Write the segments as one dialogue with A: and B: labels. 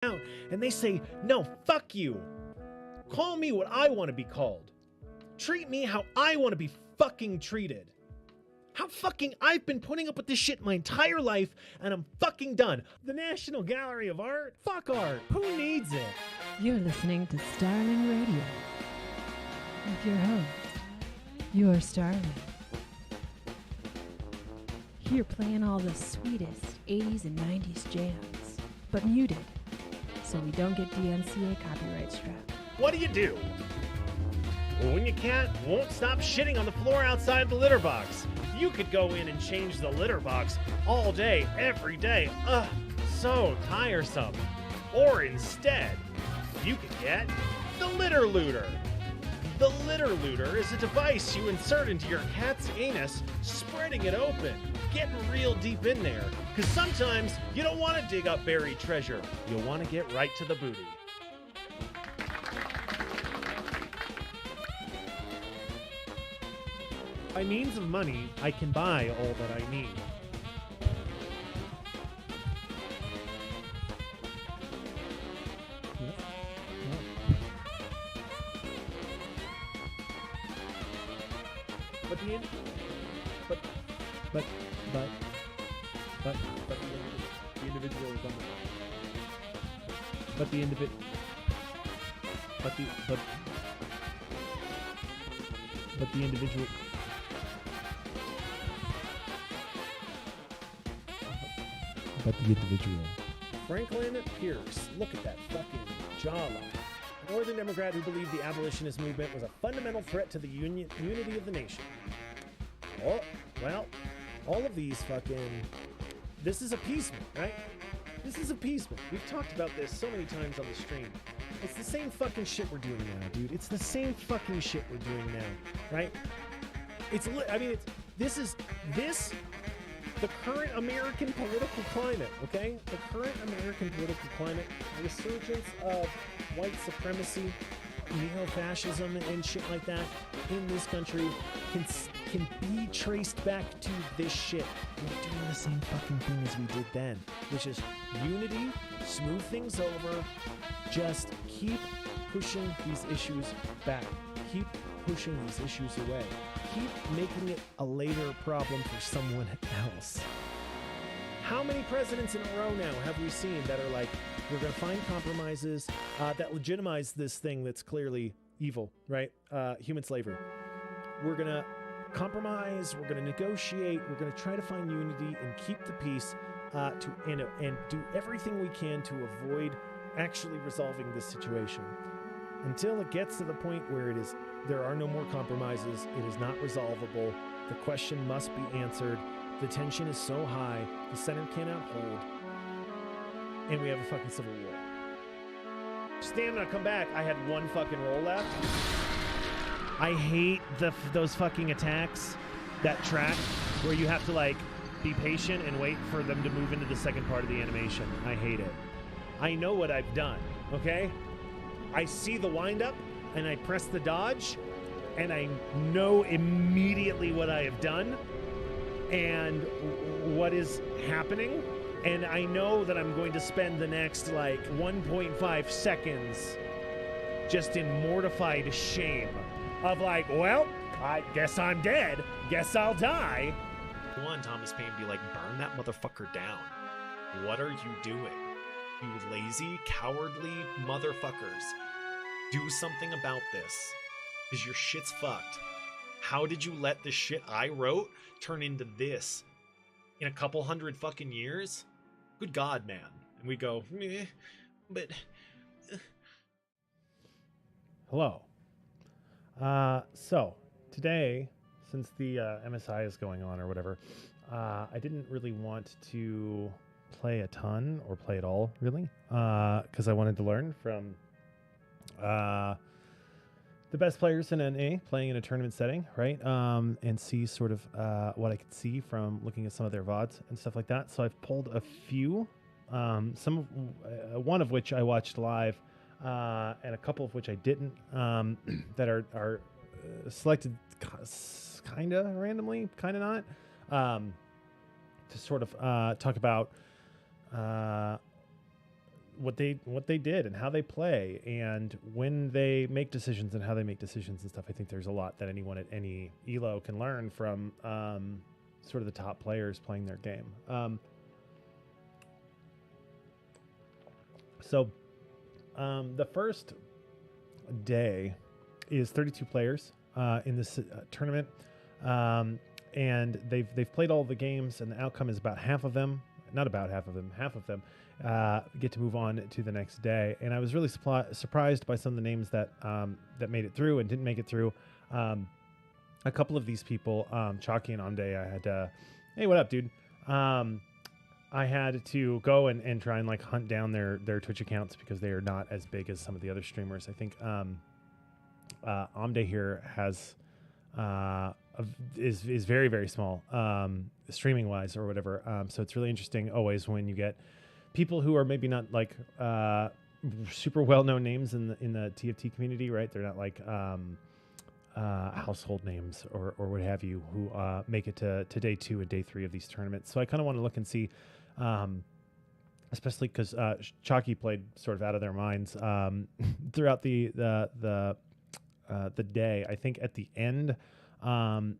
A: out and they say, no, fuck you. Call me what I want to be called. Treat me how I want to be fucking treated. How fucking I've been putting up with this shit my entire life and I'm fucking done. The National Gallery of Art? Fuck art. Who needs it?
B: You're listening to Starling Radio with your host, your Starling. Here playing all the sweetest 80s and 90s jams, but muted, so we don't get DMCA copyright struck.
A: What do? Well, when your cat won't stop shitting on the floor outside the litter box, you could go in and change the litter box all day, every day. Ugh, so tiresome. Or instead, you could get the Litter Looter. The Litter Looter is a device you insert into your cat's anus, spreading it open, getting real deep in there. Because sometimes you don't want to dig up buried treasure. You'll want to get right to the booty. By means of money, I can buy all that I need. But the individual is on the. But the individual. But the individual. But the individual. Franklin Pierce, look at that fucking jawline. A Northern Democrat who believed the abolitionist movement was a fundamental threat to the unity of the nation. Oh, well, all of these fucking... This is appeasement, right? This is appeasement. We've talked about this so many times on the stream. It's the same fucking shit we're doing now, dude. It's the same fucking shit we're doing now, right? The current American political climate, okay? The current American political climate, the resurgence of white supremacy, neo-fascism, and shit like that in this country can be traced back to this shit. We're doing the same fucking thing as we did then, which is unity, smooth things over, just keep pushing these issues back. Keep pushing these issues away. Keep making it a later problem for someone else. How many presidents in a row now have we seen that are like, we're going to find compromises that legitimize this thing that's clearly evil, right? Human slavery. We're going to compromise, we're going to negotiate, we're going to try to find unity and keep the peace and do everything we can to avoid actually resolving this situation. Until it gets to the point where there are no more compromises, it is not resolvable, the question must be answered, the tension is so high, the center cannot hold, and we have a fucking civil war. Stamina, come back. I had one fucking roll left. I hate those fucking attacks, that track, where you have to like be patient and wait for them to move into the second part of the animation. I hate it. I know what I've done, okay? I see the windup and I press the dodge and I know immediately what I have done and what is happening. And I know that I'm going to spend the next like 1.5 seconds just in mortified shame of like, well, I guess I'm dead. Guess I'll die. One, Thomas Paine be like, burn that motherfucker down. What are you doing? You lazy, cowardly motherfuckers. Do something about this. Because your shit's fucked. How did you let the shit I wrote turn into this? In a couple hundred fucking years? Good God, man. And we go, meh, but... Hello. So, today, since the MSI is going on or whatever, I didn't really want to play a ton or play at all, really, because I wanted to learn from the best players in NA playing in a tournament setting, right? And see sort of what I could see from looking at some of their VODs and stuff like that. So I've pulled a few, one of which I watched live, and a couple of which I didn't, that are selected kind of randomly, kind of not, to sort of talk about what they did and how they play and when they make decisions and how they make decisions and stuff. I think there's a lot that anyone at any elo can learn from sort of the top players playing their game. So the first day is 32 players in this tournament, and they've played all the games, and the outcome is about half of them get to move on to the next day. And I was really surprised by some of the names that made it through and didn't make it through. A couple of these people, Chalky and Amde, I had hey, what up, dude? I had to go and try and like hunt down their Twitch accounts because they are not as big as some of the other streamers. I think Amde here has is very, very small streaming wise or whatever. So it's really interesting always when you get people who are maybe not like super well known names in the TFT community, right? They're not like household names or what have you, who make it to day 2 and day 3 of these tournaments. So I kind of want to look and see, especially because Chalky played sort of out of their minds throughout the day. I think at the end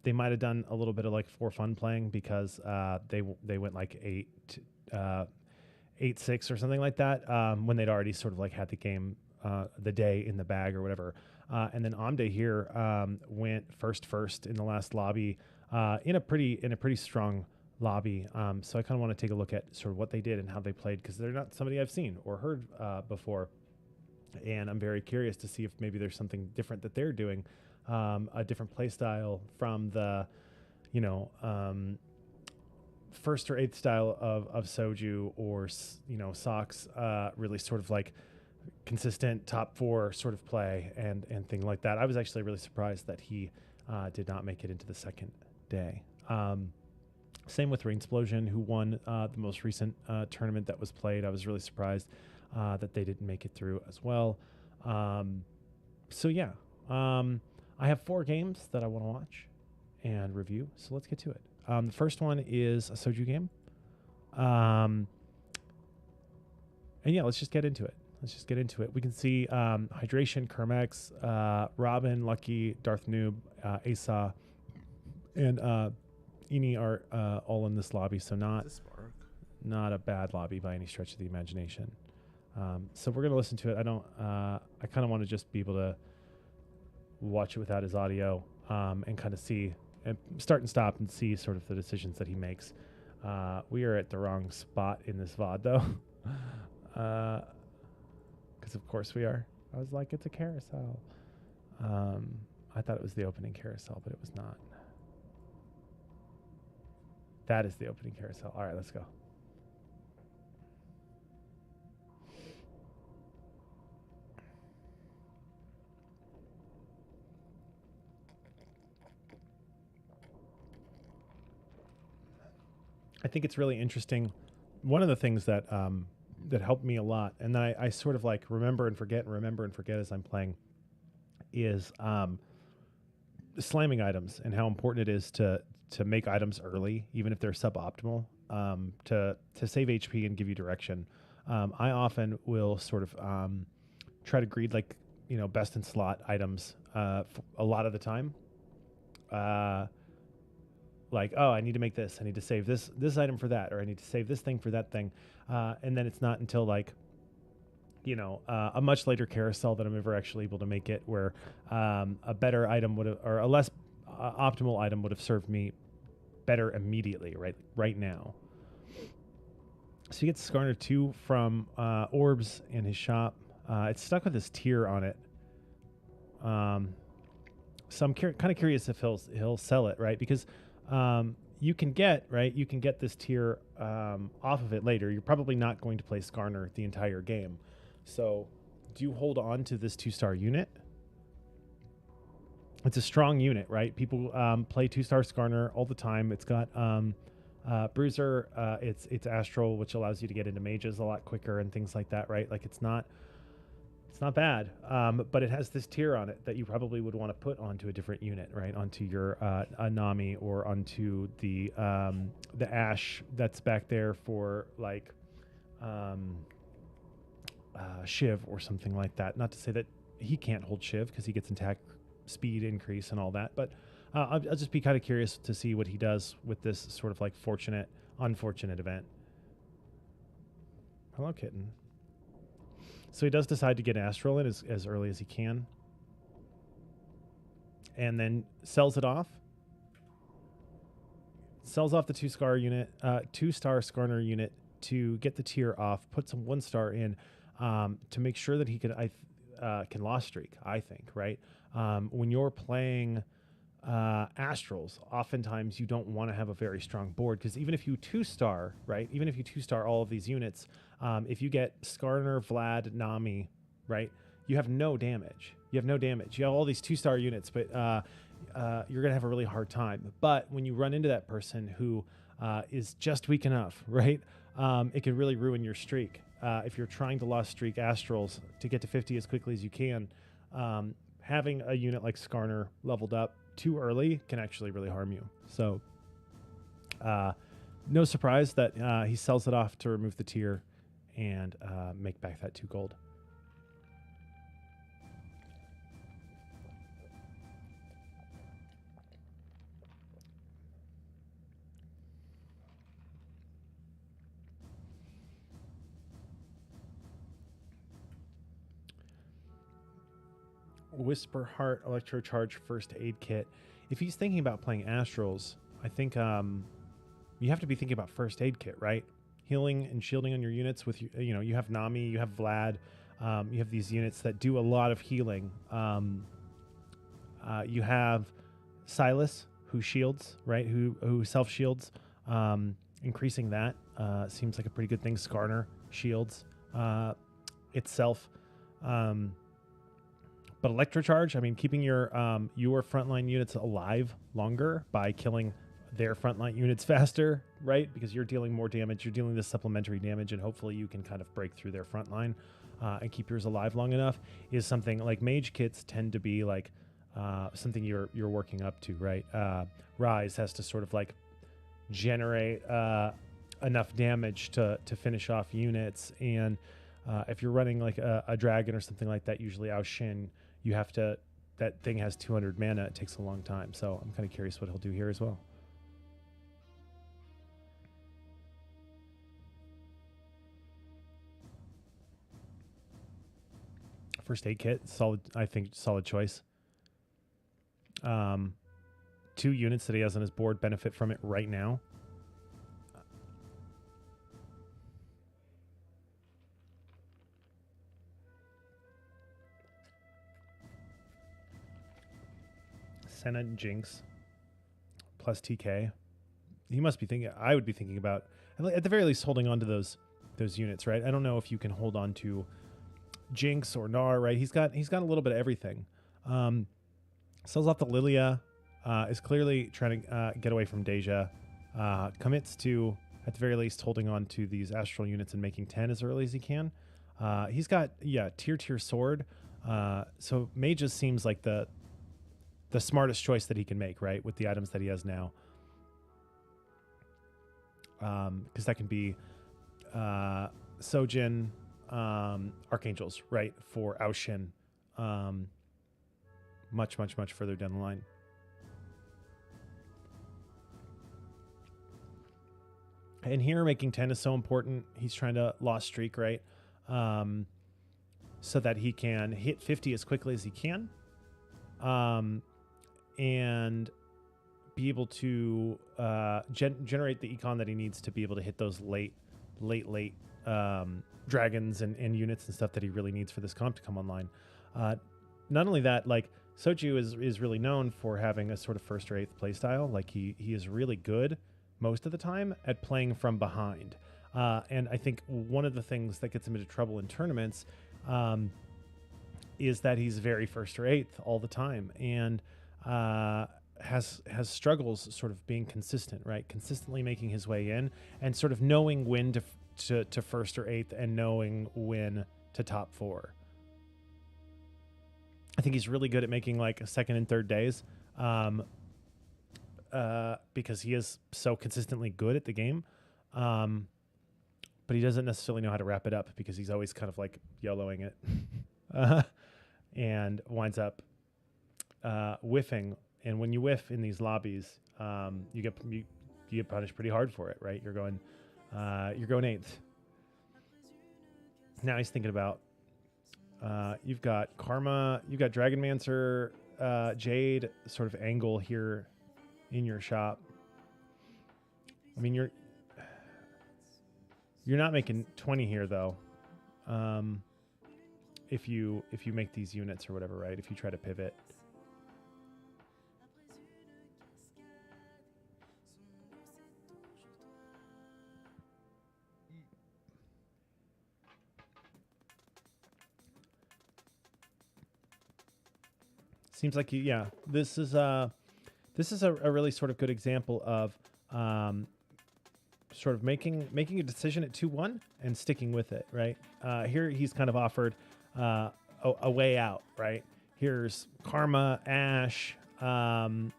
A: they might have done a little bit of like for fun playing because they went like 8-6 or something like that when they'd already sort of like had the game the day in the bag or whatever. And then Amde here went first in the last lobby in a pretty strong lobby. So I kind of want to take a look at sort of what they did and how they played, because they're not somebody I've seen or heard before. And I'm very curious to see if maybe there's something different that they're doing, a different play style from the, first or eighth style of Soju or, Socks, really sort of like consistent top 4 sort of play and thing like that. I was actually really surprised that he did not make it into the second day. Same with Rainsplosion, who won the most recent tournament that was played. I was really surprised that they didn't make it through as well. So yeah, I have 4 games that I want to watch and review. So let's get to it. The first one is a Soju game. And yeah, let's just get into it. We can see Hydration, Kermex, Robin, Lucky, Darth Noob, Asa, and Ini are all in this lobby. So not a bad lobby by any stretch of the imagination. So we're going to listen to it. I kind of want to just be able to watch it without his audio and kind of see and start and stop and see sort of the decisions that he makes. We are at the wrong spot in this VOD though. Because of course we are. I was like, it's a carousel. I thought it was the opening carousel, but it was not. That is the opening carousel. All right, let's go. I think it's really interesting. One of the things that that helped me a lot, and then I sort of like remember and forget as I'm playing, is slamming items and how important it is to make items early, even if they're suboptimal, to save HP and give you direction. I often will sort of try to greed like best in slot items a lot of the time. Like, oh, I need to make this. I need to save this item for that, or I need to save this thing for that thing. And then it's not until like, a much later carousel that I'm ever actually able to make it where a better item would have, or a less optimal item would have served me better immediately, right now. So you get Skarner 2 from Orbs in his shop. It's stuck with this tier on it. So I'm kind of curious if he'll sell it, right? Because you can get this tier off of it later. You're probably not going to play Skarner the entire game. So do you hold on to this 2-star unit? It's a strong unit, right? People play 2-star Skarner all the time. It's got Bruiser, it's Astral, which allows you to get into mages a lot quicker and things like that, right? Like it's not bad, but it has this tier on it that you probably would want to put onto a different unit, right? Onto your Nami or onto the Ashe that's back there for like Shiv or something like that. Not to say that he can't hold Shiv because he gets attack speed increase and all that, but I'll just be kind of curious to see what he does with this sort of like unfortunate event. Hello, kitten. So he does decide to get Astral in as early as he can, and then sells it off. Sells off the 2-star unit, 2-star Skarner unit to get the tier off. Puts a 1-star in to make sure that he can lost streak. I think, right? When you're playing Astrals, oftentimes you don't want to have a very strong board, because even if you 2-star, right? Even if you 2-star all of these units, if you get Skarner, Vlad, Nami, right? You have no damage. You have all these 2-star units, but you're going to have a really hard time. But when you run into that person who is just weak enough, right? It can really ruin your streak. If you're trying to lost streak Astrals to get to 50 as quickly as you can, having a unit like Skarner leveled up too early can actually really harm you. So no surprise that he sells it off to remove the tier and make back that 2 gold. Whisper Heart Electrocharge First Aid Kit. If he's thinking about playing Astrals, I think you have to be thinking about First Aid Kit, right? Healing and shielding on your units with, you have Nami, you have Vlad, you have these units that do a lot of healing. You have Silas, who shields, right? Who self-shields. Increasing that seems like a pretty good thing. Skarner shields itself. But Electrocharge, I mean, keeping your frontline units alive longer by killing their frontline units faster, right? Because you're dealing more damage, you're dealing this supplementary damage, and hopefully you can kind of break through their frontline and keep yours alive long enough, is something like mage kits tend to be like something you're working up to, right? Rise has to sort of like generate enough damage to finish off units, and if you're running like a dragon or something like that, usually Aoshin, that thing has 200 mana. It takes a long time. So I'm kind of curious what he'll do here as well. First Aid Kit, solid. I think solid choice. 2 units that he has on his board benefit from it right now. Senna and Jinx plus TK. He must be thinking. I would be thinking about, at the very least, holding on to those units, right? I don't know if you can hold on to Jinx or Gnar, right? He's got a little bit of everything. Sells off the Lilia. Is clearly trying to get away from Deja. Commits to, at the very least, holding on to these Astral units and making 10 as early as he can. He's got tier sword. So Mages seems like the smartest choice that he can make, right, with the items that he has now. Because that can be Sojin, Archangels, right, for Aoshin, much further down the line. And here, making 10 is so important. He's trying to lost streak, right, so that he can hit 50 as quickly as he can. And be able to generate the econ that he needs to be able to hit those late dragons and units and stuff that he really needs for this comp to come online. Not only that, like Soju is really known for having a sort of first or eighth playstyle. Like he is really good most of the time at playing from behind. And I think one of the things that gets him into trouble in tournaments is that he's very first or eighth all the time, and has struggles sort of being consistent, right? Consistently making his way in and sort of knowing when to first or eighth and knowing when to top 4. I think he's really good at making like second and third days because he is so consistently good at the game. but he doesn't necessarily know how to wrap it up because he's always kind of like YOLOing it, and winds up whiffing. And when you whiff in these lobbies, you get punished pretty hard for it, right? You're going 8th. Now he's thinking about you've got Karma, you've got Dragonmancer, Jade sort of angle here in your shop. I mean, you're not making 20 here though. If you make these units or whatever, right? If you try to pivot. Seems like this is a really sort of good example of sort of making a decision at 2-1 and sticking with it, right? Here he's kind of offered a way out, right? Here's Karma, Ash, and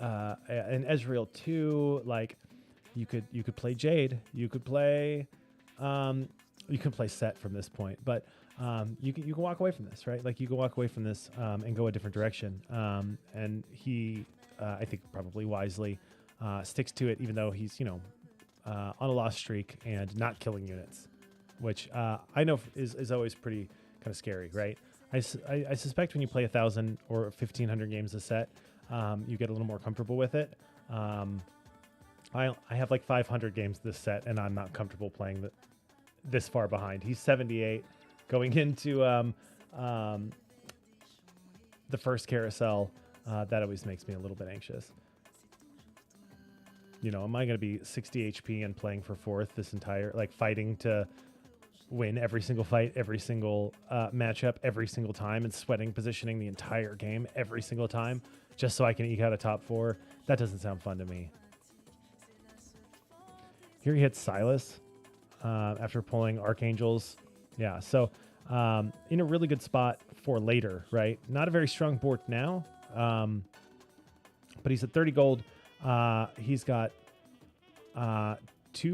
A: Ezreal 2. Like you could play Jade, you could play Set from this point, but you can walk away from this, right? Like you can walk away from this and go a different direction. And he, I think, probably wisely sticks to it, even though he's on a loss streak and not killing units, which I know is always pretty kind of scary, right? I suspect when you play 1,000 or 1,500 games a set, you get a little more comfortable with it. I have like 500 games this set, and I'm not comfortable playing this far behind. He's 78. Going into the first carousel, that always makes me a little bit anxious. Am I going to be 60 HP and playing for 4th this entire, like fighting to win every single fight, every single matchup, every single time, and sweating positioning the entire game every single time just so I can eke out a top 4? That doesn't sound fun to me. Here he hits Silas after pulling Archangels. Yeah, so in a really good spot for later, right? Not a very strong board now, but he's at 30 gold. He's got 2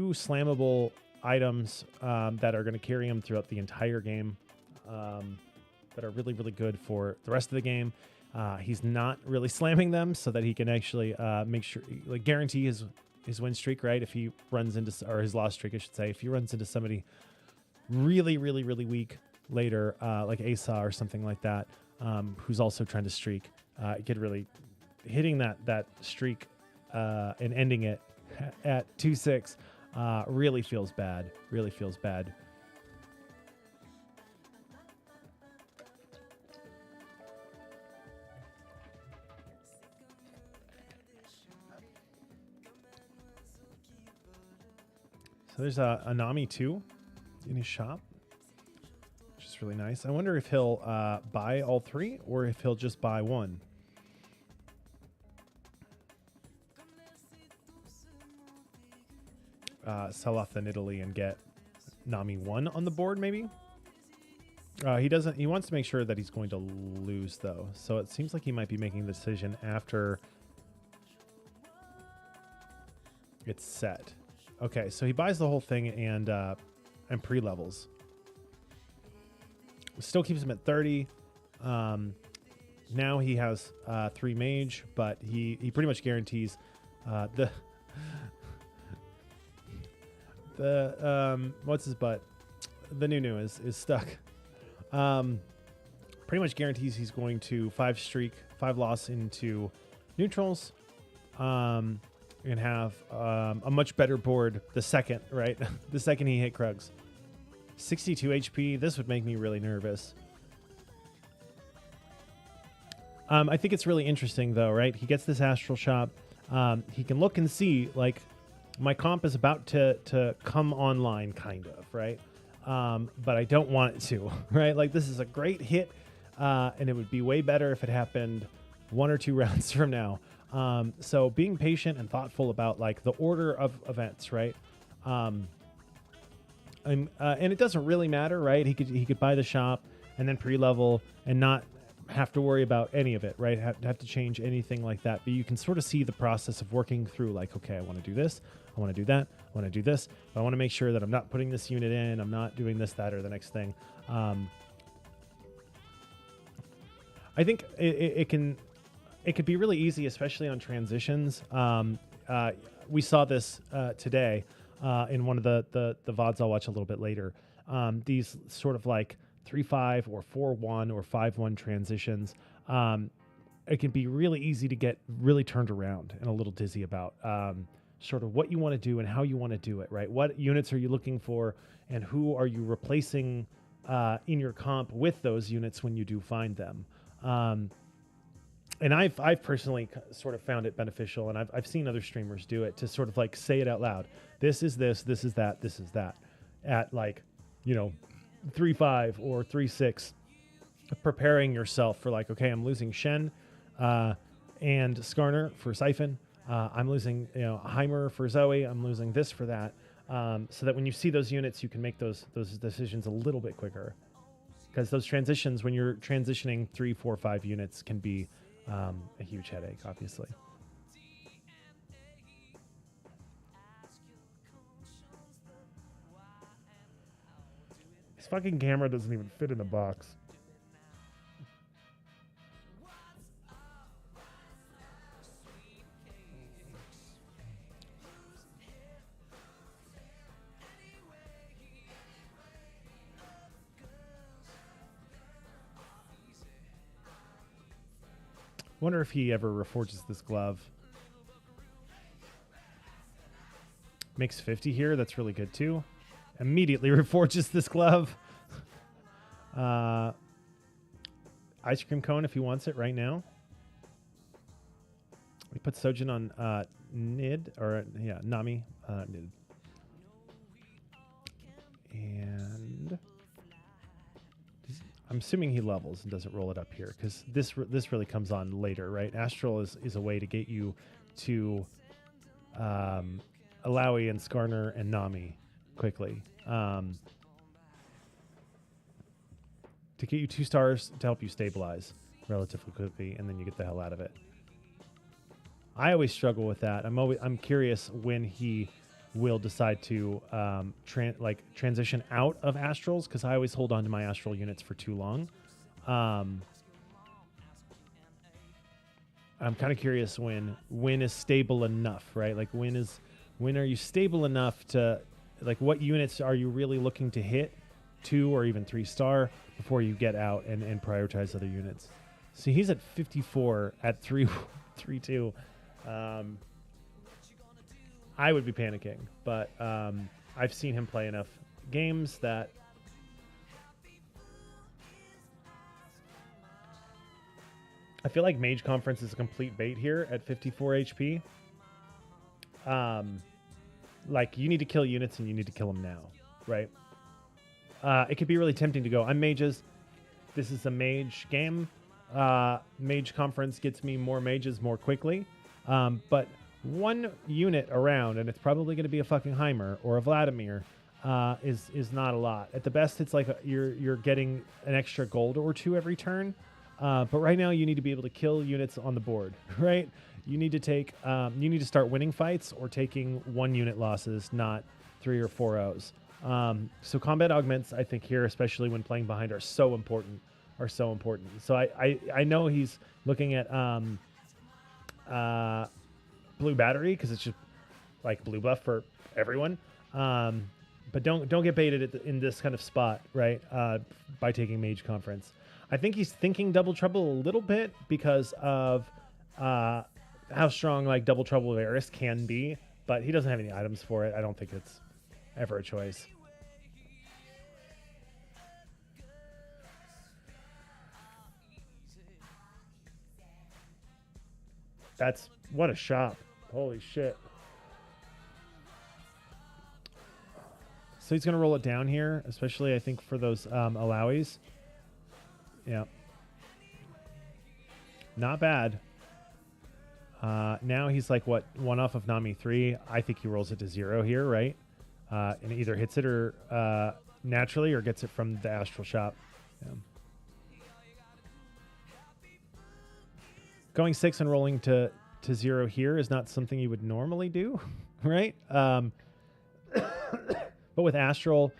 A: slammable items that are going to carry him throughout the entire game, that are really, really good for the rest of the game. He's not really slamming them so that he can actually make sure, like, guarantee his win streak, right? If he runs into, or his loss streak, I should say, if he runs into somebody really, really, really weak later, like Asa or something like that, who's also trying to streak, get really hitting that streak and ending it at 2-6 really feels bad. Really feels bad. So there's a Nami 2 in his shop, which is really nice. I wonder if he'll buy all 3 or if he'll just buy 1. Sell off the Nidalee and get Nami 1 on the board, maybe. He doesn't. He wants to make sure that he's going to lose, though. So it seems like he might be making the decision after it's set. Okay, so he buys the whole thing and pre-levels. Still keeps him at 30. Now he has 3 mage, but he pretty much guarantees the what's his butt? The Nunu is stuck. Pretty much guarantees he's going to 5 loss into neutrals. And have a much better board the second, right? The second he hit Krugs. 62 HP. This would make me really nervous. I think it's really interesting, though, right? He gets this Astral Shop. He can look and see, like, my comp is about to come online, kind of, right? But I don't want it to, right? Like, this is a great hit, and it would be way better if it happened 1 or 2 rounds from now. So being patient and thoughtful about, like, the order of events, right? And it doesn't really matter, right? He could buy the shop and then pre-level and not have to worry about any of it, right? Have to change anything like that. But you can sort of see the process of working through, like, okay, I want to do this, I want to do that, I want to do this. But I want to make sure that I'm not putting this unit in, I'm not doing this, that, or the next thing. I think it could be really easy, especially on transitions. We saw this today in one of the VODs I'll watch a little bit later. These sort of like 3-5 or 4-1 or 5-1 transitions. It can be really easy to get really turned around and a little dizzy about sort of what you want to do and how you want to do it, right? What units are you looking for, and who are you replacing in your comp with those units when you do find them? And I've personally sort of found it beneficial, and I've seen other streamers do it, to sort of like say it out loud. This is this, this is that, this is that. At like, 3-5 or 3-6, preparing yourself for like, okay, I'm losing Shen and Skarner for Siphon. I'm losing Heimer for Zoe. I'm losing this for that. So that when you see those units, you can make those decisions a little bit quicker. Because those transitions, when you're transitioning 3, 4, 5 units, can be a huge headache, obviously. This fucking camera doesn't even fit in the box. Wonder if he ever reforges this glove. Makes 50 here. That's really good too. Immediately reforges this glove. Ice cream cone if he wants it right now. We put Sojin on Nid, or yeah, Nami. Nid. And I'm assuming he levels and doesn't roll it up here, because this really comes on later, right? Astral is a way to get you to Alawi and Skarner and Nami quickly. To get you 2 stars to help you stabilize relatively quickly, and then you get the hell out of it. I always struggle with that. I'm curious when he will decide to transition out of astrals, because I always hold on to my astral units for too long. I'm kind of curious when is stable enough, right? Like when are you stable enough to, like, what units are you really looking to hit 2 or even 3 star before you get out and prioritize other units? See, he's at 54 at 3-2. I would be panicking, but I've seen him play enough games that I feel like Mage Conference is a complete bait here at 54 HP. Like, you need to kill units and you need to kill them now, right? It could be really tempting to go, I'm mages. This is a mage game. Mage Conference gets me more mages more quickly. But one unit around, and it's probably going to be a fucking Heimer or a Vladimir, is not a lot. At the best, it's like you're getting an extra gold or 2 every turn. But right now, you need to be able to kill units on the board, right? You need to start winning fights or taking 1 unit losses, not 3 or 4 O's. So combat augments, I think here, especially when playing behind, are so important. So I know he's looking at blue battery, because it's just like blue buff for everyone. But don't get baited in this kind of spot, right? By taking Mage Conference. I think he's thinking Double Trouble a little bit because of how strong like Double Trouble of Eris can be, but he doesn't have any items for it. I don't think it's ever a choice. That's what a shop. Holy shit. So he's going to roll it down here, especially I think for those Alawi's. Yeah. Not bad. Now he's like, what, 1 off of Nami 3. I think he rolls it to 0 here, right? And either hits it or naturally or gets it from the Astral Shop. Yeah. Going 6 and rolling to 0 here is not something you would normally do, right? But with Astral,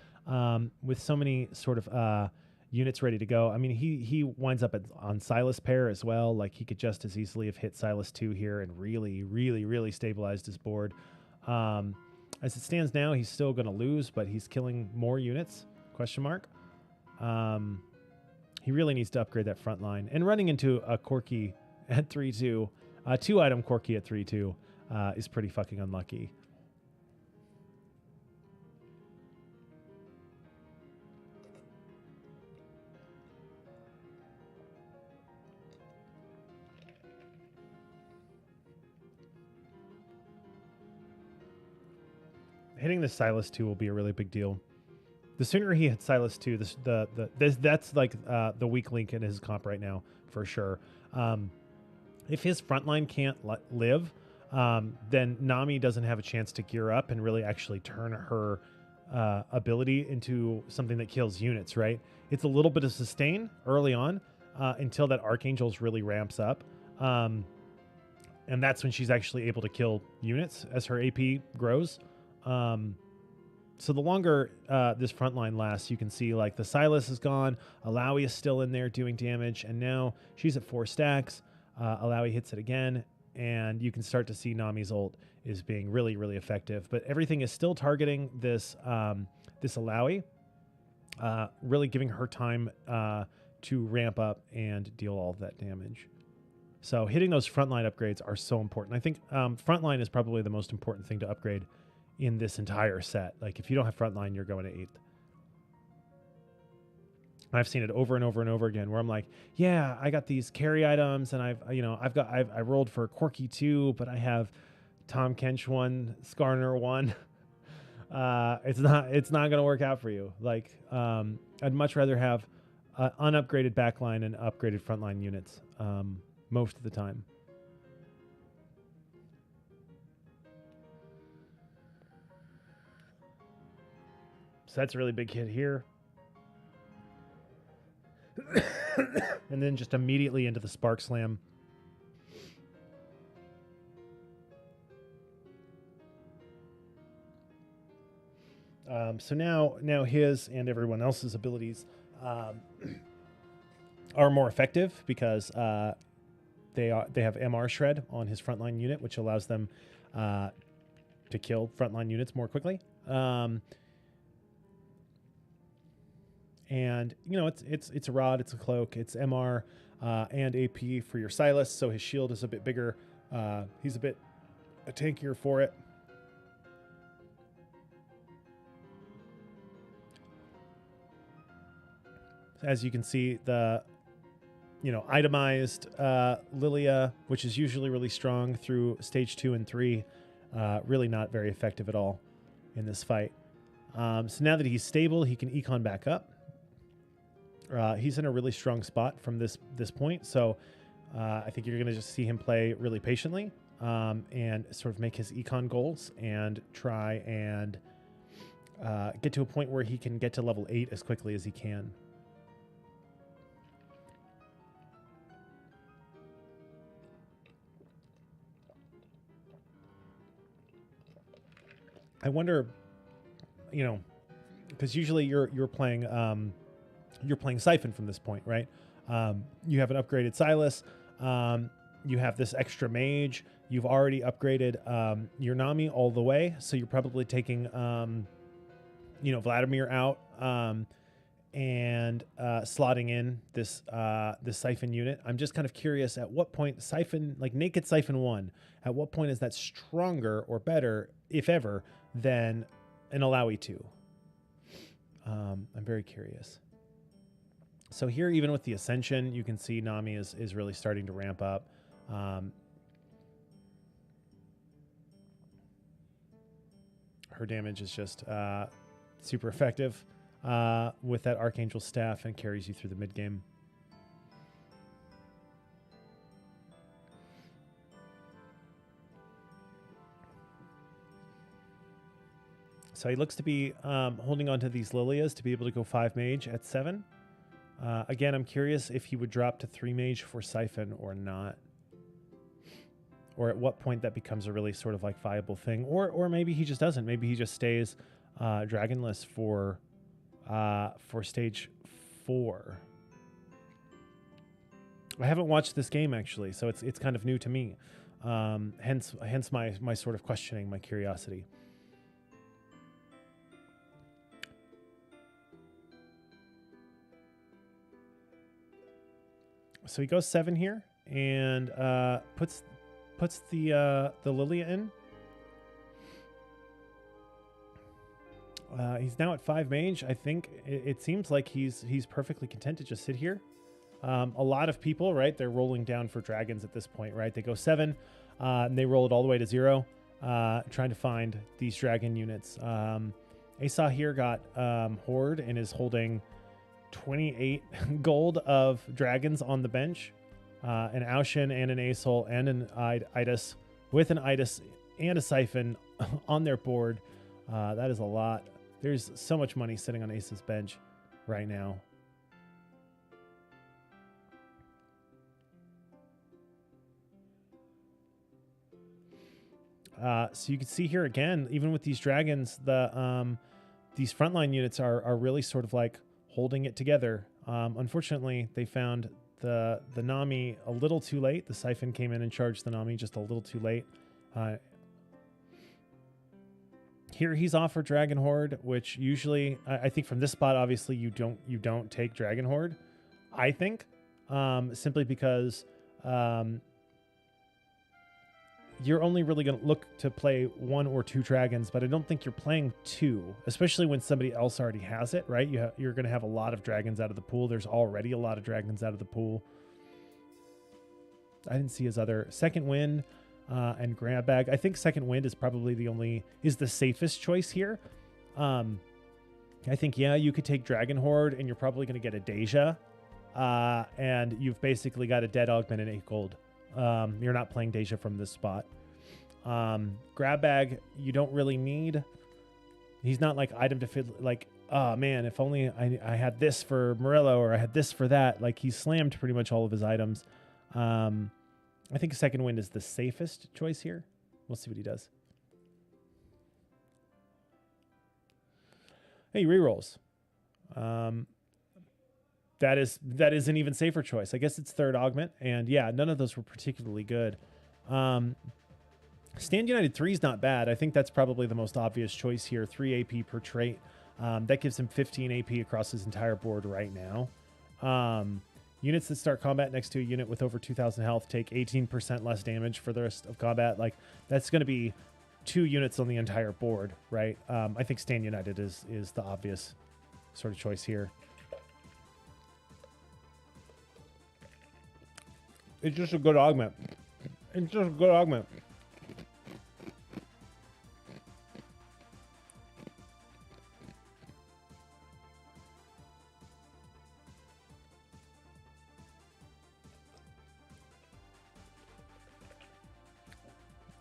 A: with so many sort of units ready to go, I mean, he winds up on Silas pair as well. Like, he could just as easily have hit Silas 2 here and really, really, really stabilized his board. As it stands now, he's still going to lose, but he's killing more units, question mark. He really needs to upgrade that front line. And running into a Corki at 3-2, 2-item Corki at 3-2 is pretty fucking unlucky. Hitting the Silas 2 will be a really big deal. The sooner he hits Silas 2, that's like the weak link in his comp right now, for sure. If his frontline can't live, then Nami doesn't have a chance to gear up and really actually turn her ability into something that kills units, right? It's a little bit of sustain early on until that Archangel's really ramps up. And that's when she's actually able to kill units as her AP grows. So the longer this front line lasts, you can see like the Silas is gone, Alawi is still in there doing damage, and now she's at 4 stacks. Alawi hits it again, and you can start to see Nami's ult is being really, really effective. But everything is still targeting this this Alawi, really giving her time to ramp up and deal all of that damage. So hitting those frontline upgrades are so important. I think frontline is probably the most important thing to upgrade in this entire set. Like, if you don't have frontline, you're going to 8th. I've seen it over and over and over again where I'm like, yeah, I got these carry items and I rolled for Corki 2, but I have Tom Kench 1, Skarner 1. It's not going to work out for you. Like, I'd much rather have unupgraded backline and upgraded frontline units most of the time. So that's a really big hit here. And then just immediately into the Spark Slam. So now his and everyone else's abilities are more effective because they have MR Shred on his frontline unit, which allows them to kill frontline units more quickly. And it's a rod, it's a cloak, it's MR and AP for your Silas, so his shield is a bit bigger. He's a bit tankier for it. As you can see, the itemized Lilia, which is usually really strong through stage 2 and 3, really not very effective at all in this fight. So now that he's stable, he can econ back up. He's in a really strong spot from this point, so I think you're going to just see him play really patiently and sort of make his econ goals and try and get to a point where he can get to level 8 as quickly as he can. I wonder, because usually you're playing Siphon from this point, right? You have an upgraded Silas. You have this extra mage. You've already upgraded your Nami all the way, so you're probably taking Vladimir out and slotting in this Siphon unit. I'm just kind of curious at what point Siphon, like Naked Siphon 1, at what point is that stronger or better, if ever, than an Alawi 2? I'm very curious. So here, even with the Ascension, you can see Nami is really starting to ramp up. Her damage is just super effective with that Archangel staff and carries you through the mid game. So he looks to be holding on to these Lilias to be able to go 5 mage at 7. Again, I'm curious if he would drop to 3 mage for Siphon or not. or at what point that becomes a really sort of like viable thing, or maybe he just doesn't. Maybe he just stays dragonless for stage 4. I haven't watched this game actually, so it's kind of new to me. Hence my sort of questioning, my curiosity. So he goes 7 here and puts the Lilia in. He's now at 5 mage. I think it seems like he's perfectly content to just sit here. A lot of people, right? They're rolling down for dragons at this point, right? They go 7, and they roll it all the way to 0, trying to find these dragon units. Asa here got Horde and is holding 28 gold of dragons on the bench. An Aushin and an Asol and an Idus, with an Idus and a Siphon on their board. That is a lot. There's so much money sitting on Ace's bench right now. So you can see here again, even with these dragons, these frontline units are really sort of like holding it together. Unfortunately, they found the Nami a little too late. The Siphon came in and charged the Nami just a little too late. Here he's offered Dragon Horde, which usually I think from this spot, obviously you don't take Dragon Horde. I think simply because you're only really going to look to play 1 or 2 dragons, but I don't think you're playing 2, especially when somebody else already has it, right? You're going to have a lot of dragons out of the pool. There's already a lot of dragons out of the pool. I didn't see his other Second Wind and Grab Bag. I think Second Wind is probably the safest choice here. I think, yeah, you could take Dragon Horde and you're probably going to get a Deja, and you've basically got a dead augment and 8 gold. You're not playing Deja from this spot. Grab Bag, you don't really need. He's not like item to fit, like, oh man, if only I had this for Morello or I had this for that. Like, he slammed pretty much all of his items. I think Second Wind is the safest choice here. We'll see what he does. Hey, rerolls. That is an even safer choice. I guess it's 3rd augment, and yeah, none of those were particularly good. Stand United 3 is not bad. I think that's probably the most obvious choice here. 3 AP per trait. That gives him 15 AP across his entire board right now. Units that start combat next to a unit with over 2,000 health take 18% less damage for the rest of combat. Like, that's going to be 2 units on the entire board, right? I think Stand United is the obvious sort of choice here. It's just a good augment. It's just a good augment.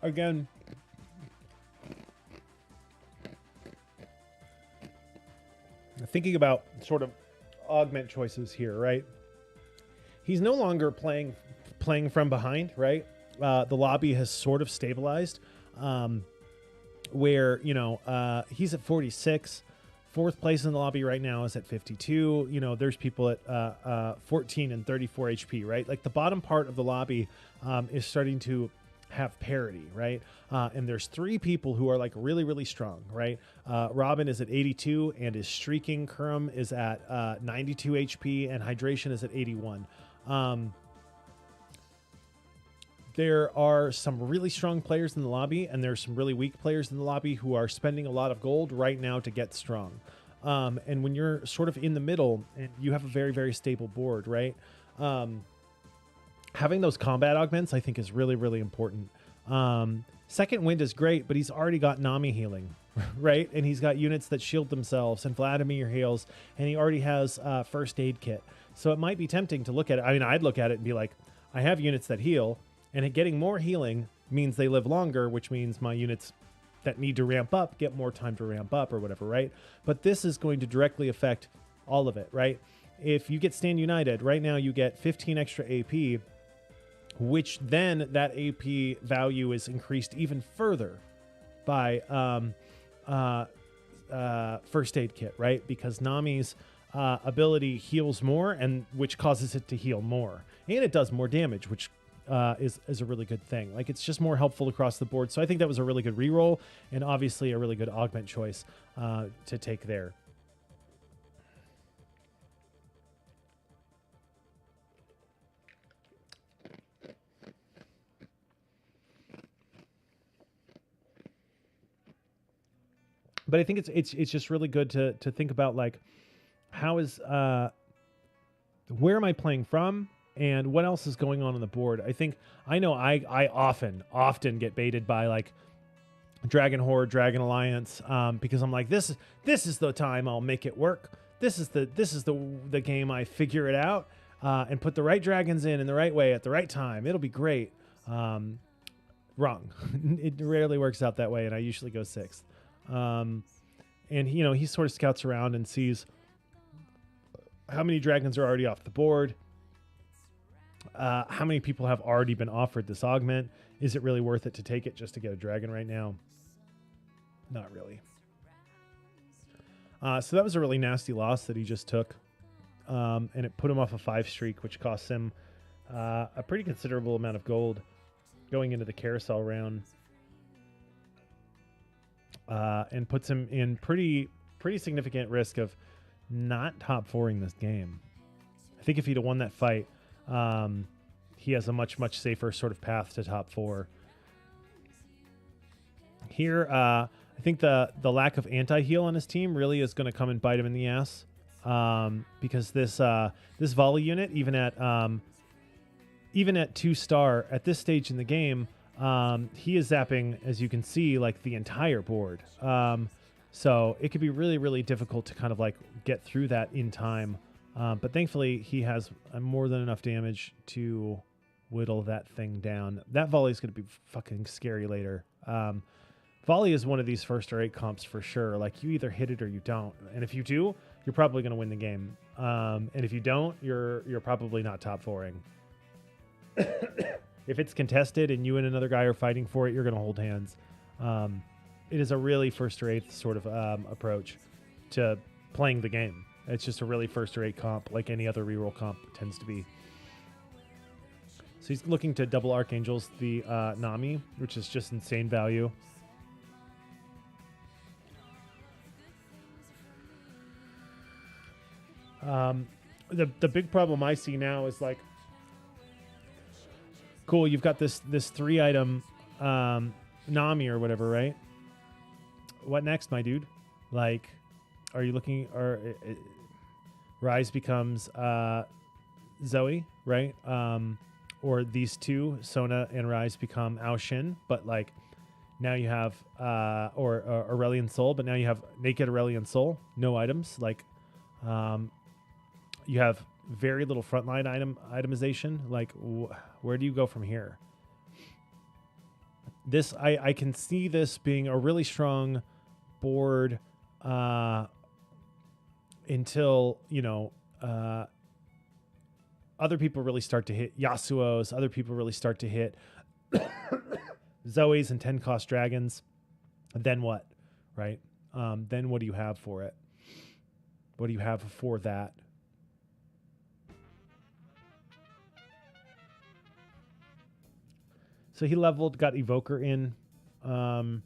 A: Again, thinking about sort of augment choices here, right? He's no longer playing from behind, right? The lobby has sort of stabilized, where, he's at 46. 4th place in the lobby right now is at 52. There's people at 14 and 34 HP, right? Like, the bottom part of the lobby is starting to have parity, right? And there's 3 people who are like really, really strong, right? Robin is at 82 and is streaking. Kurum is at 92 HP and Hydration is at 81. There are some really strong players in the lobby, and there's some really weak players in the lobby who are spending a lot of gold right now to get strong. And when you're sort of in the middle and you have a very, very stable board, right? Having those combat augments, I think, is really, really important. Second Wind is great, but he's already got Nami healing, right? And he's got units that shield themselves, and Vladimir heals, and he already has first aid kit. So it might be tempting to look at it. I mean, I'd look at it and be like, I have units that heal, and getting more healing means they live longer, which means my units that need to ramp up get more time to ramp up or whatever, right? But this is going to directly affect all of it, right? If you get Stand United, right now you get 15 extra AP which then that AP value is increased even further by first aid kit, right? Because Nami's ability heals more, and which causes it to heal more, and it does more damage, which is a really good thing. Like, it's just more helpful across the board. So I think that was a really good reroll, and obviously a really good augment choice to take there. But I think it's just really good to think about, like, how is where am I playing from, and what else is going on the board. I know I often get baited by, like, Dragon Horde, Dragon Alliance, because I'm like, this is the time I'll make it work. This is the game I figure it out and put the right dragons in the right way at the right time. It'll be great. Wrong. It rarely works out that way, and I usually go 6th. And he sort of scouts around and sees how many dragons are already off the board. How many people have already been offered this augment? Is it really worth it to take it just to get a dragon right now? Not really. So that was a really nasty loss that he just took. And it put him off a 5 streak, which costs him a pretty considerable amount of gold going into the carousel round. And puts him in pretty significant risk of not top 4ing this game. I think if he'd have won that fight, he has a much safer sort of path to top 4. Here, I think the lack of anti-heal on his team really is going to come and bite him in the ass, because this volley unit, even at 2-star at this stage in the game, he is zapping, as you can see, like, the entire board. So it could be really difficult to kind of, like, get through that in time. But thankfully, he has more than enough damage to whittle that thing down. That volley is going to be fucking scary later. Volley is one of these first or 8 comps for sure. Like, you either hit it or you don't. And if you do, you're probably going to win the game. And if you don't, you're probably not top 4ing. If it's contested and you and another guy are fighting for it, you're going to hold hands. It is a really first or 8th sort of approach to playing the game. It's just a really first or 8 comp, like any other reroll comp tends to be. So he's looking to double Archangels the Nami, which is just insane value. The big problem I see now is, like, cool, you've got this 3-item Nami or whatever, right? What next, my dude? Like, are you looking, or Rise becomes Zoe, right? Or these two, Sona and Rise, become Ao Shin, but, like, now you have or Aurelian Soul, but now you have Naked Aurelian Soul, no items. Like, you have very little frontline itemization. Like, where do you go from here? This, I can see this being a really strong board until, other people really start to hit Yasuo's, other people really start to hit Zoe's and 10-cost dragons. Then what, right? Then what do you have for it? What do you have for that? So he leveled, got Evoker in. And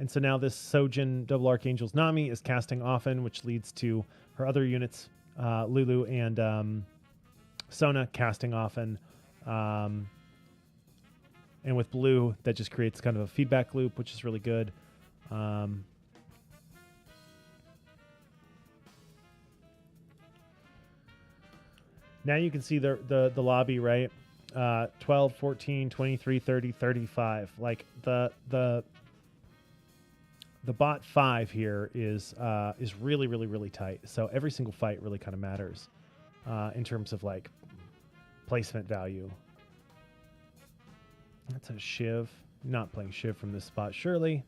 A: so now this Sojin Double Archangels Nami is casting often, which leads to her other units, Lulu and Sona, casting often. And with blue, that just creates kind of a feedback loop, which is really good. Now you can see the lobby, right? 12, 14, 23, 30, 35. Like, the bot 5 here is really tight. So every single fight really kind of matters in terms of, like, placement value. That's a Shiv. Not playing Shiv from this spot, surely.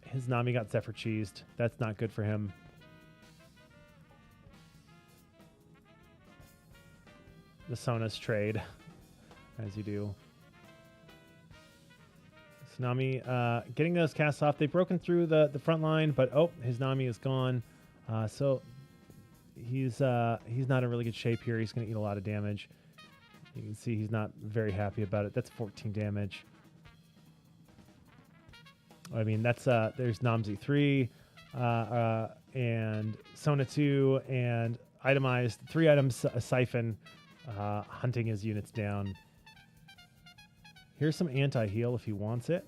A: His Nami got Zephyr cheesed. That's not good for him. Sona's trade, as you do. Nami getting those casts off. They've broken through the front line, but his Nami is gone. So he's not in really good shape here. He's going to eat a lot of damage. You can see he's not very happy about it. That's 14 damage. I mean, that's there's Namzi 3 and Sona 2 and itemized 3 items, a Siphon hunting his units down. Here's some anti-heal if he wants it,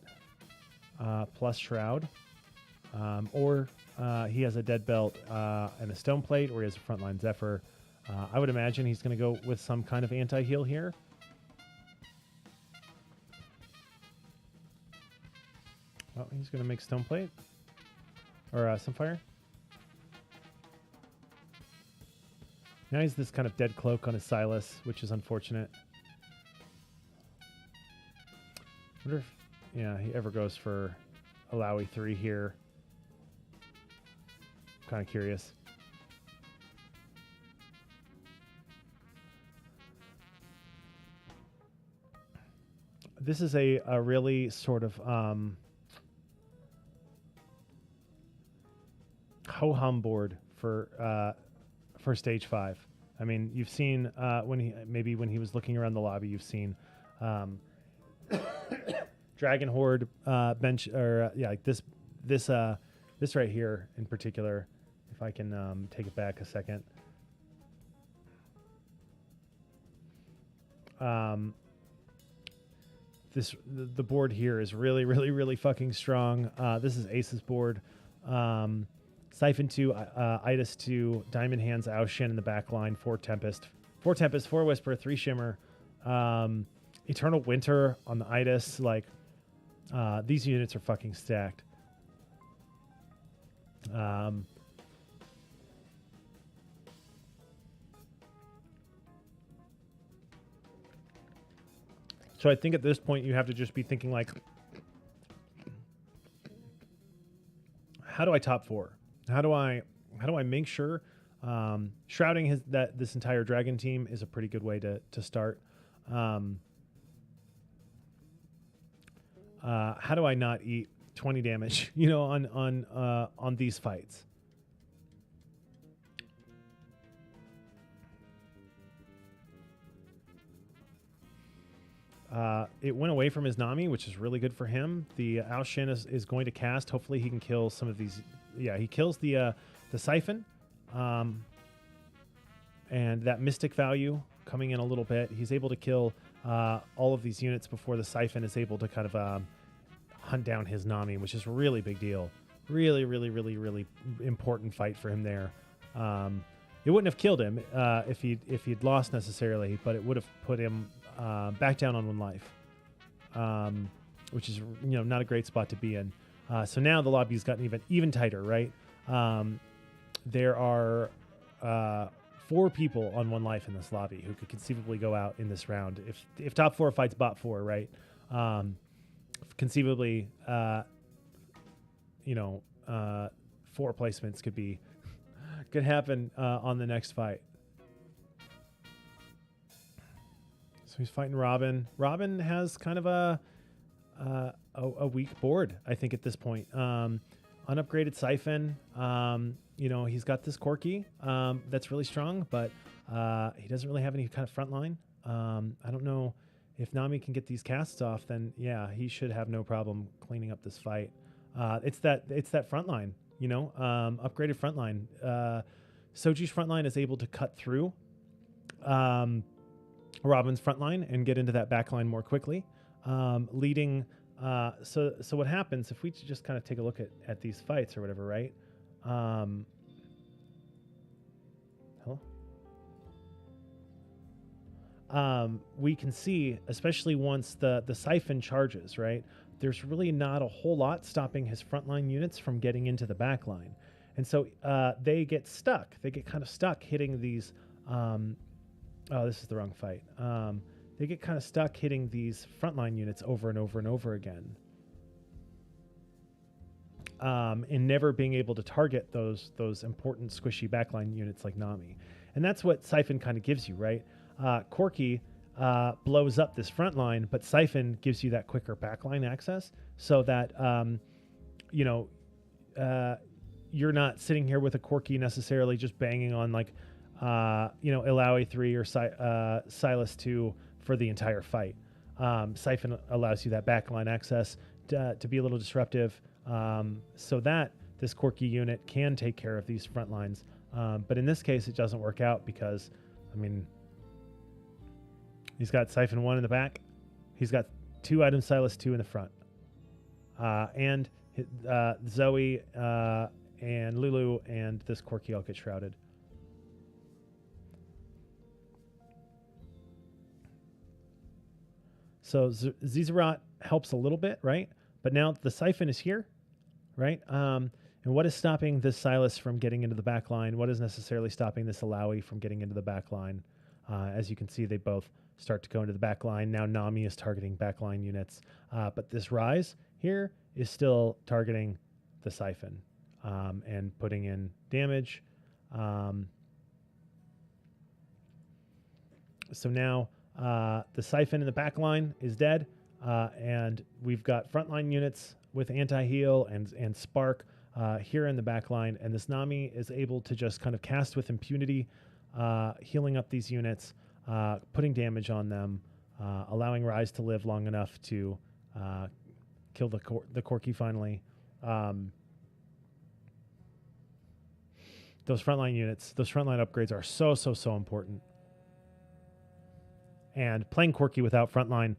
A: plus Shroud. Or he has a Dead Belt and a Stone Plate, or he has a Frontline Zephyr. I would imagine he's going to go with some kind of anti-heal here. Oh, he's going to make Stone Plate. Or Sunfire. Now he's this kind of Dead Cloak on his Silas, which is unfortunate. I wonder if, he ever goes for Alawi 3 here. Kind of curious. This is a really sort of ho-hum board for stage 5. I mean, you've seen when he was looking around the lobby, you've seen Dragon Horde bench, or like this right here in particular. If I can take it back a second. The board here is really, really, really fucking strong. This is Ace's board. Siphon 2, Itis 2, Diamond Hands, Aushin in the back line, 4 Tempest, 4 Whisper, 3 Shimmer, Eternal Winter on the Itis. Like, these units are fucking stacked. So I think at this point you have to just be thinking like, how do I top 4? How do I make sure shrouding this entire dragon team is a pretty good way to start. How do I not eat 20 damage, on these fights? It went away from his Nami, which is really good for him. The Aushin is going to cast. Hopefully he can kill some of these. Yeah, he kills the Siphon. And that Mystic value coming in a little bit. He's able to kill all of these units before the Siphon is able to kind of hunt down his Nami, which is a really big deal. Really, really, really, really important fight for him there. It wouldn't have killed him if he'd lost necessarily, but it would have put him back down on 1 life, which is not a great spot to be in. So now the lobby's gotten even tighter, right? There are 4 people on 1 life in this lobby who could conceivably go out in this round if top 4 fights bot 4, right? Conceivably, 4 placements could happen on the next fight. So he's fighting Robin. Robin has kind of a weak board, I think, at this point. Unupgraded Siphon. He's got this Corki that's really strong, but he doesn't really have any kind of front line. I don't know if Nami can get these casts off. Then he should have no problem cleaning up this fight. It's that front line. Upgraded front line. Soji's front line is able to cut through Robin's front line and get into that back line more quickly, leading. So what happens if we just kind of take a look at these fights or whatever, right? We can see, especially once the Siphon charges, right? There's really not a whole lot stopping his frontline units from getting into the back line. And so they get stuck. They get kind of stuck hitting these... this is the wrong fight. They get kind of stuck hitting these frontline units over and over and over again. And never being able to target those important squishy backline units like Nami. And that's what Siphon kind of gives you, right? Corky blows up this front line, but Siphon gives you that quicker backline access so that, you know, you're not sitting here with a Corky necessarily just banging on like, you know, Ilaoi 3 or Silas 2 for the entire fight. Siphon allows you that backline access to be a little disruptive, so that this Corky unit can take care of these front lines. But in this case, it doesn't work out because, I mean, he's got Siphon 1 in the back. He's got 2 items Silas 2 in the front. And Zoe and Lulu and this Corky all get shrouded. So Zizarat helps a little bit, right? But now the Siphon is here, right? And what is stopping this Silas from getting into the back line? What is necessarily stopping this Ilaoi from getting into the back line? As you can see, they both start to go into the back line. Now Nami is targeting backline units. But this Rise here is still targeting the Siphon and putting in damage. So now the Siphon in the back line is dead. And we've got frontline units with anti-heal and Spark here in the back line. And this Nami is able to just kind of cast with impunity, healing up these units, putting damage on them, allowing Rise to live long enough to kill the Corky finally. Those frontline units, those frontline upgrades are so important. And playing Corky without frontline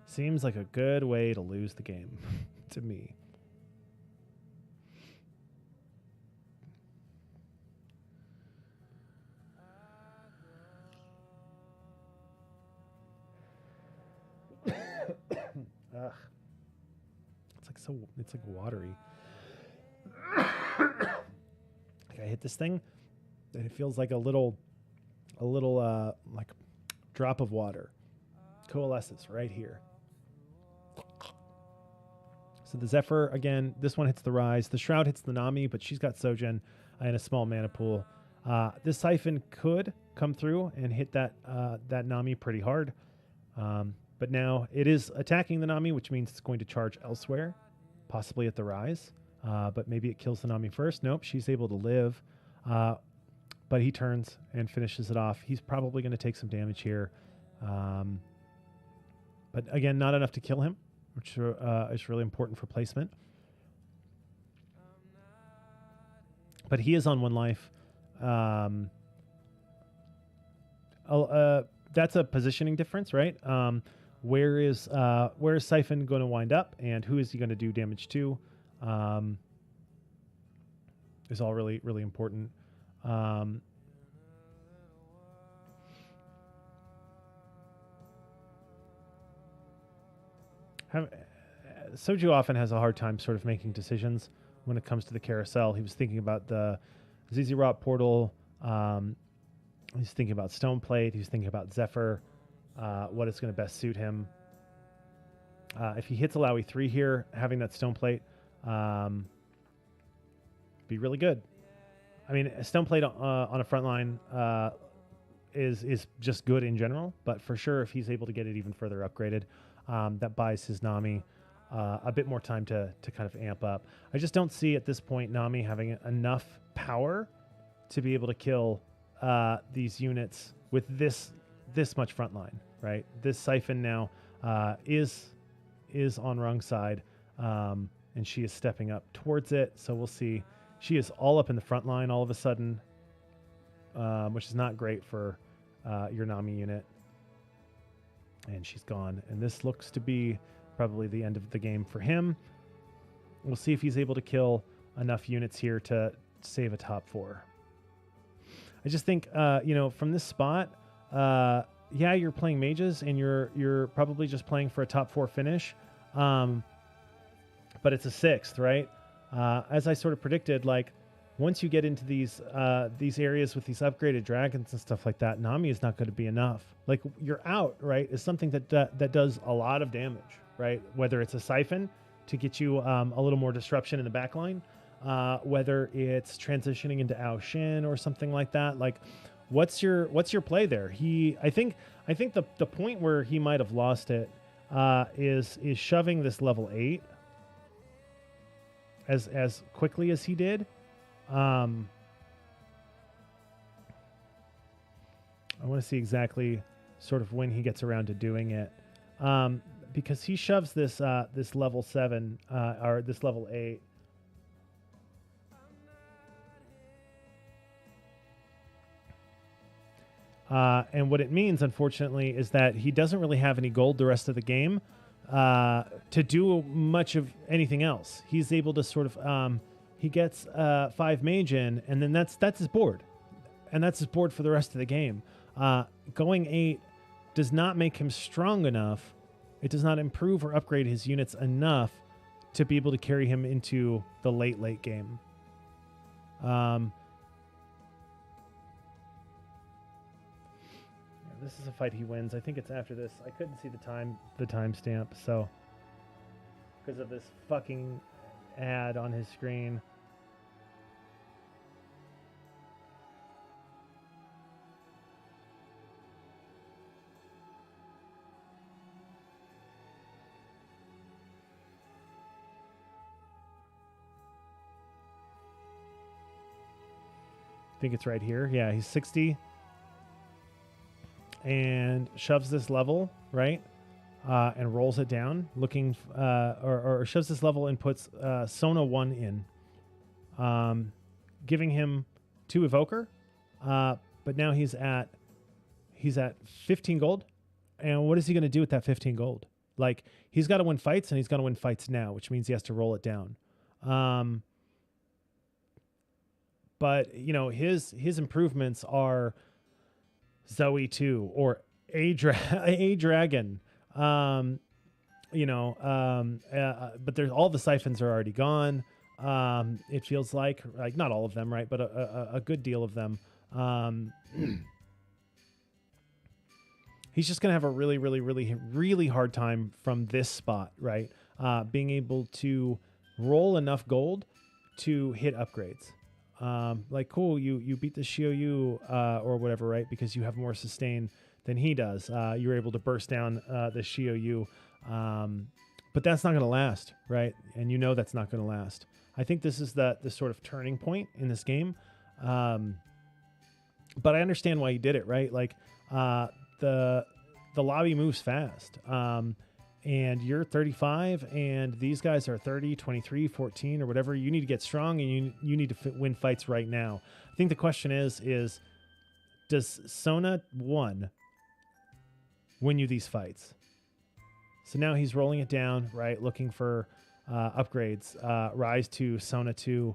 A: seems like a good way to lose the game to me. It's like watery. Like I hit this thing and it feels like a little like drop of water coalesces right here. So the Zephyr, again, this one hits the Rise. The Shroud hits the Nami, but she's got Sojin and a small mana pool. This Siphon could come through and hit that Nami pretty hard. But now it is attacking the Nami, which means it's going to charge elsewhere, possibly at the Rise. But maybe it kills the Nami first. Nope, she's able to live. But he turns and finishes it off. He's probably going to take some damage here. But again, not enough to kill him, which is really important for placement. But he is on 1 life. That's a positioning difference, right? Where is Siphon going to wind up, and who is he going to do damage to? Is all really important. Soju often has a hard time sort of making decisions when it comes to the carousel. He was thinking about the ZZ Rot portal. He's thinking about Stoneplate. He's thinking about Zephyr. What is going to best suit him. If he hits Ilaoi 3 here, having that Stoneplate be really good. I mean, a Stoneplate on a front line is just good in general, but for sure, if he's able to get it even further upgraded, that buys his Nami a bit more time to kind of amp up. I just don't see at this point Nami having enough power to be able to kill these units with this much front line, right? This Siphon now is on wrong side, and she is stepping up towards it. So we'll see. She is all up in the front line all of a sudden, which is not great for your Nami unit. And she's gone. And this looks to be probably the end of the game for him. We'll see if he's able to kill enough units here to save a top 4. I just think, from this spot, yeah, you're playing mages and you're probably just playing for a top 4 finish. But it's a 6th, right? As I sort of predicted, like once you get into these areas with these upgraded dragons and stuff like that, Nami is not going to be enough. Like you're out, right? Is something that does a lot of damage, right? Whether it's a Siphon to get you a little more disruption in the backline, whether it's transitioning into Ao Shin or something like that. Like, what's your play there? I think the point where he might have lost it is shoving this level 8 as quickly as he did. I want to see exactly sort of when he gets around to doing it, because he shoves this this level 7 or this level 8. And what it means, unfortunately, is that he doesn't really have any gold the rest of the game to do much of anything else. He's able to sort of he gets 5 mage in, and then that's his board, and that's his board for the rest of the game. Going 8 does not make him strong enough. It does not improve or upgrade his units enough to be able to carry him into the late game. This is a fight he wins. I think it's after this. I couldn't see the timestamp, so because of this fucking ad on his screen. I think it's right here. Yeah, he's 60 and shoves this level, right? And rolls it down, looking, or shoves this level and puts Sona 1 in, giving him 2 Evoker. But now he's at 15 gold. And what is he going to do with that 15 gold? Like, he's got to win fights, and he's got to win fights now, which means he has to roll it down. But, you know, his improvements are Zoe 2 or a dragon. You know, but there's all the siphons are already gone. It feels like not all of them, right? But a good deal of them. He's just going to have a really hard time from this spot, right? Being able to roll enough gold to hit upgrades. Like, cool, you beat the Shioyu or whatever, right? Because you have more sustain than he does. You're able to burst down the Shioyu. But that's not going to last, right? And you know that's not going to last. I think this is the sort of turning point in this game. But I understand why he did it, right? Like, the lobby moves fast. And you're 35 and these guys are 30, 23, 14 or whatever. You need to get strong, and you need to win fights right now. I think the question is does Sona 1 win you these fights? So now he's rolling it down, right? Looking for upgrades, rise to Sona 2.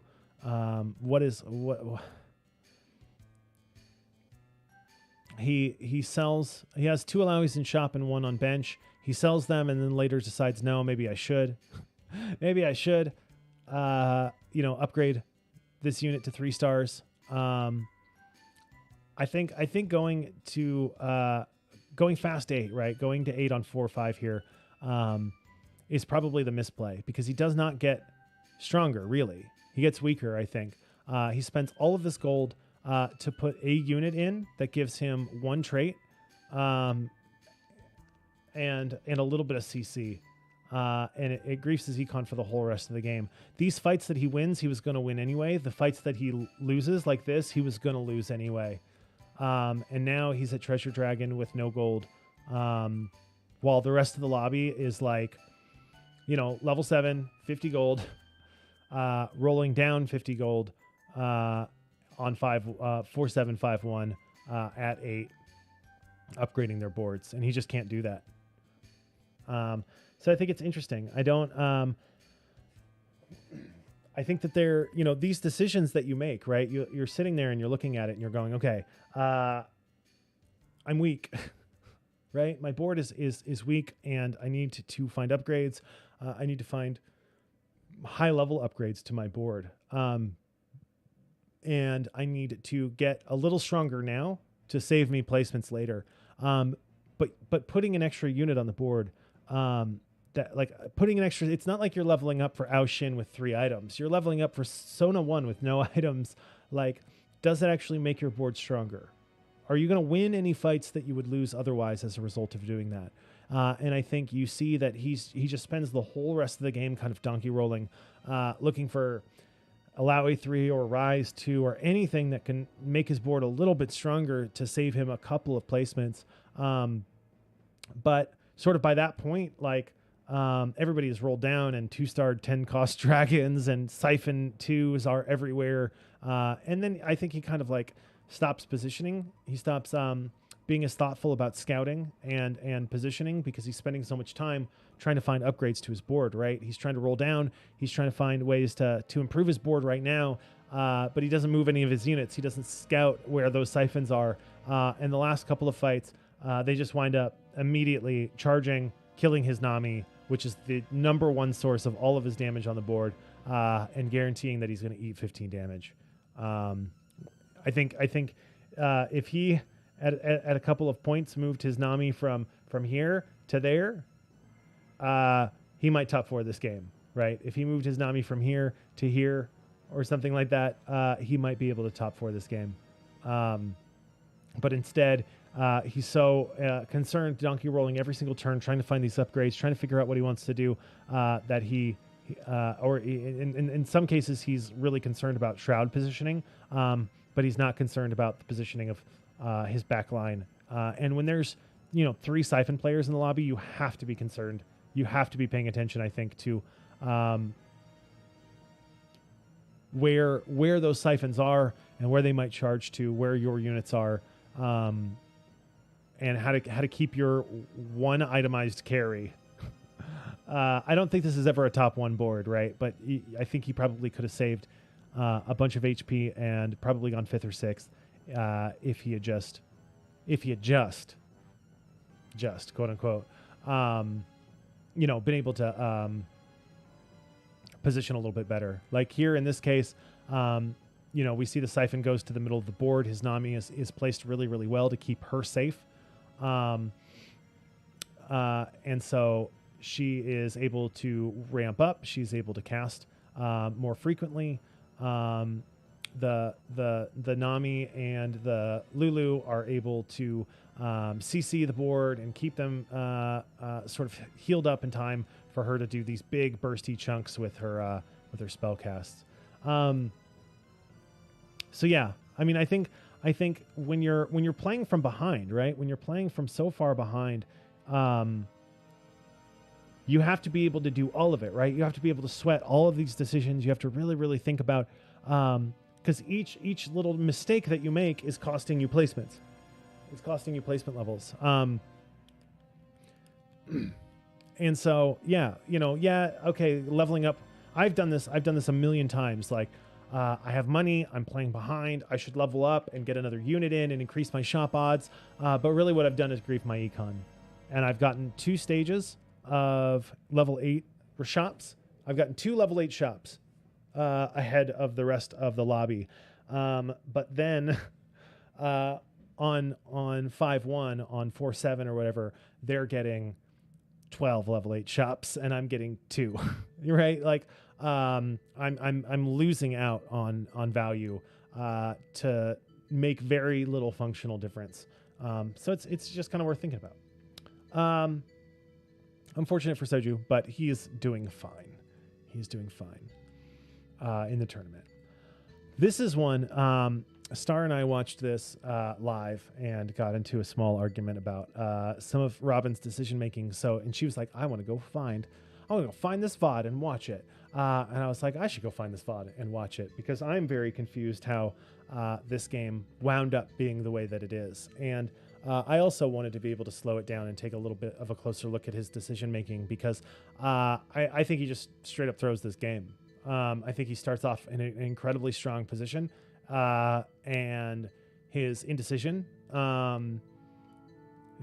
A: He sells, he has 2 alloys in shop and 1 on bench. He sells them and then later decides, no, maybe I should. Maybe I should, upgrade this unit to 3 stars. I think going fast 8, right? Going to 8 on 4-5 here is probably the misplay, because he does not get stronger, really. He gets weaker, I think. He spends all of this gold to put a unit in that gives him 1 trait. And a little bit of CC. And it griefs his econ for the whole rest of the game. These fights that he wins, he was going to win anyway. The fights that he loses like this, he was going to lose anyway. And now he's at Treasure Dragon with no gold. While the rest of the lobby is like, level 7, 50 gold, rolling down 50 gold on 4, 7, 5, 1 at 8, upgrading their boards. And he just can't do that. So I think it's interesting. I think that they're, these decisions that you make, right? You're sitting there and you're looking at it and you're going, okay, I'm weak, right? My board is weak and I need to find upgrades. I need to find high level upgrades to my board. And I need to get a little stronger now to save me placements later. But putting an extra unit on the board, that like putting an extra, it's not like you're leveling up for Ao Shin with 3 items. You're leveling up for Sona 1 with no items. Like, does it actually make your board stronger? Are you going to win any fights that you would lose otherwise as a result of doing that? And I think you see that he just spends the whole rest of the game kind of donkey rolling, looking for allow A3 or rise 2 or anything that can make his board a little bit stronger to save him a couple of placements. But sort of by that point, like, everybody is rolled down and 2-star 10-cost dragons and Siphon 2s are everywhere. And then I think he kind of like stops positioning. He stops being as thoughtful about scouting and positioning because he's spending so much time trying to find upgrades to his board, right? He's trying to roll down. He's trying to find ways to improve his board right now, but he doesn't move any of his units. He doesn't scout where those siphons are. And the last couple of fights, they just wind up immediately charging, killing his Nami, which is the number one source of all of his damage on the board, and guaranteeing that he's going to eat 15 damage. I think if he at a couple of points moved his Nami from here to there, he might top 4 this game, right? If he moved his Nami from here to here or something like that, he might be able to top 4 this game. But instead, he's so concerned donkey rolling every single turn, trying to find these upgrades, trying to figure out what he wants to do, that in some cases, he's really concerned about Shroud positioning, but he's not concerned about the positioning of his back line. And when there's 3 Siphon players in the lobby, you have to be concerned. You have to be paying attention, I think, to where those Siphons are and where they might charge to, where your units are, and how to keep your one itemized carry. I don't think this is ever a top 1 board, right? But I think he probably could have saved a bunch of HP and probably gone 5th or 6th if he had just quote unquote, been able to position a little bit better. Like here in this case, we see the Siphon goes to the middle of the board. His Nami is placed really, really well to keep her safe. And so she is able to ramp up. She's able to cast more frequently. The Nami and the Lulu are able to CC the board and keep them sort of healed up in time for her to do these big bursty chunks with her spell casts. So yeah, I mean, I think when you're playing from behind, right? When you're playing from so far behind, you have to be able to do all of it, right? You have to be able to sweat all of these decisions. You have to really, really think about, because each little mistake that you make is costing you placements. It's costing you placement levels. And so, okay, leveling up. I've done this a million times. Like, I have money, I'm playing behind, I should level up and get another unit in and increase my shop odds. But really what I've done is grief my econ. And I've gotten 2 stages of level 8 shops. I've gotten 2 level 8 shops ahead of the rest of the lobby. But then on 5-1, on 4-7 or whatever, they're getting 12 level 8 shops and I'm getting 2. Right? Like, I'm losing out on value to make very little functional difference. So it's just kind of worth thinking about. Unfortunate for Soju, but he's doing fine. He's doing fine in the tournament. This is one. Star and I watched this live and got into a small argument about some of Robin's decision making. And she was like, I want to go find this VOD and watch it. And I was like, I should go find this VOD and watch it because I'm very confused how this game wound up being the way that it is. And I also wanted to be able to slow it down and take a little bit of a closer look at his decision making because I think he just straight up throws this game. I think he starts off in an incredibly strong position, and his indecision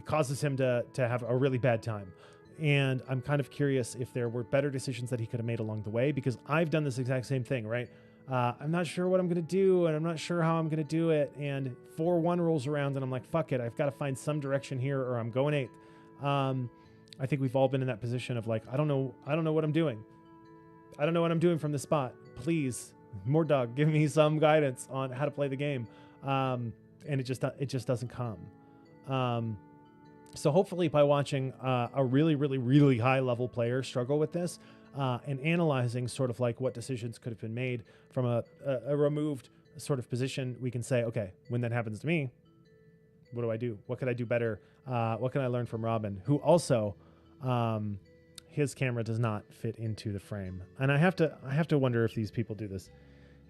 A: causes him to have a really bad time. And I'm kind of curious if there were better decisions that he could have made along the way, because I've done this exact same thing, right? I'm not sure what I'm going to do, and I'm not sure how I'm going to do it. And 4-1 rolls around, and I'm like, fuck it. I've got to find some direction here, or I'm going 8th. I think we've all been in that position of like, I don't know what I'm doing. I don't know what I'm doing from this spot. Please, Mordog, give me some guidance on how to play the game. And it just doesn't come. So hopefully by watching a really, really, really high level player struggle with this and analyzing sort of like what decisions could have been made from a removed sort of position, we can say, okay, when that happens to me, what do I do? What could I do better? What can I learn from Robin, who also, his camera does not fit into the frame. And I have to wonder if these people do this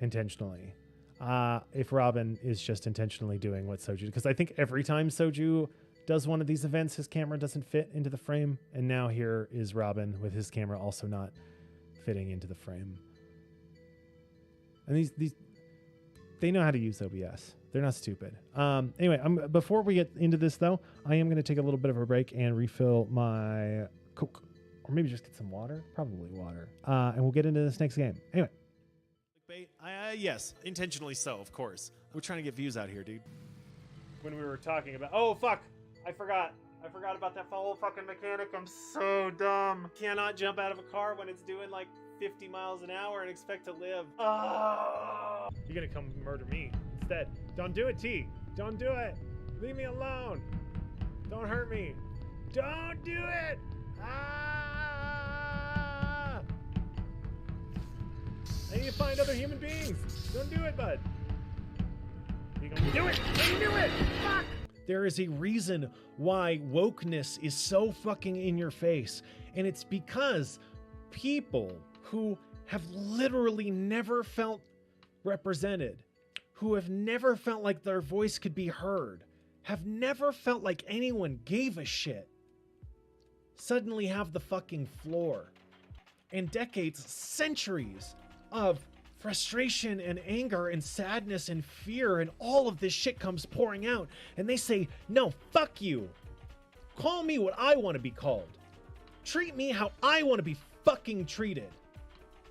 A: intentionally. If Robin is just intentionally doing what Soju, because I think every time Soju does one of these events, his camera doesn't fit into the frame. And now here is Robin with his camera also not fitting into the frame. And these they know how to use OBS. They're not stupid. Anyway, before we get into this, though, I am going to take a little bit of a break and refill my Coke. Or maybe just get some water. Probably water. And we'll get into this next game. Anyway. Yes, intentionally so, of course. We're trying to get views out here, dude. When we were talking about... Oh, fuck. I forgot about that whole fucking mechanic. I'm so dumb. Cannot jump out of a car when it's doing like 50 miles an hour and expect to live. Oh. You're gonna come murder me instead. Don't do it, T. Don't do it. Leave me alone. Don't hurt me. Don't do it. Ah! I need to find other human beings. Don't do it, bud. You gonna do it? I knew it. Fuck. There is a reason why wokeness is so fucking in your face, and it's because people who have literally never felt represented, who have never felt like their voice could be heard, have never felt like anyone gave a shit, suddenly have the fucking floor. And decades, centuries of frustration and anger and sadness and fear and all of this shit comes pouring out, and they say, no, fuck you. Call me what I want to be called. Treat me how I want to be fucking treated.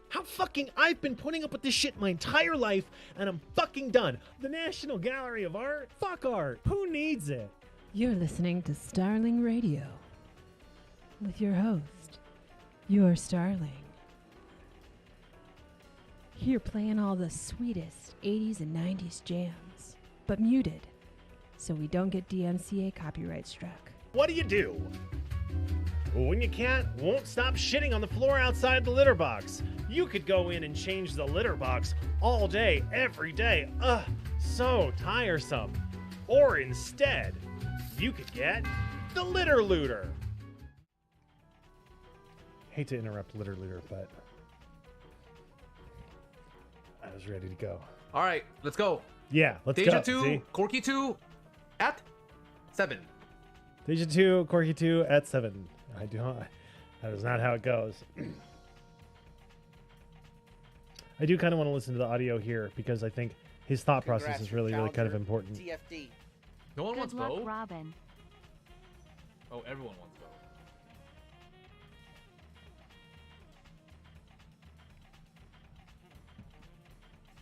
A: How fucking I've been putting up with this shit my entire life, and I'm fucking done. The National Gallery of Art? Fuck art. Who needs it?
B: You're listening to Starling Radio with your host, your Starling. Here playing all the sweetest 80s and 90s jams, but muted, so we don't get DMCA copyright struck.
A: What do? When your cat won't stop shitting on the floor outside the litter box, you could go in and change the litter box all day, every day. Ugh, so tiresome. Or instead, you could get the Litter Looter. Hate to interrupt Litter Looter, but I was ready to go.
C: All right, let's go.
A: Yeah, let's
C: Deja
A: go.
C: 2,
A: See?
C: Corky 2 at 7.
A: Deja 2, Corky 2 at 7. I do not. That is not how it goes. I do kind of want to listen to the audio here because I think his thought process is really, really kind of important.
D: TFD.
C: No one
E: Good
C: wants
E: luck,
C: Bo?
E: Robin.
C: Oh, everyone wants Bo.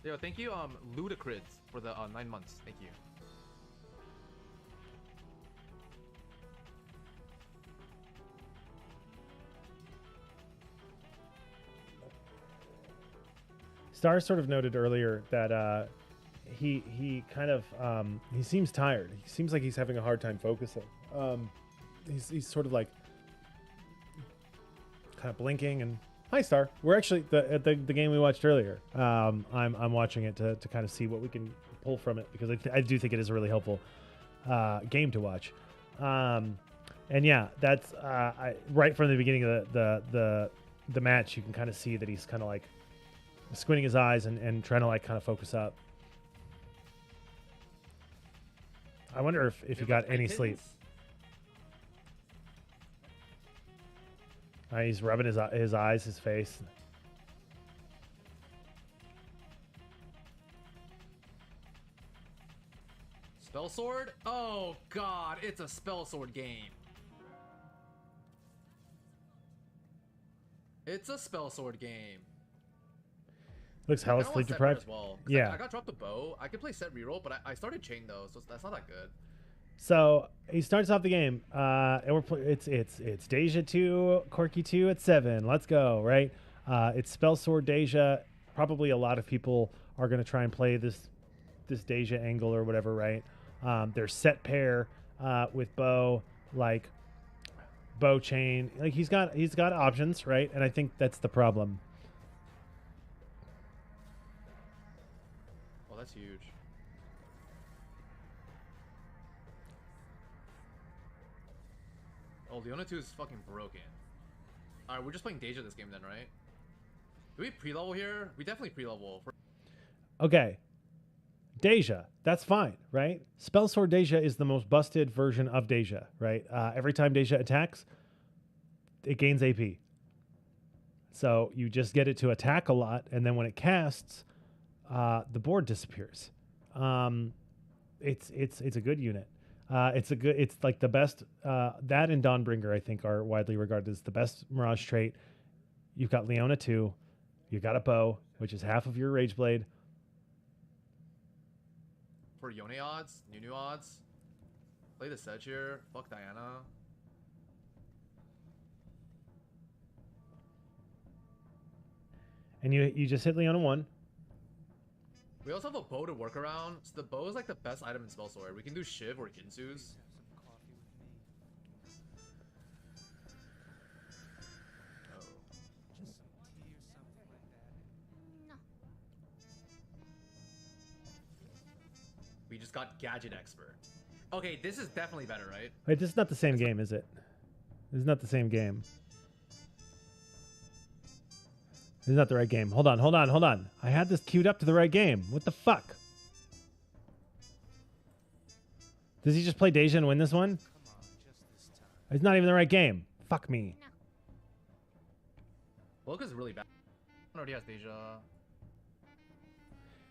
C: Yo, thank you, Ludacris, for the 9 months. Thank you.
A: Star sort of noted earlier that he kind of he seems tired. He seems like he's having a hard time focusing. He's sort of like kind of blinking and hi Star. We're actually the game we watched earlier. I'm watching it to kind of see what we can pull from it because I do think it is a really helpful game to watch. And yeah, that's right from the beginning of the match. You can kind of see that he's kind of like squinting his eyes and trying to like kind of focus up. I wonder if he got any sleep. He's rubbing his eyes, his face.
C: Spell Sword? Oh god, it's a Spell Sword game. It's a Spell Sword game.
A: Looks hella sleep deprived.
C: As well,
A: yeah.
C: I got dropped the bow. I could play set reroll, but I started chain though, so that's not that good.
A: So he starts off the game. And it's Deja 2, Corky 2 at 7. Let's go, right? It's Spell Sword Deja. Probably a lot of people are going to try and play this Deja angle or whatever, right? There's set pair with bow, like bow chain. Like he's got options, right? And I think that's the problem.
C: Oh, that's huge. Oh, Leona 2 is fucking broken. Alright, we're just playing Deja this game then, right? Do we pre-level here? We definitely pre-level.
A: Okay. Deja, that's fine, right? Spell Sword Deja is the most busted version of Deja, right? Every time Deja attacks, it gains AP. So you just get it to attack a lot, and then when it casts, the board disappears. It's a good unit. It's like the best. That and Dawnbringer, I think, are widely regarded as the best Mirage trait. You've got Leona 2. You've got a bow, which is half of your Rage Blade.
C: For Yone odds, Nunu odds. Play the Sedge here. Fuck Diana.
A: And you just hit Leona 1.
C: We also have a bow to work around. So the bow is like the best item in Spell Sword. We can do Shiv or Ginsu's. We just got Gadget Expert. Okay, this is definitely better, right?
A: Wait, this is not the same game, is it? This is not the same game. This is not the right game. Hold on. I had this queued up to the right game. What the fuck? Does he just play Deja and win this one? It's not even the right game. Fuck me.
C: Loka's really bad. Already has Deja.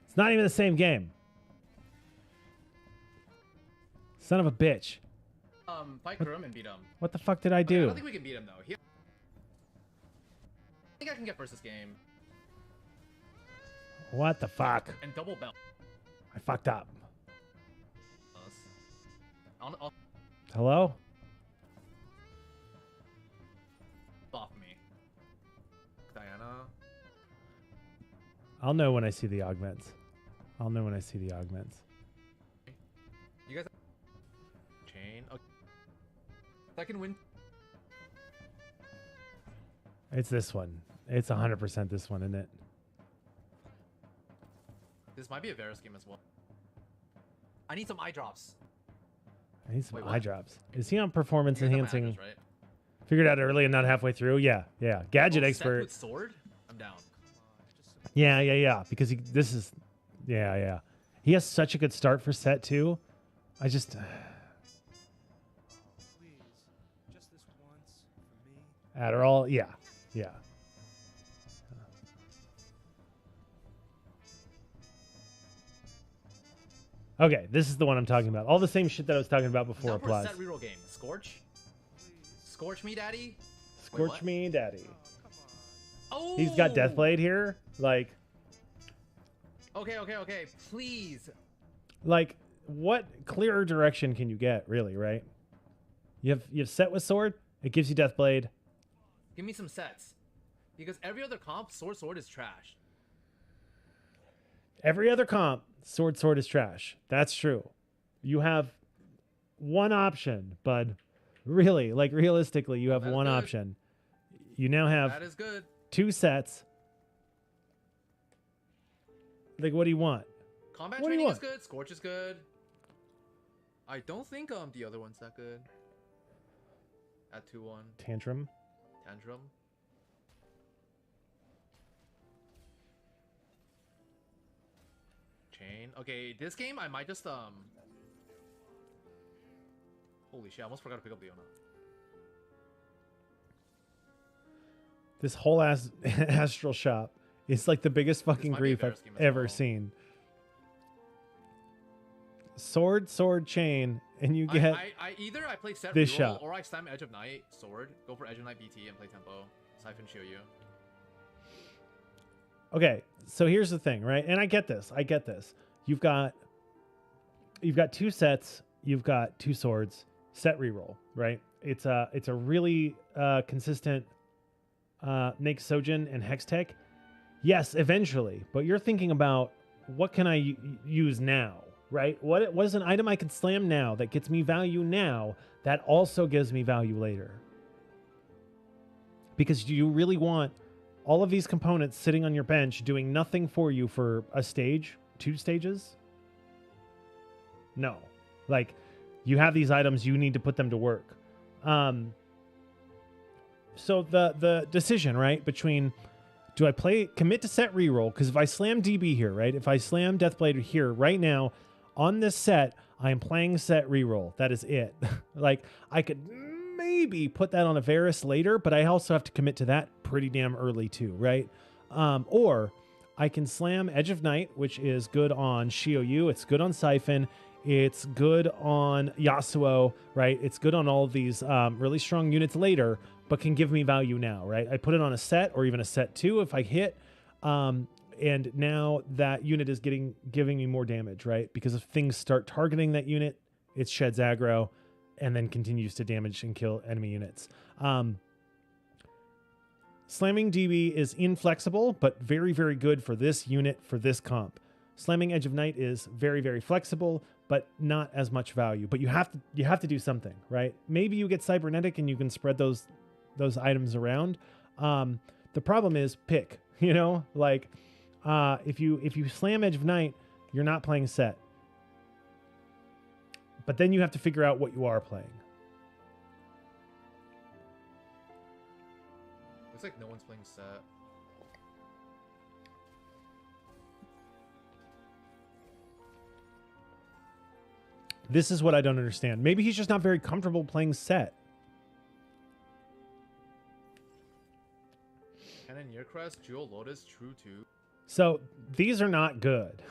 A: It's not even the same game. Son of a bitch.
C: Fight Kurum and beat him.
A: What the fuck did I
C: Okay, I
A: do?
C: don't think we can beat him though. I think I can get first this game.
A: What the fuck?
C: And double belt.
A: I fucked up.
C: I'll
A: Hello?
C: off me. Diana.
A: I'll know when I see the augments.
C: You guys chain. Okay. Second win.
A: It's this one. It's 100% this one, isn't it?
C: This might be a Varus game as well. I need some eye drops.
A: I need some
C: Wait,
A: eye
C: what?
A: drops. Is he on performance
C: You guys have my
A: enhancing?
C: address, right?
A: Figured out early and not halfway through? Yeah. Gadget
C: Oh,
A: expert.
C: Seth with sword? I'm down.
A: Yeah. Because this is... Yeah. He has such a good start for set, too. I just...
D: Please, just this once for me.
A: Adderall? Yeah. Okay, this is the one I'm talking about. All the same shit that I was talking about before
C: Down for a
A: applies.
C: set reroll game. Scorch? Scorch me, daddy?
A: Scorch
C: what?
A: me, daddy.
C: Oh!
A: He's got Deathblade here. Like,
C: Okay. Please.
A: What clearer direction can you get, really, right? You have set with sword. It gives you Deathblade.
C: Give me some sets. Because every other comp, sword is trash.
A: Every other comp, sword is trash. That's true. You have one option, bud. Really, like realistically, you have
C: That is
A: one
C: good.
A: option. You now have
C: That is good.
A: 2 sets. Like, what do you want?
C: Combat
A: What do you
C: training is
A: want?
C: good. Scorch is good. I don't think the other one's that good. At 2-1.
A: Tantrum.
C: Tantrum. Chain. Okay, this game I might just holy shit, I almost forgot to pick up Leona.
A: This whole astral shop is like the biggest fucking
C: might be a
A: grief I've
C: Varus game as
A: ever
C: well.
A: seen. Sword, chain, and you get
C: I either I play set
A: this
C: reroll
A: shot.
C: or I slam Edge of Night, sword, go for Edge of Night BT and play tempo. Siphon Shiryu.
A: Okay, so here's the thing, right? And I get this. You've got 2 sets you've got 2 swords, set reroll, right? It's a really consistent make Sojin and Hextech. Yes, eventually, but you're thinking about what can I use now, right? What is an item I can slam now that gets me value now that also gives me value later? Because do you really want all of these components sitting on your bench doing nothing for you for a stage, 2 stages? No. Like, you have these items, you need to put them to work. So the decision, right, between do I commit to set reroll? Because if I slam DB here, right, if I slam Deathblade here right now on this set, I am playing set reroll. That is it. Like, I could maybe put that on a Varus later, but I also have to commit to that pretty damn early too, right? Or I can slam Edge of Night, which is good on Shioyu. It's good on Siphon. It's good on Yasuo, right? It's good on all of these really strong units later, but can give me value now, right? I put it on a set or even a set 2 if I hit, and now that unit is giving me more damage, right? Because if things start targeting that unit, it sheds aggro and then continues to damage and kill enemy units. Slamming DB is inflexible, but very, very good for this unit, for this comp. Slamming Edge of Night is very, very flexible, but not as much value. But you have to do something, right? Maybe you get cybernetic and you can spread those items around. The problem is pick, you know, like if you slam Edge of Night, you're not playing set. But then you have to figure out what you are playing.
C: Looks like no one's playing set.
A: This is what I don't understand. Maybe he's just not very comfortable playing set.
C: Cannoneer Crest, Jewel Lotus, True 2.
A: So these are not good.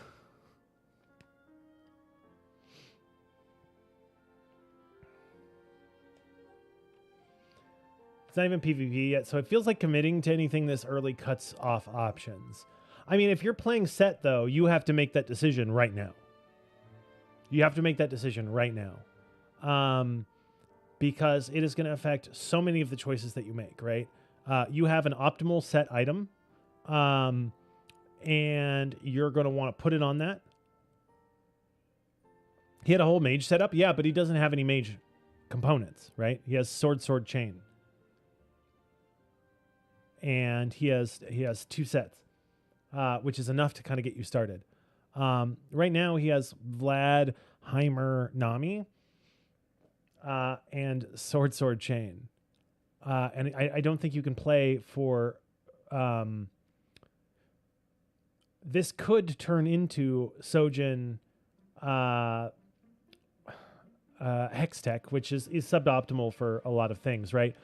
A: It's not even PvP yet, so it feels like committing to anything this early cuts off options. I mean, if you're playing set, though, you have to make that decision right now. You have to make that decision right now. Because it is going to affect so many of the choices that you make, right? You have an optimal set item, and you're going to want to put it on that. He had a whole mage setup, yeah, but he doesn't have any mage components, right? He has sword, chain. And he has 2 sets, which is enough to kind of get you started. Right now, he has Vlad, Heimer, Nami, and sword, chain. And I don't think you can play for... this could turn into Sojin Hextech, which is suboptimal for a lot of things, right?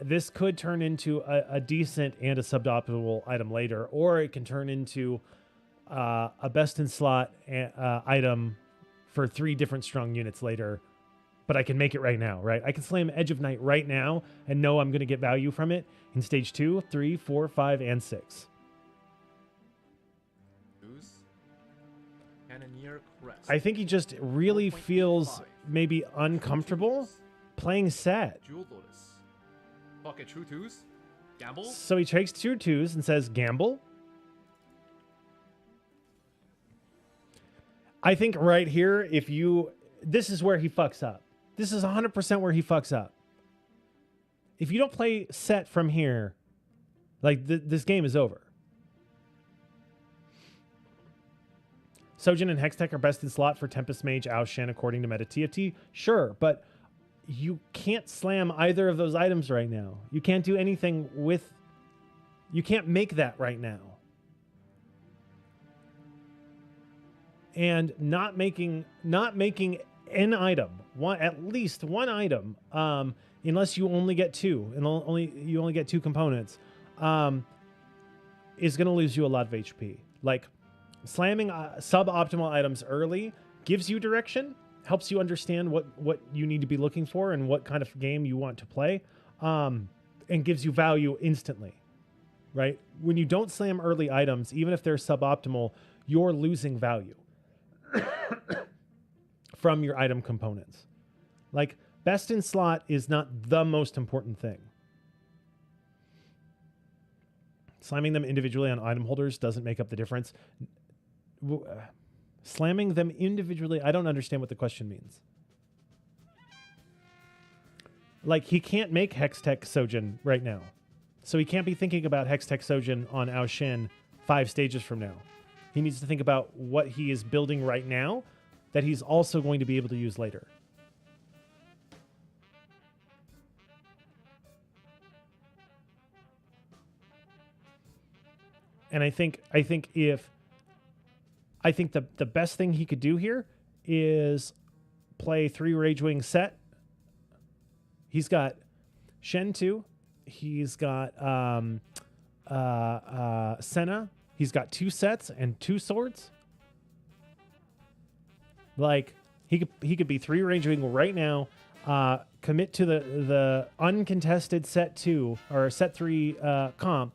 A: This could turn into a decent and a suboptimal item later, or it can turn into a best in slot item for 3 different strong units later. But I can make it right now, right? I can slam Edge of Night right now and know I'm going to get value from it in stage 2, 3, 4, 5, and 6.
C: Cannoneer Crest.
A: I think he just really
C: 4.85.
A: feels maybe uncomfortable playing set.
C: Jewel Lotus. Pocket True 2s. Gamble.
A: So he takes 2 2s and says, gamble. I think right here, this is where he fucks up. This is 100% where he fucks up. If you don't play set from here, like this game is over. Sojin and Hextech are best in slot for Tempest Mage, Aushan, according to Meta TFT. Sure, but you can't slam either of those items right now. You can't do anything with... You can't make that right now. And not making an item, at least one item, unless you only get 2, and you only get 2 components, is going to lose you a lot of HP. Like, slamming suboptimal items early gives you direction, helps you understand what you need to be looking for and what kind of game you want to play, and gives you value instantly, right? When you don't slam early items, even if they're suboptimal, you're losing value. from your item components. Like, best in slot is not the most important thing. Slamming them individually on item holders doesn't make up the difference. Slamming them individually, I don't understand what the question means. Like, he can't make Hextech Sojin right now. So he can't be thinking about Hextech Sojin on Ao Shin 5 stages from now. He needs to think about what he is building right now that he's also going to be able to use later. And I think the best thing he could do here is play 3 Ragewing set. He's got Shen 2. He's got Senna. He's got 2 sets and 2 swords. Like, he could be 3 Ragewing right now. Commit to the uncontested set 2 or set 3 comp.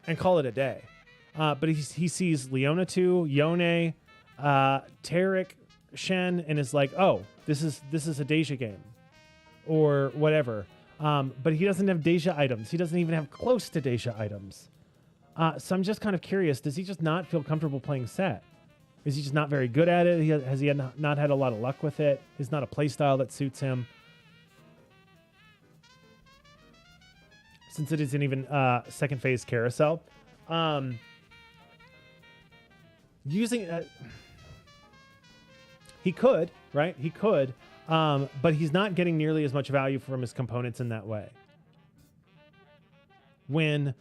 A: And call it a day. But he sees Leona 2, Yone, Tarek, Shen, and is like, oh, this is a Deja game. Or whatever. But he doesn't have Deja items. He doesn't even have close to Deja items. So I'm just kind of curious, does he just not feel comfortable playing set? Is he just not very good at it? Has he not had a lot of luck with it? Is not a playstyle that suits him? Since it isn't even second phase carousel. Using he could, right? He could, but he's not getting nearly as much value from his components in that way. When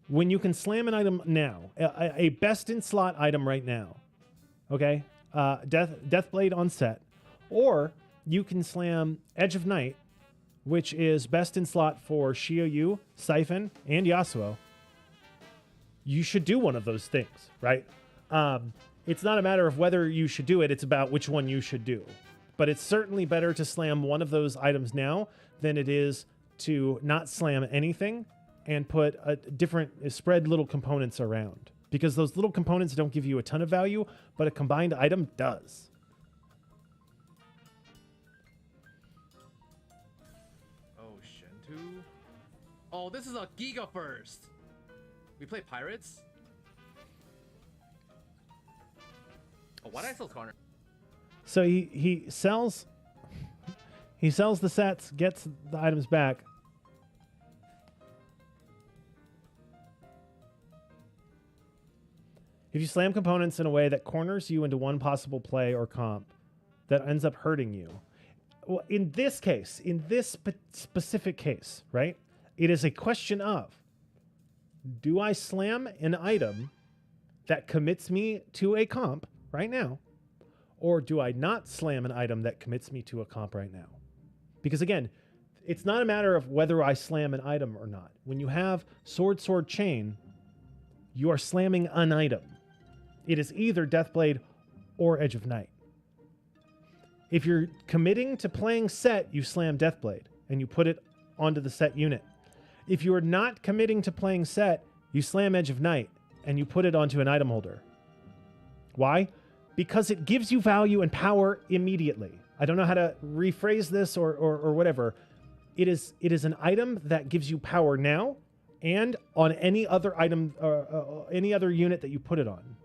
A: you can slam an item now, a best in slot item right now, okay? Deathblade on set, or you can slam Edge of Night, which is best in slot for Shioyu, Siphon, and Yasuo. You should do one of those things, right? It's not a matter of whether you should do it, it's about which one you should do. But it's certainly better to slam one of those items now than it is to not slam anything and put spread little components around. Because those little components don't give you a ton of value, but a combined item does.
C: Oh, this is a Giga first. We play Pirates? Oh, why did I sell Connor?
A: So he sells the sets, gets the items back. If you slam components in a way that corners you into one possible play or comp that ends up hurting you. Well, in this case, in this specific case, right? It is a question of, do I slam an item that commits me to a comp right now, or do I not slam an item that commits me to a comp right now? Because again, it's not a matter of whether I slam an item or not. When you have sword, chain, you are slamming an item. It is either Deathblade or Edge of Night. If you're committing to playing set, you slam Deathblade and you put it onto the set unit. If you are not committing to playing set, you slam Edge of Night and you put it onto an item holder. Why? Because it gives you value and power immediately. I don't know how to rephrase this or whatever. It is an item that gives you power now and on any other item, any other unit that you put it on.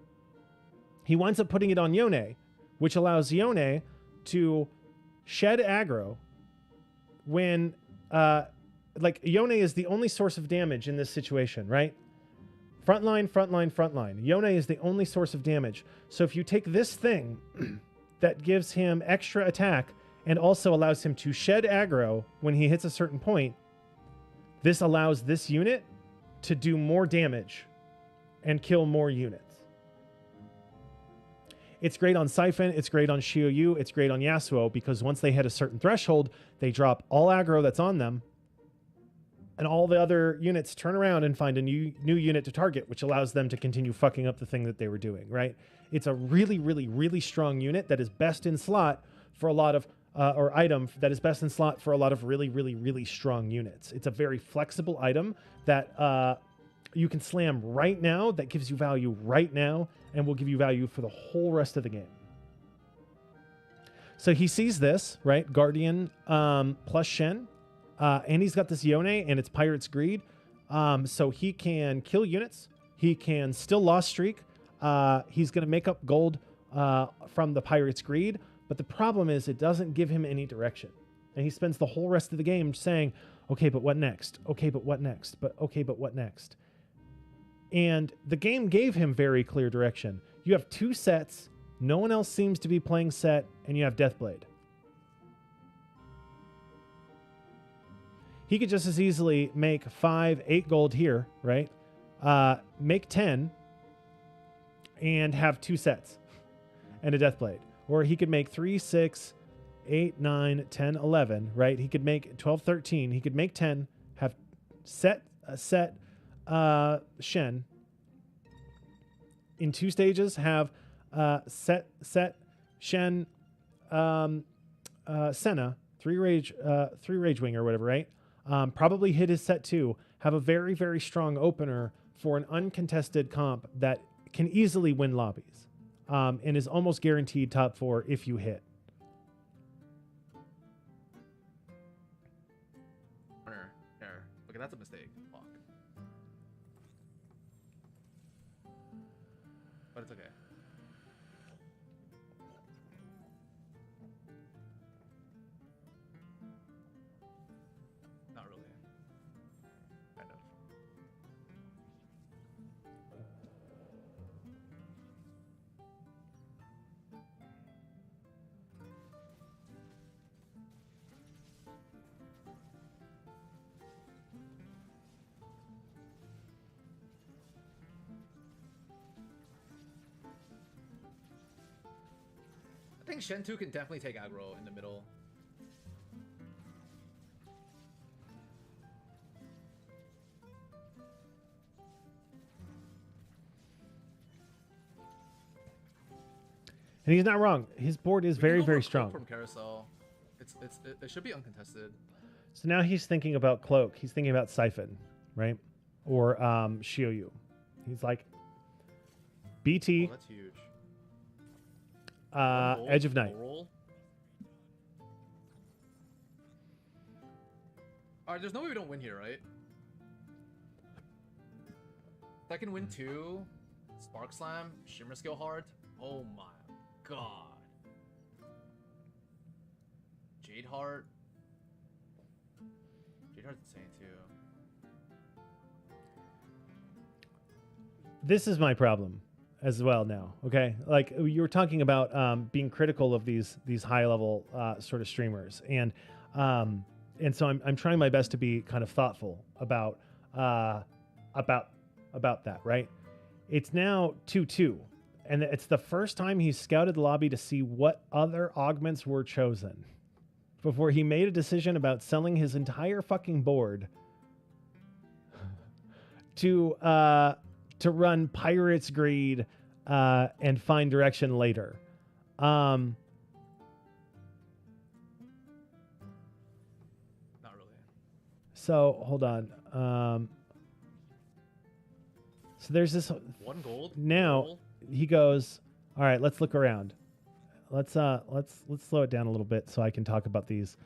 A: He winds up putting it on Yone, which allows Yone to shed aggro when, Yone is the only source of damage in this situation, right? Frontline. Yone is the only source of damage. So if you take this thing that gives him extra attack and also allows him to shed aggro when he hits a certain point, this allows this unit to do more damage and kill more units. It's great on Siphon, it's great on Shioyu, it's great on Yasuo, because once they hit a certain threshold, they drop all aggro that's on them, and all the other units turn around and find a new unit to target, which allows them to continue fucking up the thing that they were doing, right? It's a really, really, really strong unit that is best in slot for a lot of, or item that is best in slot for a lot of really, really, really strong units. It's a very flexible item that you can slam right now, that gives you value right now, and will give you value for the whole rest of the game. So he sees this, right? Guardian plus Shen. And he's got this Yone, and it's Pirate's Greed. So he can kill units. He can still lost streak. He's going to make up gold from the Pirate's Greed. But the problem is it doesn't give him any direction. And he spends the whole rest of the game saying, okay, but what next? Okay, but what next? But okay, but what next? And the game gave him very clear direction. You have 2 sets. No one else seems to be playing set, and you have Deathblade. He could just as easily make 5, 8 gold here, right? Make 10 and have 2 sets and a Deathblade. Or he could make 3, 6, 8, 9, 10, 11, right? He could make 12, 13. He could make 10, have set Shen. In 2 stages, have set Shen, Senna, 3 rage wing or whatever, right? Probably hit his set 2. Have a very, very strong opener for an uncontested comp that can easily win lobbies, and is almost guaranteed top 4 if you hit.
C: Error. Okay, that's a mistake. Fuck. But it's okay. Not really. Kind of. I think Shen 2 can definitely take aggro in the middle.
A: And he's not wrong. His board is very, very strong.
C: From Carousel, it should be uncontested.
A: So now he's thinking about Cloak. He's thinking about Siphon, right? Or Shioyu. He's like, BT.
C: Oh, that's huge.
A: Edge of Night.
C: Alright, there's no way we don't win here, right? If I can win 2, Spark Slam, Shimmer Skill Hard. Oh my god. Jade Heart. Jade Heart's insane too.
A: This is my problem as well now, okay? Like, you were talking about being critical of these high level sort of streamers, and so I'm trying my best to be kind of thoughtful about that, right? It's now 2-2, and it's the first time he's scouted the lobby to see what other augments were chosen before he made a decision about selling his entire fucking board to run Pirate's Greed and find direction later.
C: Not really.
A: So hold on. So there's this
C: 1 gold.
A: now.
C: Gold.
A: He goes, all right, let's look around. Let's slow it down a little bit so I can talk about these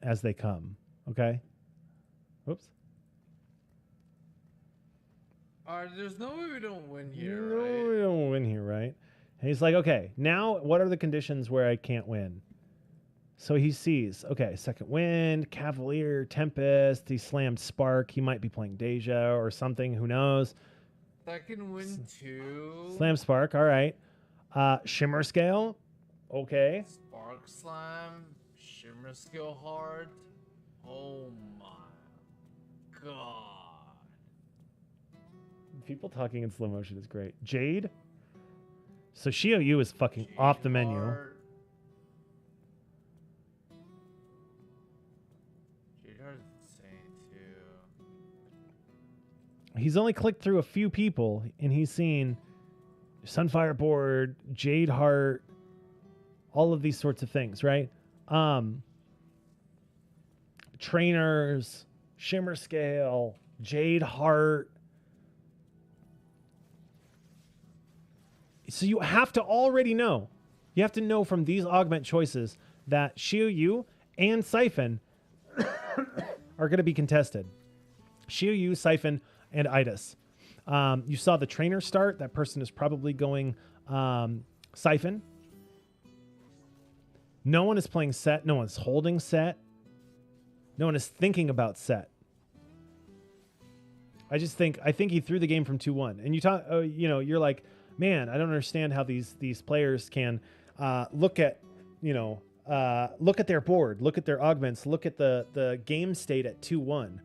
A: as they come. Okay. Whoops.
C: There's no way we don't win here,
A: No,
C: right?
A: we don't win here, right? And he's like, okay, now what are the conditions where I can't win? So he sees, okay, Second Wind, Cavalier, Tempest. He slammed Spark. He might be playing Deja or something. Who knows?
C: I can win 2.
A: Slam Spark. All right. Shimmer Scale. Okay.
C: Spark Slam. Shimmer Skill Hard. Oh my god.
A: People talking in slow motion is great. Jade. So Shioyu is fucking
C: Jade
A: off the menu.
C: Heart. Jade Heart's insane too.
A: He's only clicked through a few people, and he's seen Sunfire Board, Jade Heart, all of these sorts of things, right? Trainers, Shimmer Scale, Jade Heart. So you have to already know. You have to know from these augment choices that Xiu Yu and Siphon are going to be contested. Xiu Yu, Siphon, and Idas. You saw the trainer start. That person is probably going Siphon. No one is playing set. No one's holding set. No one is thinking about set. I think he threw the game from 2-1. And you're like, man, I don't understand how these players can look at their board, look at their augments, look at the game state at 2-1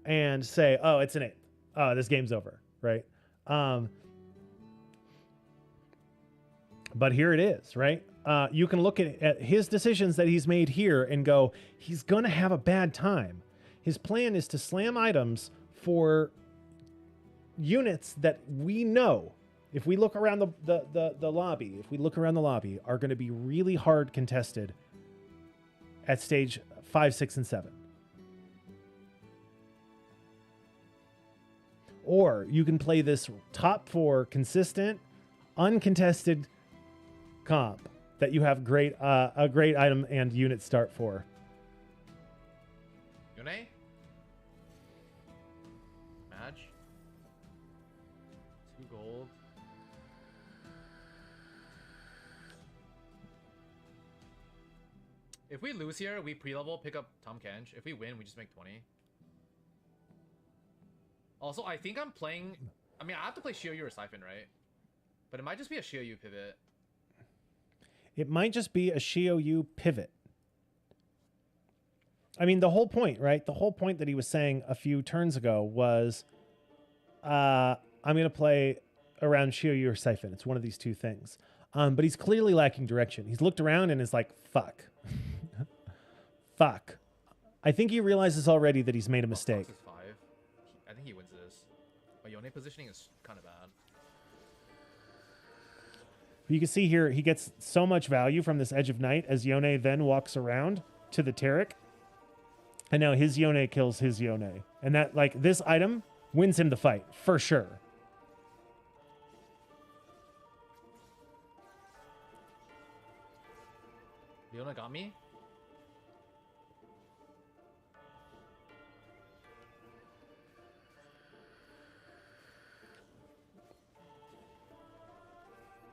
A: and say, oh, it's an 8. Oh, this game's over, right? But here it is, right? You can look at his decisions that he's made here and go, he's going to have a bad time. His plan is to slam items for units that we know, if we look around the lobby, are going to be really hard contested at stage 5, 6, and 7. Or you can play this top 4 consistent, uncontested comp that you have a great item and unit start for.
C: Yone? Match? 2 gold. If we lose here, we pre-level, pick up Tom Kench. If we win, we just make 20. Also, I think I'm playing... I mean, I have to play Xiu Yu or Siphon, right? But it might just be a Xiu Yu pivot.
A: It might just be a Xiu Yu pivot. I mean, the whole point, right? The whole point that he was saying a few turns ago was, I'm going to play around Xiu Yu or Siphon. It's one of these two things. But he's clearly lacking direction. He's looked around and is like, fuck. Fuck. I think he realizes already that he's made a mistake.
C: Fox is 5. I think he wins this. But Yone positioning is kind of bad.
A: You can see here, he gets so much value from this Edge of Night as Yone then walks around to the Taric. And now his Yone kills his Yone. And that, like, this item wins him the fight, for sure.
C: Yone got me?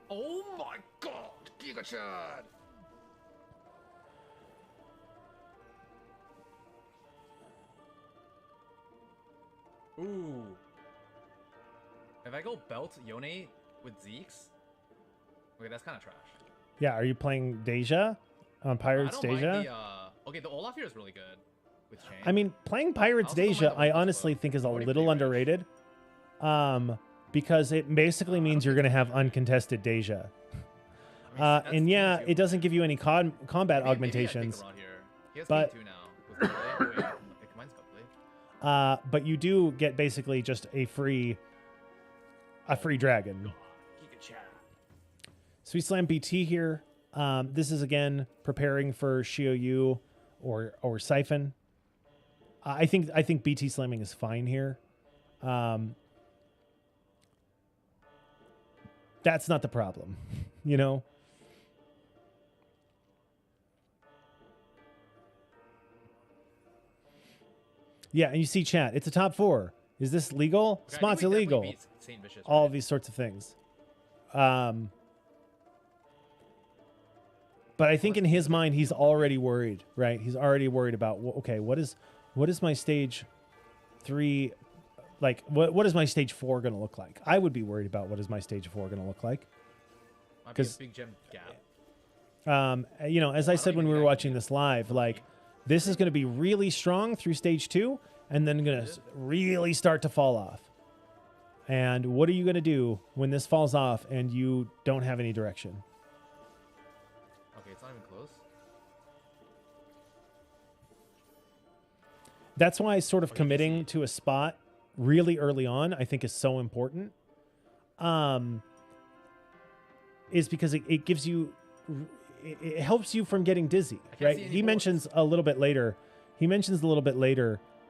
C: Oh my god! Giga Chad! Ooh. If I go belt Yone with Zeke's, okay, that's kind of trash.
A: Yeah, are you playing Deja on Pirates
C: I don't
A: Deja?
C: mind okay, the Olaf here is really good with Chain.
A: I mean, playing Pirates
C: I also don't
A: Deja,
C: mind the
A: I
C: weapons,
A: honestly
C: though.
A: think is a
C: Already
A: little
C: pretty rich.
A: underrated. Because it basically means you're going to have uncontested Deja.
C: that's
A: And yeah,
C: easy.
A: it doesn't give you any combat
C: Maybe I pick
A: augmentations.
C: Ron here. He has
A: but-
C: K2 now. With Melee. Oh, wait, it combines Melee.
A: But you do get basically just a free dragon.
C: Giga Chad.
A: So we slam BT here. This is again preparing for Xiu Yu or Siphon. I think BT slamming is fine here. That's not the problem, you know. Yeah, and you see chat. It's a top 4. Is this legal?
C: Okay, I
A: Spot's
C: think we definitely
A: illegal.
C: beat Saint Vicious,
A: All
C: right?
A: of these sorts of things. But I think in his mind, he's already worried, right? He's already worried about, okay, what is my stage 3, like, what is my stage 4 going to look like? I would be worried about what is my stage 4 going to look like.
C: Might be a
A: 'cause-
C: big gem gap.
A: You know, as I
C: don't
A: said when
C: even
A: we were
C: think I
A: watching
C: can
A: this live, like, this is going to be really strong through stage 2 and then going to really start to fall off. And what are you going to do when this falls off and you don't have any direction?
C: Okay, it's not even close.
A: That's why sort of
C: Okay,
A: committing
C: easy.
A: to a spot really early on, I think, is so important. Is because it gives you, it helps you from getting dizzy,
C: can't
A: right?
C: see any
A: He mentions a little bit later.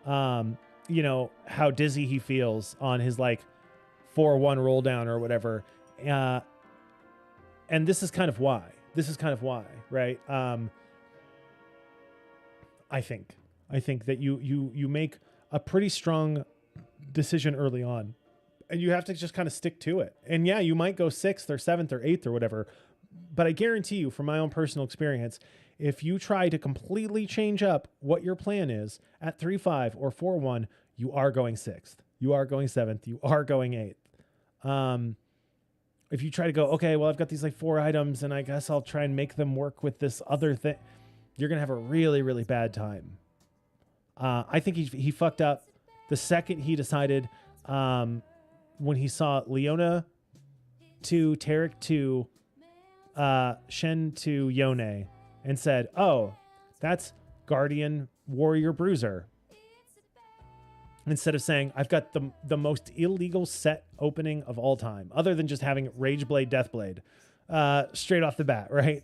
A: You know, how dizzy he feels on his like 4-1 roll down or whatever. And this is kind of why. this is kind of why, right? I think that you make a pretty strong decision early on, and you have to just kind of stick to it. And yeah, you might go 6th or 7th or 8th or whatever, but I guarantee you from my own personal experience, if you try to completely change up what your plan is at 3-5 or 4-1, you are going 6th, you are going 7th, you are going 8th. If you try to go, okay, well, I've got these like 4 items and I guess I'll try and make them work with this other thing, you're going to have a really, really bad time. I think he fucked up the second he decided, when he saw Leona to Tarek to Shen to Yone and said, oh, that's Guardian Warrior Bruiser. Instead of saying, I've got the most illegal set opening of all time, other than just having Rageblade, Deathblade, straight off the bat, right?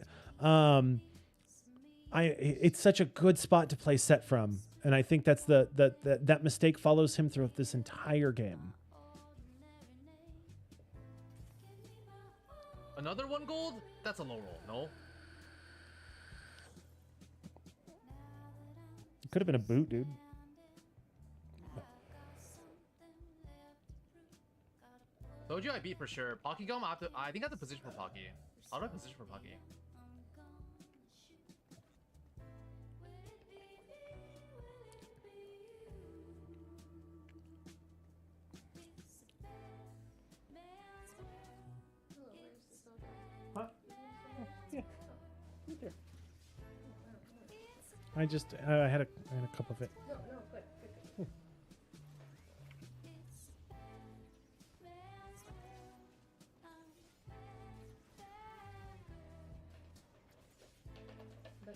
A: It's such a good spot to play set from, and I think that's that mistake follows him throughout this entire game.
C: Another 1 gold? That's a low roll, no?
A: It could have been a boot, dude.
C: Told you I beat for sure. Pocky Gum, I think I have the position for Pocky. How do I position for Pocky?
A: I just I had a cup of it.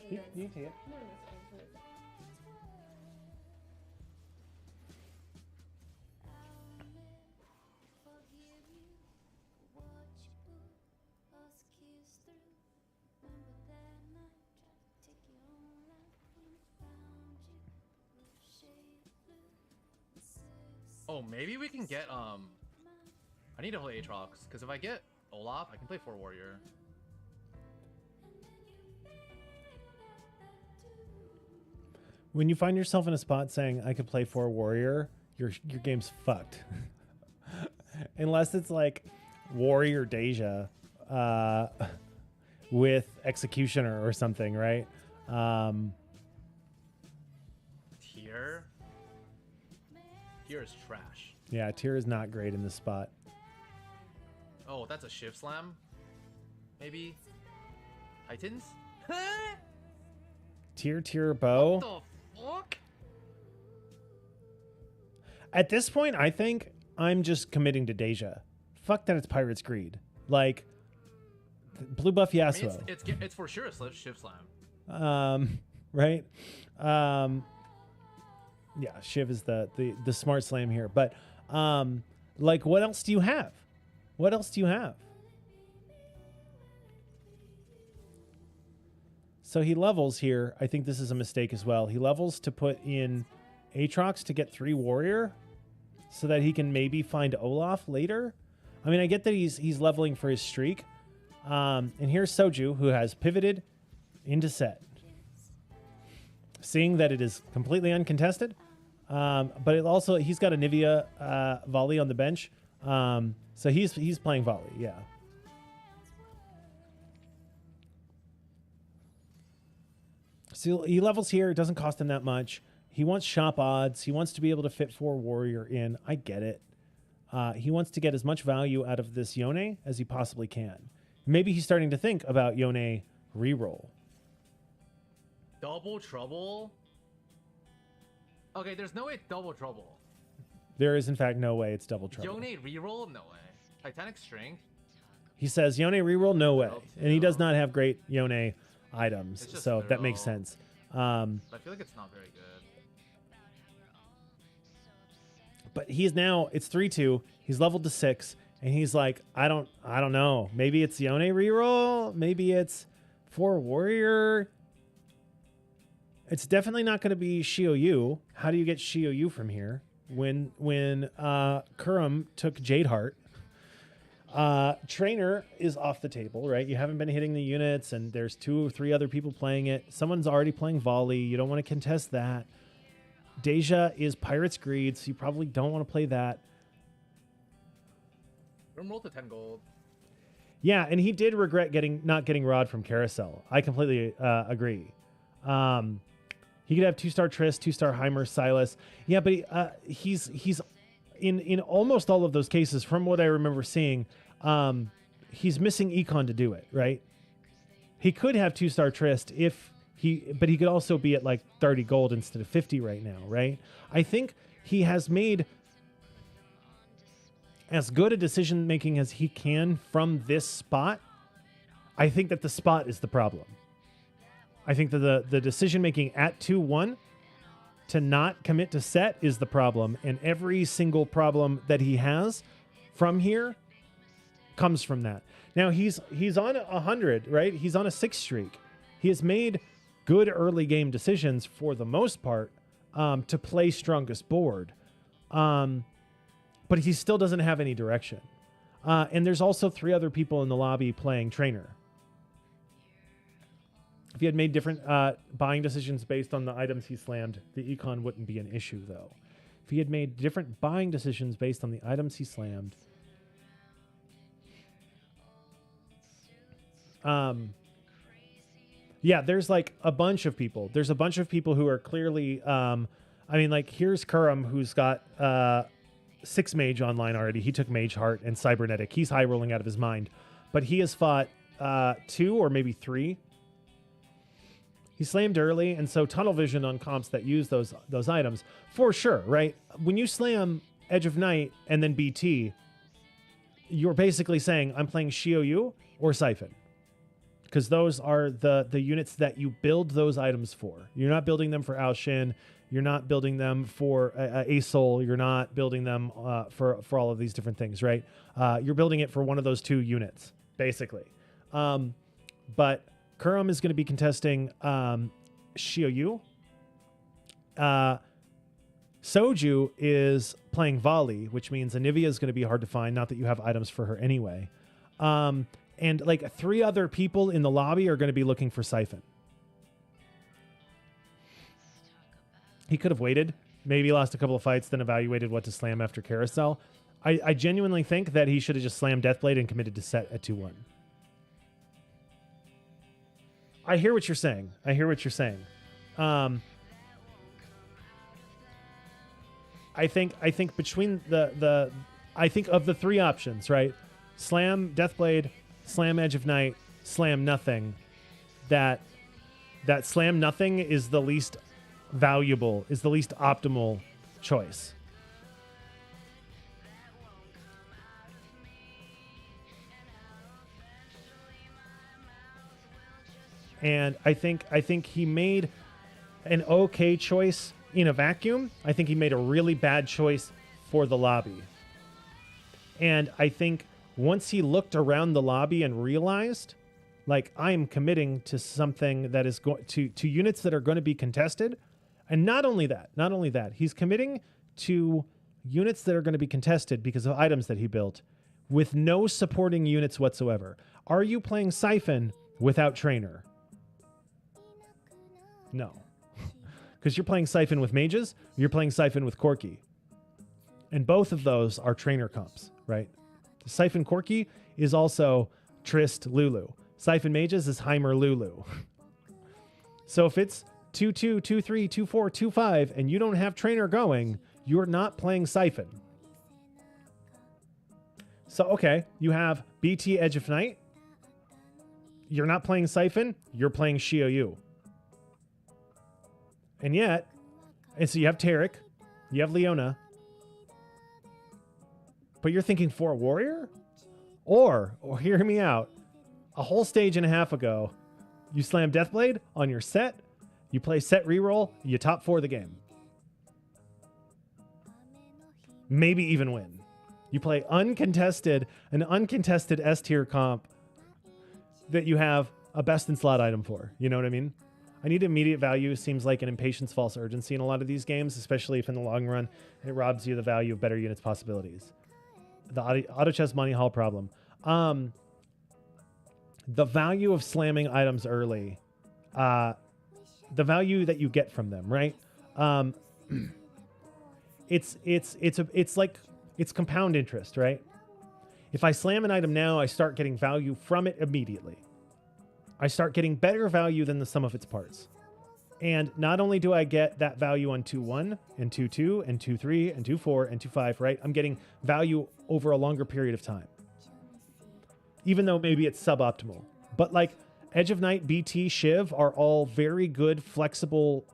A: You can take it.
C: Oh, maybe we can get I need to play Aatrox, because if I get Olaf, I can play 4 Warrior.
A: When you find yourself in a spot saying I could play 4 Warrior, your game's fucked. Unless it's like Warrior Deja with Executioner or something, right?
C: Tier is trash.
A: Yeah, tier is not great in this spot.
C: Oh, that's a Shiv Slam? Maybe? Titans?
A: Tier bow.
C: What the fuck?
A: At this point, I think I'm just committing to Deja. Fuck that it's Pirate's Greed. Like, blue buff Yasuo.
C: I mean, it's for sure a Shiv Slam.
A: Right? Yeah, Shiv is the smart slam here. But, like, what else do you have? What else do you have? So he levels here. I think this is a mistake as well. He levels to put in Aatrox to get 3 Warrior so that he can maybe find Olaf later. I mean, I get that he's leveling for his streak. And here's Soju, who has pivoted into set. Seeing that it is completely uncontested. But it also, he's got a Nivea volley on the bench. So he's playing volley, yeah. So he levels here. It doesn't cost him that much. He wants shop odds. He wants to be able to fit 4 Warrior in. I get it. He wants to get as much value out of this Yone as he possibly can. Maybe he's starting to think about Yone reroll.
C: Double trouble? Okay, there's no way it's double trouble.
A: There is, in fact, no way it's double trouble.
C: Yone reroll? No way. Titanic Strength?
A: He says, Yone reroll? No way. And he does not have great Yone items, so that makes sense.
C: I feel like it's not very good.
A: But he's now, it's 3-2. He's leveled to 6, and he's like, I don't know. Maybe it's Yone reroll. Maybe it's 4 Warrior. It's definitely not going to be Shioyu. How do you get Shioyu from here? When Kurum took Jadeheart, Trainer is off the table, right? You haven't been hitting the units, and there's 2 or 3 other people playing it. Someone's already playing volley. You don't want to contest that. Deja is Pirate's Greed, so you probably don't want to play that.
C: Roll to 10 gold.
A: Yeah, and he did regret not getting Rod from Carousel. I completely agree. He could have 2-star Triss, 2-star Heimer, Silas. Yeah, but he's in almost all of those cases, from what I remember seeing, he's missing Econ to do it, right? He could have 2-star Trist but he could also be at like 30 gold instead of 50 right now, right? I think he has made as good a decision making as he can from this spot. I think that the spot is the problem. I think that the decision making at 2-1 to not commit to set is the problem, and every single problem that he has from here comes from that. Now he's on 100, right? He's on a 6 streak. He has made good early game decisions for the most part to play strongest board, but he still doesn't have any direction. And there's also 3 other people in the lobby playing trainer. If he had made different buying decisions based on the items he slammed, the econ wouldn't be an issue, though. If he had made different buying decisions based on the items he slammed, yeah, there's like a bunch of people. There's a bunch of people who are clearly, I mean, like here's Kurum, who's got 6 mage online already. He took Mage Heart and Cybernetic. He's high rolling out of his mind, but he has fought 2 or maybe 3. He slammed early, and so tunnel vision on comps that use those items for sure, right? When you slam Edge of Night and then BT, you're basically saying I'm playing Shioyu or Siphon, because those are the units that you build those items for. You're not building them for Aoshin. You're not building them for Asol. You're not building them for all of these different things, right? You're building it for one of those 2 units, basically. But Kurum is going to be contesting Shioyu. Soju is playing volley, which means Anivia is going to be hard to find, not that you have items for her anyway. And like 3 other people in the lobby are going to be looking for Siphon. He could have waited, maybe lost a couple of fights, then evaluated what to slam after Carousel. I genuinely think that he should have just slammed Deathblade and committed to set at 2-1. I hear what you're saying. I think between I think of the 3 options, right? Slam Deathblade, slam Edge of Night, slam nothing. That slam nothing is the least valuable, is the least optimal choice. And I think he made an okay choice in a vacuum. I think he made a really bad choice for the lobby. And I think once he looked around the lobby and realized, like, I'm committing to something that is going to units that are going to be contested. And not only that, he's committing to units that are going to be contested because of items that he built with no supporting units whatsoever. Are you playing Siphon without trainer? No. Because you're playing Siphon with mages, you're playing Siphon with Corki. And both of those are trainer comps, right? Siphon Corki is also Trist Lulu. Siphon Mages is Heimer Lulu. So if it's 2-2, 2-3, 2-4, 2-5, and you don't have trainer going, you're not playing Siphon. So, okay, you have BT Edge of Night. You're not playing Siphon, you're playing Shioyu. And yet, and so you have Tarek, you have Leona, but you're thinking for a warrior? Or hear me out, a whole stage and a half ago, you slam Deathblade on your set, you play set reroll, you top 4 the game. Maybe even win. You play an uncontested S tier comp that you have a best in slot item for. You know what I mean? I need immediate value seems like an impatience false urgency in a lot of these games, especially if in the long run it robs you the value of better units possibilities. the auto chest money hall problem. The value of slamming items early, the value that you get from them, right? It's compound interest, right? If I slam an item now, I start getting value from it immediately. I start getting better value than the sum of its parts. And not only do I get that value on 2-1 and 2-2 and 2-3 and 2-4 and 2-5, right? I'm getting value over a longer period of time. Even though maybe it's suboptimal. But like Edge of Night, BT, Shiv are all very good, flexible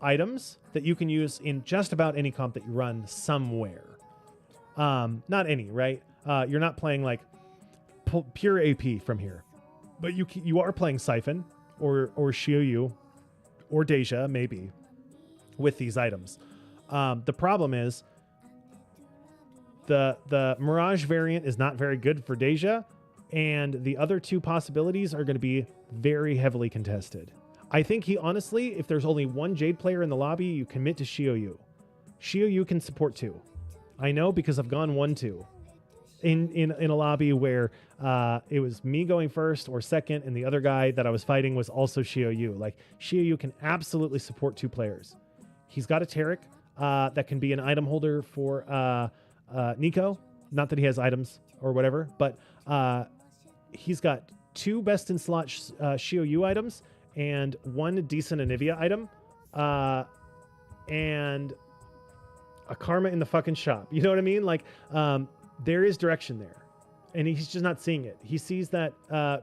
A: items that you can use in just about any comp that you run somewhere. Not any, right? You're not playing like pure AP from here. But you are playing Siphon or Xiuyu or Deja, maybe, with these items. The problem is the Mirage variant is not very good for Deja, and the other two possibilities are going to be very heavily contested. I think he honestly, if there's only one Jade player in the lobby, you commit to Xiuyu. Xiuyu can support two. I know because I've gone 1-2 in a lobby where it was me going first or second, and the other guy that I was fighting was also Xiuyu. Like, Xiuyu can absolutely support two players. He's got a Taric that can be an item holder for Nico. Not that he has items or whatever, but he's got two best in slot Xiuyu items and one decent Anivia item, and a Karma in the fucking shop. You know what I mean? Like, there is direction there, and he's just not seeing it. He sees that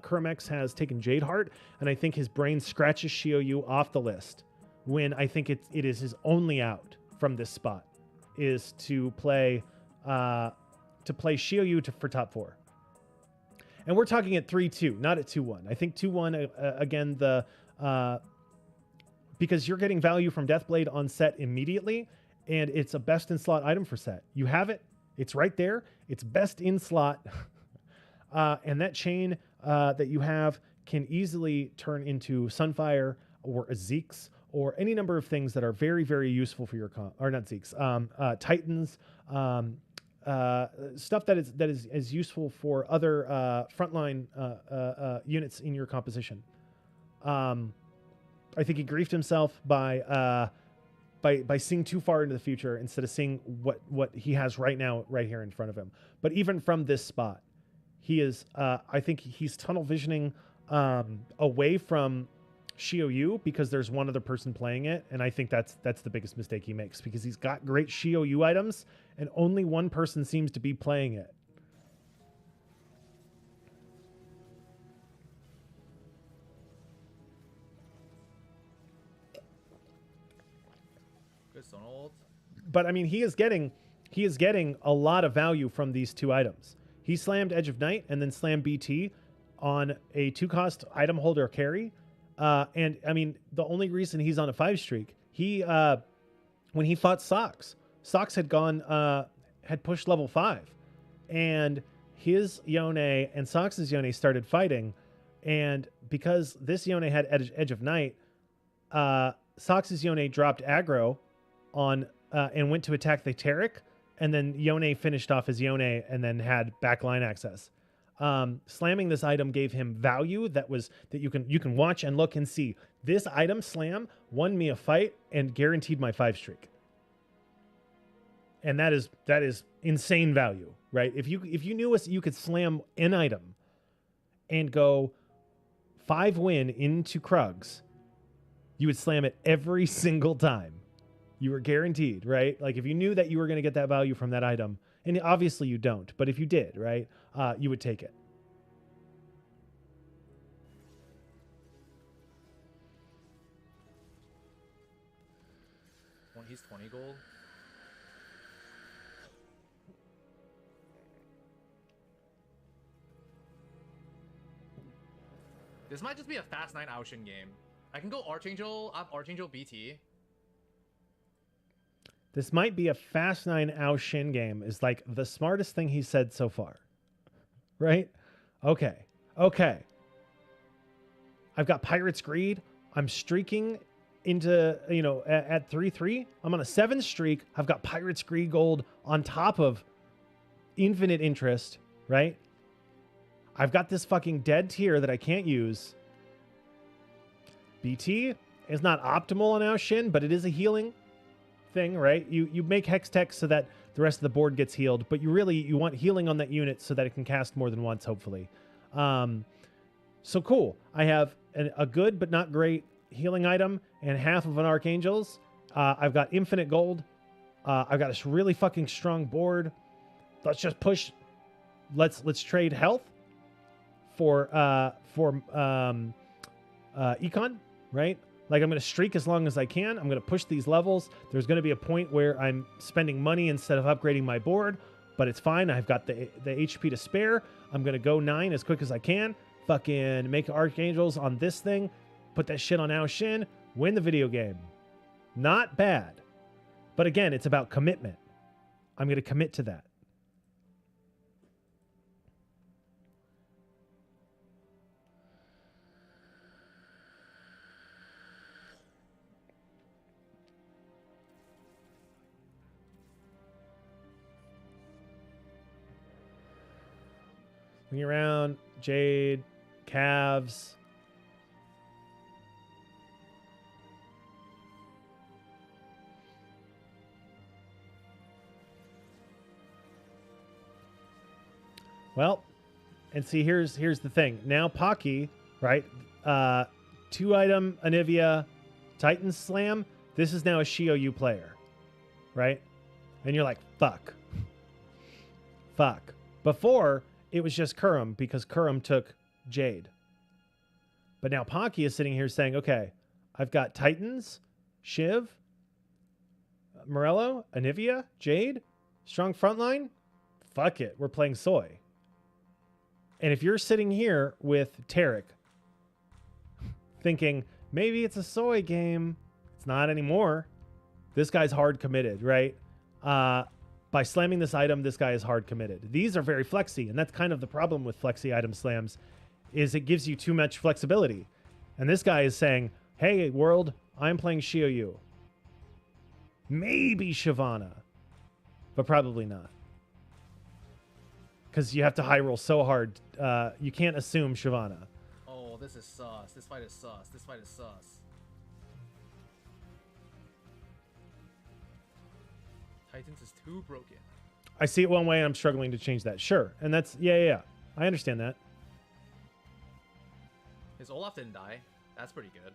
A: Kermex has taken Jade Heart, and I think his brain scratches Xiuyu off the list, when I think it is his only out from this spot, is to play Xiuyu for top 4. And we're talking at 3-2, not at 2-1. I think 2-1, again, because you're getting value from Deathblade on set immediately, and it's a best in slot item for set. You have it. It's right there. It's best in slot. And that chain that you have can easily turn into Sunfire or a Zeke's or any number of things that are very, very useful for your comp. Or not Zeke's, Titans, stuff that is useful for other frontline units in your composition. I think he griefed himself by seeing too far into the future instead of seeing what he has right now, right here in front of him. But even from this spot, he is, I think he's tunnel visioning away from Xiuyu because there's one other person playing it. And I think that's the biggest mistake he makes, because he's got great Xiuyu items and only one person seems to be playing it. But I mean, he is getting a lot of value from these two items. He slammed Edge of Night and then slammed BT on a 2-cost item holder carry. And I mean, the only reason he's on a 5 streak, when he fought Sox had pushed level 5, and his Yone and Sox's Yone started fighting. And because this Yone had Edge of Night, Sox's Yone dropped aggro on and went to attack the Taric, and then Yone finished off his Yone and then had backline access. Slamming this item gave him value that you can watch and look and see. This item slam won me a fight and guaranteed my 5 streak. And that is insane value, right? If you knew you could slam an item and go 5 win into Krugs, you would slam it every single time. You were guaranteed, right? Like, if you knew that you were going to get that value from that item, and obviously you don't, but if you did, right, you would take it.
C: When he's 20 gold. This might just be a Fast 9 Aoshin game. I can go Archangel, up Archangel BT.
A: This might be a Fast 9 Ao Shin game, is like the smartest thing he said so far. Right? Okay. I've got Pirate's Greed. I'm streaking into, at 3-3. I'm on a 7 streak. I've got Pirate's Greed gold on top of infinite interest, right? I've got this fucking dead tier that I can't use. BT is not optimal on Aoshin, but it is a healing thing, right? You make Hextech so that the rest of the board gets healed, but you want healing on that unit so that it can cast more than once, hopefully. So cool. I have a good but not great healing item and half of an Archangel's. I've got infinite gold. I've got this really fucking strong board. Let's just push. Let's trade health for econ, right? Like, I'm going to streak as long as I can. I'm going to push these levels. There's going to be a point where I'm spending money instead of upgrading my board, but it's fine. I've got the HP to spare. I'm going to go 9 as quick as I can. Fucking make Archangels on this thing. Put that shit on Aoshin. Win the video game. Not bad. But again, it's about commitment. I'm going to commit to that. Looking around, Jade, Calves. Well, and see, here's the thing. Now Pocky, right? 2-item Anivia, Titan Slam. This is now a Shio-Yu player, right? And you're like, fuck. Fuck. Before, it was just Kurum because Kurum took Jade. But now Pocky is sitting here saying, okay, I've got Titans, Shiv, Morello, Anivia, Jade, strong frontline. Fuck it. We're playing Soy. And if you're sitting here with Tarek thinking, maybe it's a Soy game, it's not anymore. This guy's hard committed, right? By slamming this item, this guy is hard committed. These are very flexy, and that's kind of the problem with flexy item slams, is it gives you too much flexibility. And this guy is saying, hey, world, I'm playing Shio-Yu. Maybe Shyvana, but probably not. Because you have to high roll so hard, you can't assume Shyvana.
C: Oh, this is sus. This fight is sus. This fight is sus. Titans is too broken.
A: I see it one way and I'm struggling to change that. Sure. And that's, yeah. I understand that.
C: His Olaf didn't die. That's pretty good.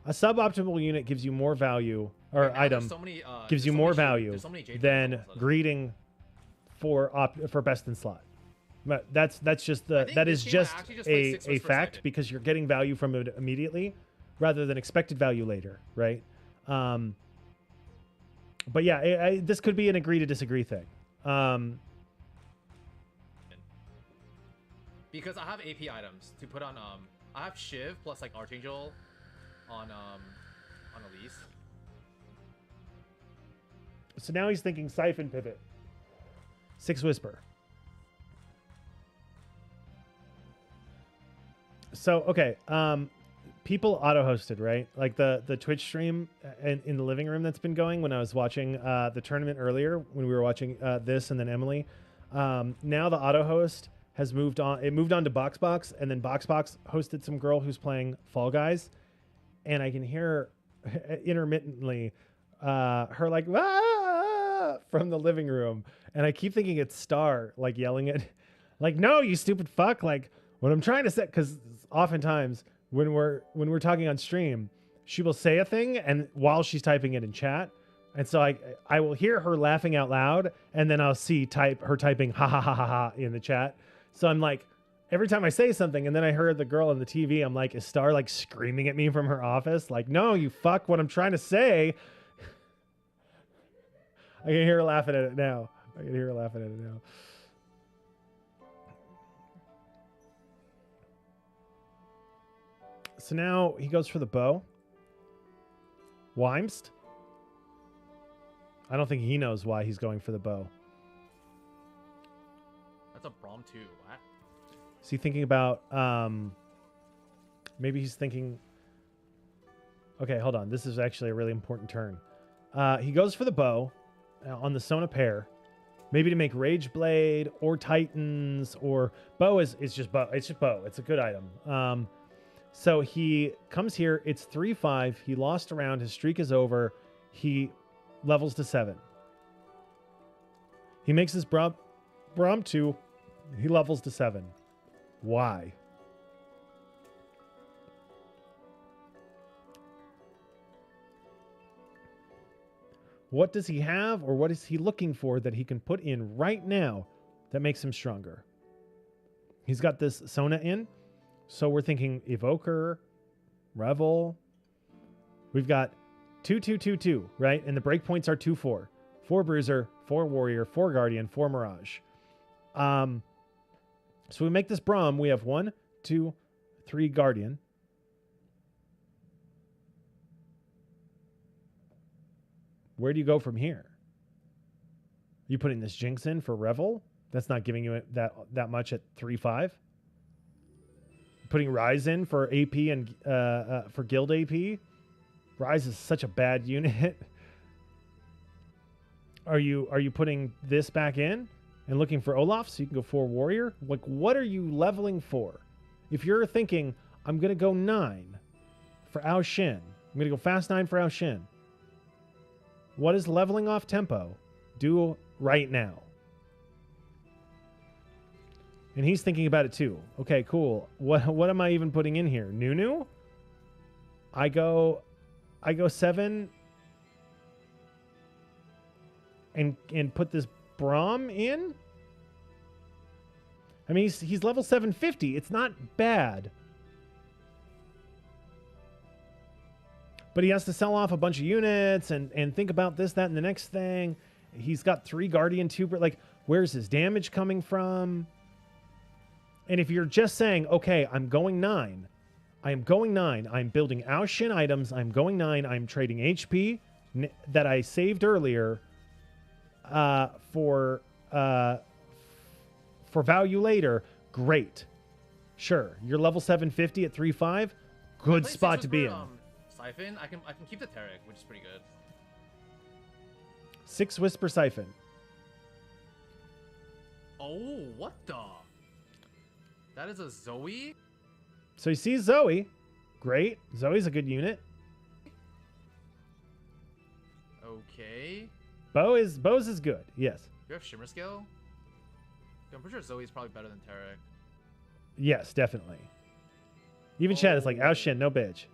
A: A suboptimal unit gives you more value, or
C: Now
A: item
C: there's so many,
A: gives you
C: there's so
A: more
C: many
A: value
C: there's so many Jade
A: than
C: cards all of a sudden.
A: greeting for best in slot. But that's just
C: I think
A: that
C: this
A: is
C: game I
A: just
C: actually just played 6
A: a
C: was first
A: fact
C: handed.
A: because you're getting value from it immediately rather than expected value later, right? But yeah, this could be an agree to disagree thing.
C: Because I have AP items to put on. I have Shiv plus like Archangel on Elise.
A: So now he's thinking Siphon Pivot. 6 Whisper. So, okay. People auto-hosted, right? Like the Twitch stream in the living room that's been going when I was watching the tournament earlier, when we were watching this and then Emily. Now the auto-host has moved on. It moved on to BoxBox, and then BoxBox hosted some girl who's playing Fall Guys. And I can hear intermittently her like, "Ah!" from the living room. And I keep thinking it's Star, like yelling it. Like, no, you stupid fuck. Like, what I'm trying to say, because oftentimes when we're talking on stream, she will say a thing and while she's typing it in chat. And so I will hear her laughing out loud, and then I'll see her typing ha ha ha ha ha in the chat. So I'm like, every time I say something, and then I heard the girl on the TV, I'm like, is Star like screaming at me from her office? Like, no, you fuck what I'm trying to say. I can hear her laughing at it now. So now he goes for the bow. Weimst? I don't think he knows why he's going for the bow.
C: That's a Braum too. What?
A: Is he thinking about maybe he's thinking, okay, hold on, this is actually a really important turn. He goes for the bow on the Sona pair, Maybe to make Rage Blade or Titans or bow is just bow. It's just bow. It's a good item. So he comes here. It's 3-5. He lost a round. His streak is over. He levels to 7. He makes his Braum 2. He levels to 7. Why? What does he have, or what is he looking for that he can put in right now that makes him stronger? He's got this Sona in, so we're thinking Evoker, Revel. We've got 2-2-2-2, right? And the breakpoints are 2-4. 4 Bruiser, 4 Warrior, 4 Guardian, 4 Mirage. So we make this Braum. We have 1, 2, 3 Guardian. Where do you go from here? You putting this Jinx in for Revel? That's not giving you that much at 3-5. Putting Rise in for AP and for Guild AP. Rise is such a bad unit. Are you putting this back in and looking for Olaf so you can go 4 Warrior? Like, what are you leveling for? If you're thinking, I'm going to go 9 for Ao Shin. I'm going to go fast 9 for Ao Shin. What is leveling off tempo do right now? And he's thinking about it too. Okay, cool. What am I even putting in here? Nunu? I go 7 and put this Braum in? I mean, he's level 750. It's not bad. But he has to sell off a bunch of units and think about this, that, and the next thing. He's got 3 Guardian, 2... Like, where's his damage coming from? And if you're just saying, okay, I'm going 9. I am going 9. I'm building Ao Shin items. I'm going 9. I'm trading HP that I saved earlier for value later. Great. Sure. You're level 750 at 3-5. Good spot to be in.
C: Siphon, I can keep the Tarek, which is pretty good.
A: 6 Whisper Siphon.
C: Oh, what the? That is a Zoe?
A: So he sees Zoe. Great. Zoe's a good unit.
C: Okay.
A: Bows is good. Yes.
C: You have Shimmer Scale? I'm pretty sure Zoe's probably better than Tarek.
A: Yes, definitely. Even Chad is like, Ao Shin, no bitch.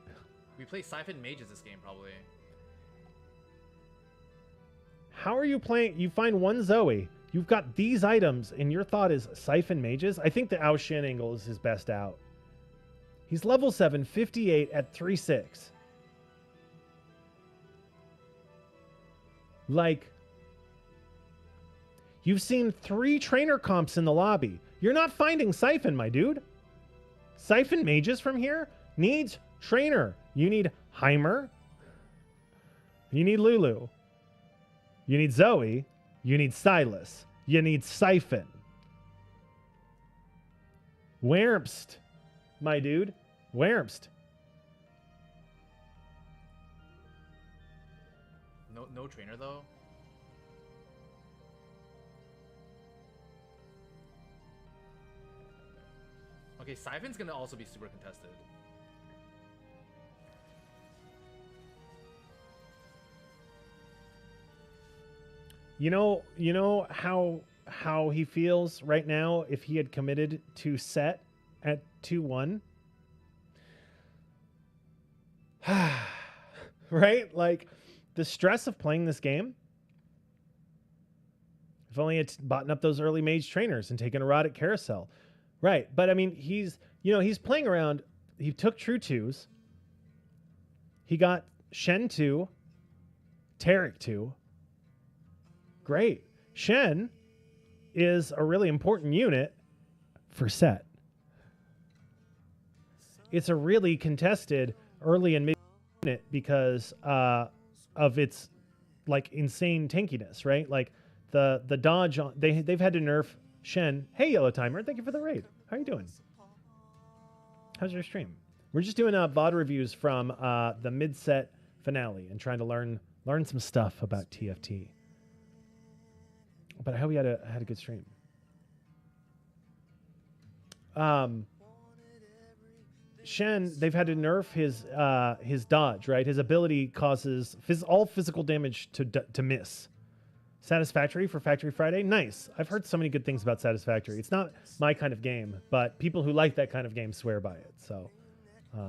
C: We play Siphon Mages this game, probably.
A: How are you playing? You find 1 Zoe. You've got these items, and your thought is Siphon Mages? I think the Ao Shin angle is his best out. He's level 758 at 3-6. Like, you've seen 3 trainer comps in the lobby. You're not finding Siphon, my dude. Siphon Mages from here needs trainer. You need Heimer. You need Lulu. You need Zoe. You need Silas. You need Siphon. Wermst, my dude. Wermst.
C: No trainer, though? Okay, Siphon's gonna also be super contested.
A: You know how he feels right now if he had committed to set at 2-1? Right? Like, the stress of playing this game. If only it's bought up those early mage trainers and taken a rod at Carousel. Right. But I mean, he's playing around. He took True 2s. He got Shen 2, Tarek 2. Great. Shen is a really important unit for set. It's a really contested early and mid unit because of its like insane tankiness, right? Like the dodge on they've had to nerf Shen. Hey, Yellow Timer, thank you for the raid. How you doing? How's your stream? We're just doing VOD reviews from the mid-set finale and trying to learn some stuff about TFT. But I hope you had a good stream. Shen, they've had to nerf his dodge, right? His ability causes all physical damage to miss. Satisfactory for Factory Friday? Nice. I've heard so many good things about Satisfactory. It's not my kind of game, but people who like that kind of game swear by it. So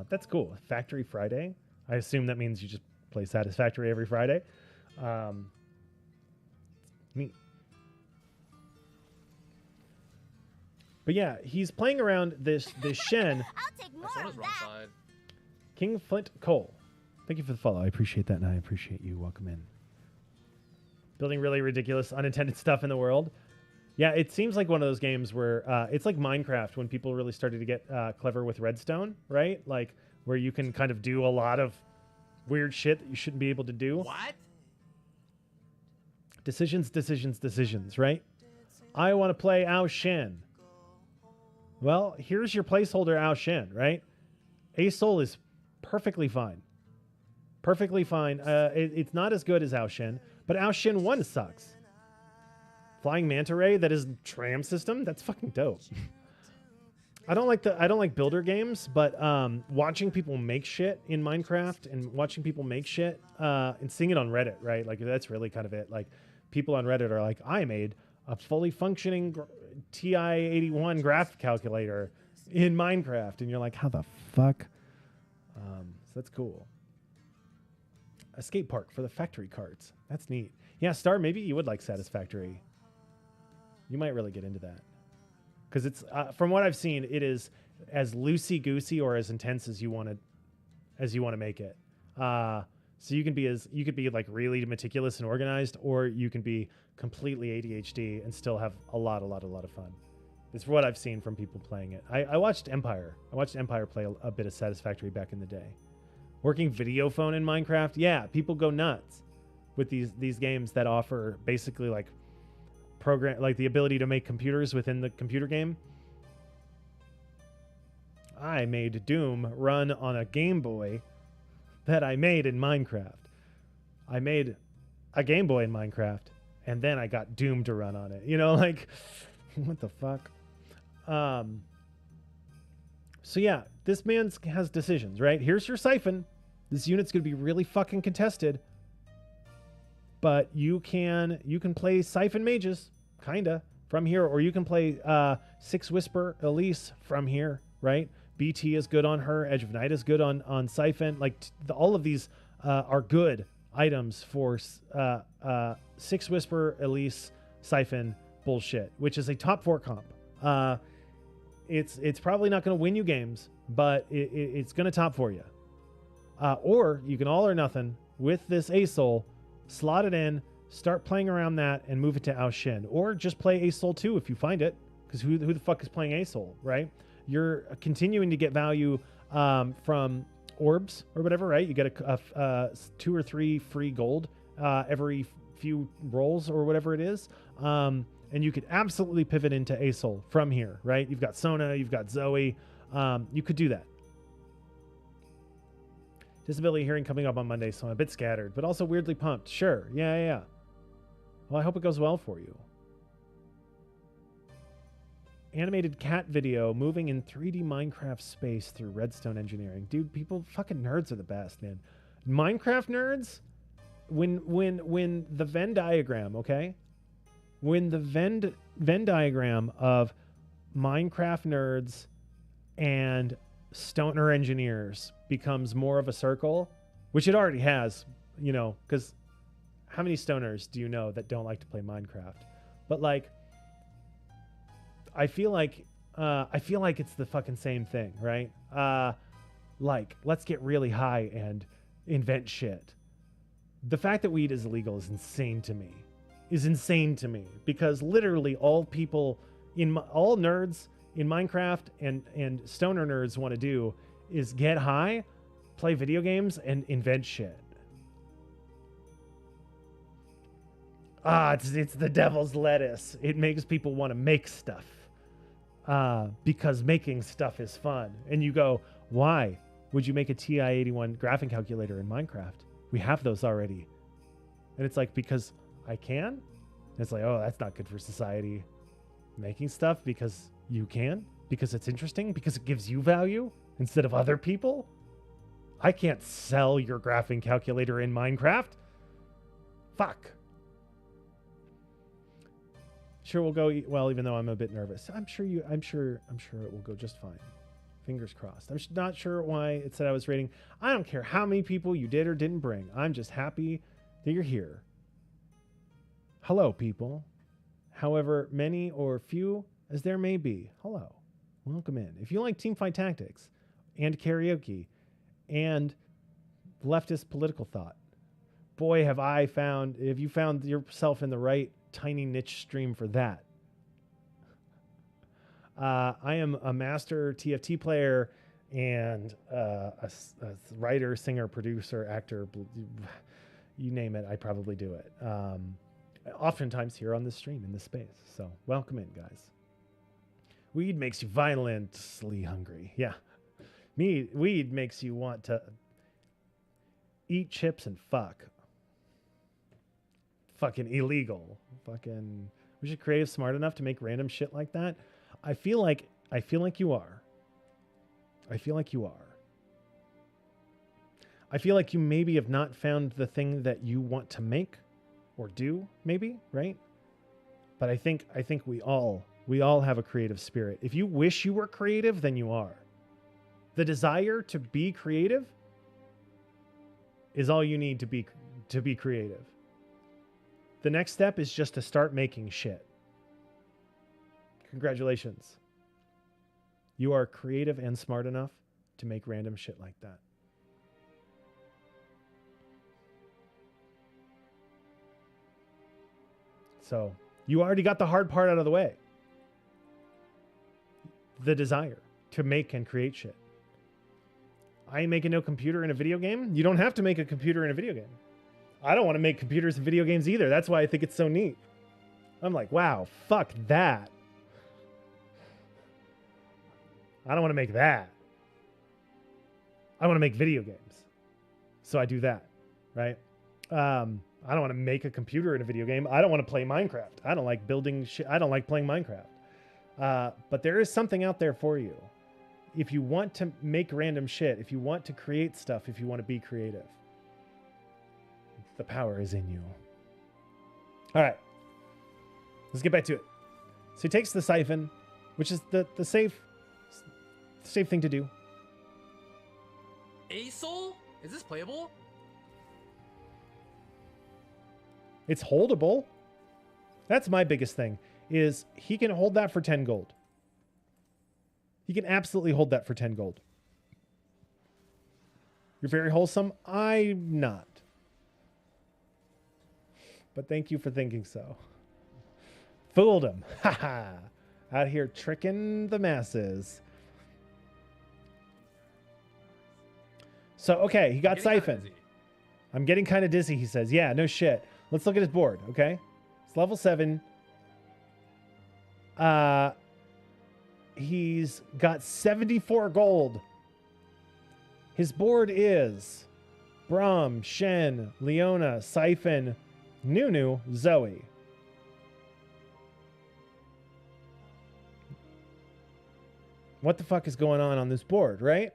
A: that's cool. Factory Friday? I assume that means you just play Satisfactory every Friday. Neat. But yeah, he's playing around this Shen.
E: I'll take more
C: That's on
E: of
C: his wrong
E: that.
C: side.
A: King Flint Cole. Thank you for the follow. I appreciate that, and I appreciate you. Welcome in. Building really ridiculous, unintended stuff in the world. Yeah, it seems like one of those games where it's like Minecraft when people really started to get clever with redstone, right? Like where you can kind of do a lot of weird shit that you shouldn't be able to do.
C: What?
A: Decisions, right? I want to play Ao Shen. Well, here's your placeholder Ao Shen, right? Asol is perfectly fine. Perfectly fine. It's not as good as Ao Shen, but Ao Shen 1 sucks. Flying Manta Ray that is tram system? That's fucking dope. I don't like builder games, but watching people make shit in Minecraft and watching people make shit and seeing it on Reddit, right? Like that's really kind of it. Like people on Reddit are like, I made a fully functioning TI-81 graph calculator in Minecraft, and you're like, how the fuck? So that's cool. A skate park for the factory carts. That's neat. Yeah, Star, maybe you would like Satisfactory. You might really get into that. Because it's, from what I've seen, it is as loosey-goosey or as intense as you want to make it. So you could be like really meticulous and organized, or you can be completely ADHD and still have a lot of fun. It's what I've seen from people playing it. I watched Empire. I watched Empire play a bit of Satisfactory back in the day. Working video phone in Minecraft, yeah, people go nuts with these games that offer basically like the ability to make computers within the computer game. I made Doom run on a Game Boy that I made in Minecraft. I made a Game Boy in Minecraft, and then I got Doom to run on it. You know, like, what the fuck? So yeah, this man has decisions, right? Here's your siphon. This unit's gonna be really fucking contested, but you can play siphon mages, kinda, from here, or you can play Six Whisper Elise from here, right? BT is good on her. Edge of Night is good on siphon. Like all of these are good items for Six Whisper Elise siphon bullshit, which is a top 4 comp. It's probably not going to win you games, but it's going to top for you. Or you can all or nothing with this Asol, slot it in, start playing around that, and move it to Ao Shen. Or just play Asol 2 if you find it, because who the fuck is playing Asol, right? You're continuing to get value from orbs or whatever, right? You get a 2 or 3 free gold every few rolls or whatever it is. And you could absolutely pivot into Asol from here, right? You've got Sona, you've got Zoe. You could do that. Disability hearing coming up on Monday, so I'm a bit scattered, but also weirdly pumped. Sure. Yeah. Well, I hope it goes well for you. Animated cat video moving in 3D Minecraft space through redstone engineering. Dude, fucking nerds are the best, man. Minecraft nerds, when the Venn diagram, okay? When the Venn diagram of Minecraft nerds and stoner engineers becomes more of a circle, which it already has, you know, because how many stoners do you know that don't like to play Minecraft? But like, I feel like it's the fucking same thing, right? Like, let's get really high and invent shit. The fact that weed is illegal is insane to me. Because literally all nerds in Minecraft and stoner nerds want to do is get high, play video games, and invent shit. It's the devil's lettuce. It makes people want to make stuff. Because making stuff is fun. And you go, why would you make a TI-81 graphing calculator in Minecraft? We have those already. And it's like, because I can? It's like, oh, that's not good for society. Making stuff because you can, because it's interesting, because it gives you value instead of other people. I can't sell your graphing calculator in Minecraft. Fuck. Sure, we'll go well, even though I'm a bit nervous. I'm sure it will go just fine. Fingers crossed. I'm not sure why it said I was rating. I don't care how many people you did or didn't bring. I'm just happy that you're here. Hello, people. However many or few as there may be. Hello. Welcome in. If you like teamfight tactics and karaoke and leftist political thought, boy, have you found yourself in the right tiny niche stream for that. I am a master TFT player and a writer, singer, producer, actor, you name it, I probably do it. Oftentimes here on this stream in this space. So welcome in, guys. Weed makes you violently hungry. Yeah. Weed makes you want to eat chips and fuck. Fucking illegal. Fucking, was your creative smart enough to make random shit like that? I feel like you are. I feel like you are. I feel like you maybe have not found the thing that you want to make or do, maybe, right? But I think we all have a creative spirit. If you wish you were creative, then you are. The desire to be creative is all you need to be creative. The next step is just to start making shit. Congratulations. You are creative and smart enough to make random shit like that. So, you already got the hard part out of the way. The desire to make and create shit. I ain't making no computer in a video game. You don't have to make a computer in a video game. I don't want to make computers in video games either. That's why I think it's so neat. I'm like, wow, fuck that. I don't want to make that. I want to make video games. So I do that, right? I don't want to make a computer in a video game. I don't want to play Minecraft. I don't like building shit. I don't like playing Minecraft. But there is something out there for you. If you want to make random shit, if you want to create stuff, if you want to be creative, the power is in you. All right. Let's get back to it. So he takes the siphon, which is the safe thing to do.
C: A soul? Is this playable?
A: It's holdable. That's my biggest thing, is he can hold that for 10 gold. He can absolutely hold that for 10 gold. You're very wholesome. I'm not. But thank you for thinking so. Fooled him. Haha. Out here tricking the masses. So, okay, he got siphon. I'm getting kind of dizzy, he says. Yeah, no shit. Let's look at his board, okay? It's level 7. He's got 74 gold. His board is Braum, Shen, Leona, Siphon, Nunu, Zoe. What the fuck is going on this board, right?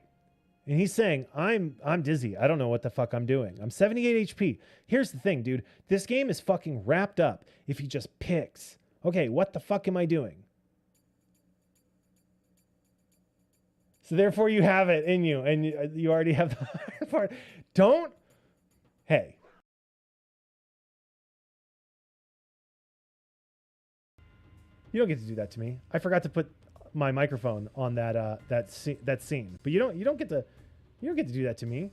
A: And he's saying, I'm dizzy. I don't know what the fuck I'm doing. I'm 78 HP. Here's the thing, dude. This game is fucking wrapped up if he just picks. Okay, what the fuck am I doing? So therefore you have it in you, and you already have the hard part. Don't. Hey. You don't get to do that to me. I forgot to put my microphone on that scene. But you don't get to do that to me.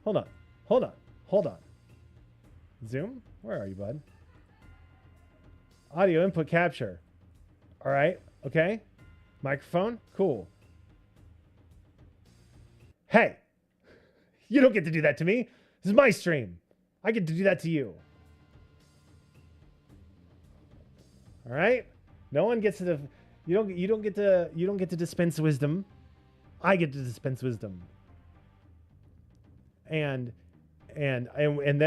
A: Hold on. Zoom? Where are you, bud? Audio input capture. All right. Okay. Microphone. Cool. Hey, you don't get to do that to me. This is my stream. I get to do that to you. All right? No one gets to you don't get to dispense wisdom. I get to dispense wisdom. And then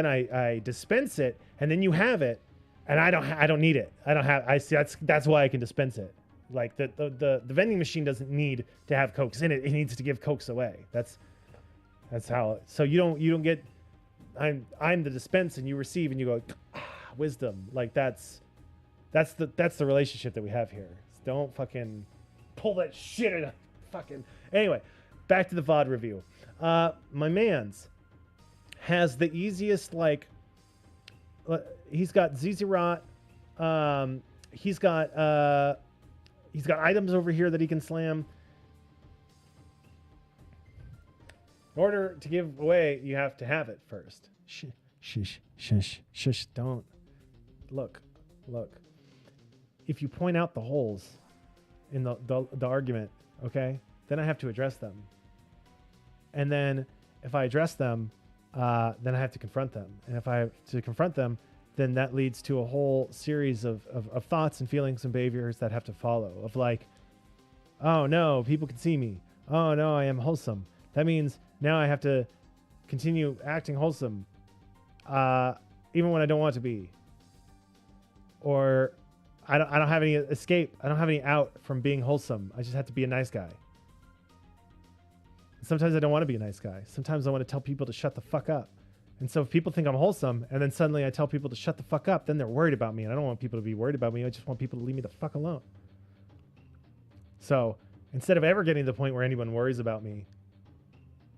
A: I dispense it, and then you have it, And I don't need it. I don't have. I see. That's why I can dispense it. Like the vending machine doesn't need to have Cokes in it. It needs to give Cokes away. That's how. So you don't get. I'm the dispense and you receive and you go wisdom. Like that's the relationship that we have here. So don't fucking pull that shit in. Fucking anyway. Back to the VOD review. My man's has the easiest like. He's got ZZ Rot. He's got items over here that he can slam. In order to give away, you have to have it first. Shush. Don't. Look. If you point out the holes in the argument, okay, then I have to address them. And then if I address them, then I have to confront them. And if I have to confront them, then that leads to a whole series of thoughts and feelings and behaviors that have to follow. Of like, oh no, people can see me. Oh no, I am wholesome. That means now I have to continue acting wholesome, even when I don't want to be. Or I don't have any escape. I don't have any out from being wholesome. I just have to be a nice guy. Sometimes I don't want to be a nice guy. Sometimes I want to tell people to shut the fuck up. And so if people think I'm wholesome and then suddenly I tell people to shut the fuck up, then they're worried about me. And I don't want people to be worried about me. I just want people to leave me the fuck alone. So instead of ever getting to the point where anyone worries about me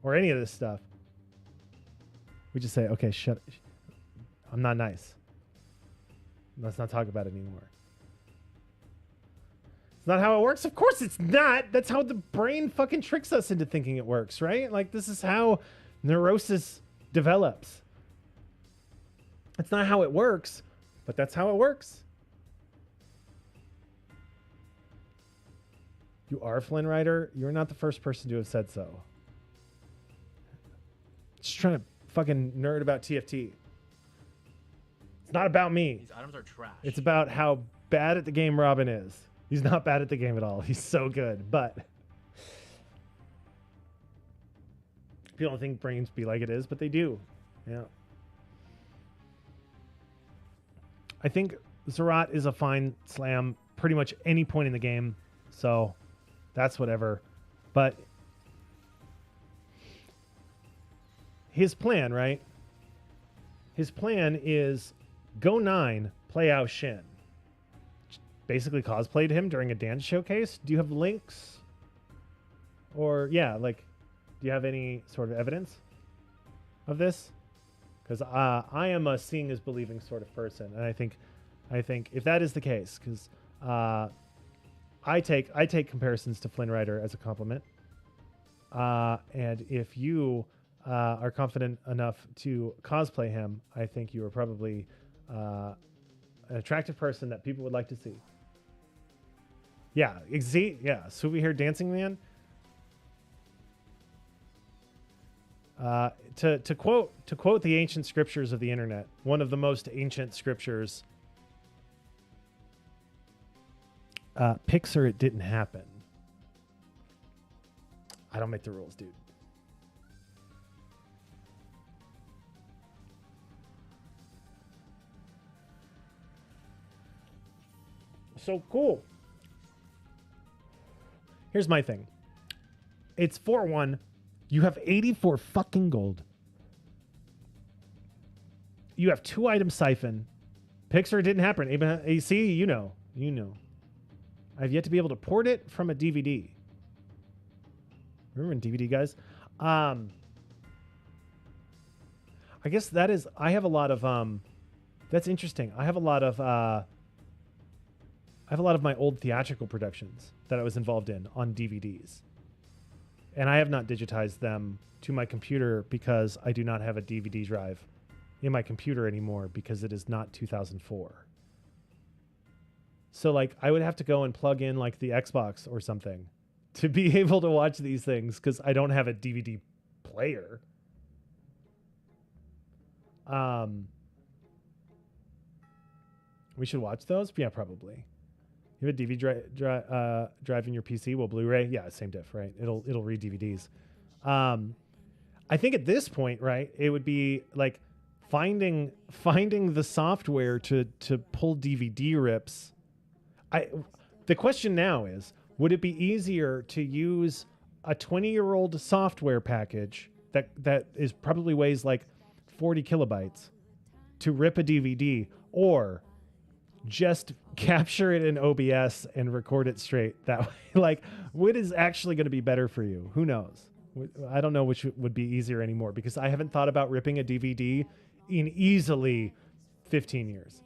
A: or any of this stuff, we just say, okay, shut. I'm not nice. Let's not talk about it anymore. It's not how it works. Of course it's not. That's how the brain fucking tricks us into thinking it works, right? Like this is how neurosis develops. It's not how it works, but that's how it works. You are Flynn Rider. You're not the first person to have said so. Just trying to fucking nerd about TFT. It's not about me.
C: These items are trash.
A: It's about how bad at the game Robin is. He's not bad at the game at all. He's so good, but people don't think brains be like it is, but they do. Yeah. I think Zerat is a fine slam pretty much any point in the game, so that's whatever. But his plan, right? His plan is go 9, play Ao Shin. Basically cosplayed him during a dance showcase. Do you have links? Or, yeah, like, do you have any sort of evidence of this? Because I am a seeing is believing sort of person. And I think if that is the case, because I take comparisons to Flynn Rider as a compliment. And if you are confident enough to cosplay him, I think you are probably an attractive person that people would like to see. Yeah, yeah, Suvi Hair Dancing Man. To quote the ancient scriptures of the internet, one of the most ancient scriptures, Pixar, it didn't happen. I don't make the rules, dude. So cool. Here's my thing. It's 4-1. You have 84 fucking gold. You have 2 item siphon. Pixar didn't happen. AC, you know. I've yet to be able to port it from a DVD. Remember in DVD, guys? I guess that is, I have a lot of, that's interesting. I have a lot of my old theatrical productions that I was involved in on DVDs. And I have not digitized them to my computer because I do not have a DVD drive in my computer anymore because it is not 2004. So like I would have to go and plug in like the Xbox or something to be able to watch these things because I don't have a DVD player. We should watch those? Yeah, probably. You have a DVD drive in your PC? Well, Blu-ray? Yeah, same diff, right? It'll read DVDs. I think at this point, right, it would be like finding the software to pull DVD rips. The question now is, would it be easier to use a 20-year-old software package that is probably weighs like 40 kilobytes to rip a DVD, or just capture it in OBS and record it straight that way? Like, what is actually going to be better for you? Who knows? I don't know which would be easier anymore, because I haven't thought about ripping a DVD in easily 15 years.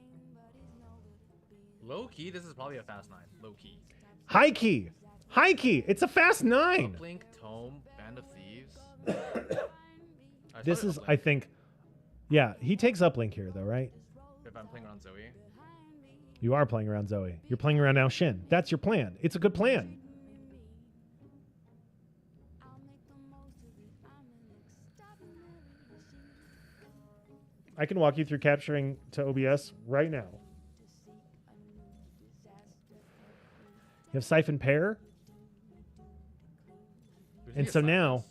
C: Low key, this is probably a fast 9. Low key.
A: High key. High key. It's a fast 9.
C: Uplink, Tome, Band of Thieves.
A: This is, I think, yeah, he takes uplink here though, right?
C: If I'm playing around Zoe.
A: You are playing around Zoe. You're playing around Ao Shin. That's your plan. It's a good plan. I can walk you through capturing to OBS right now. You have Siphon Pair. And so now,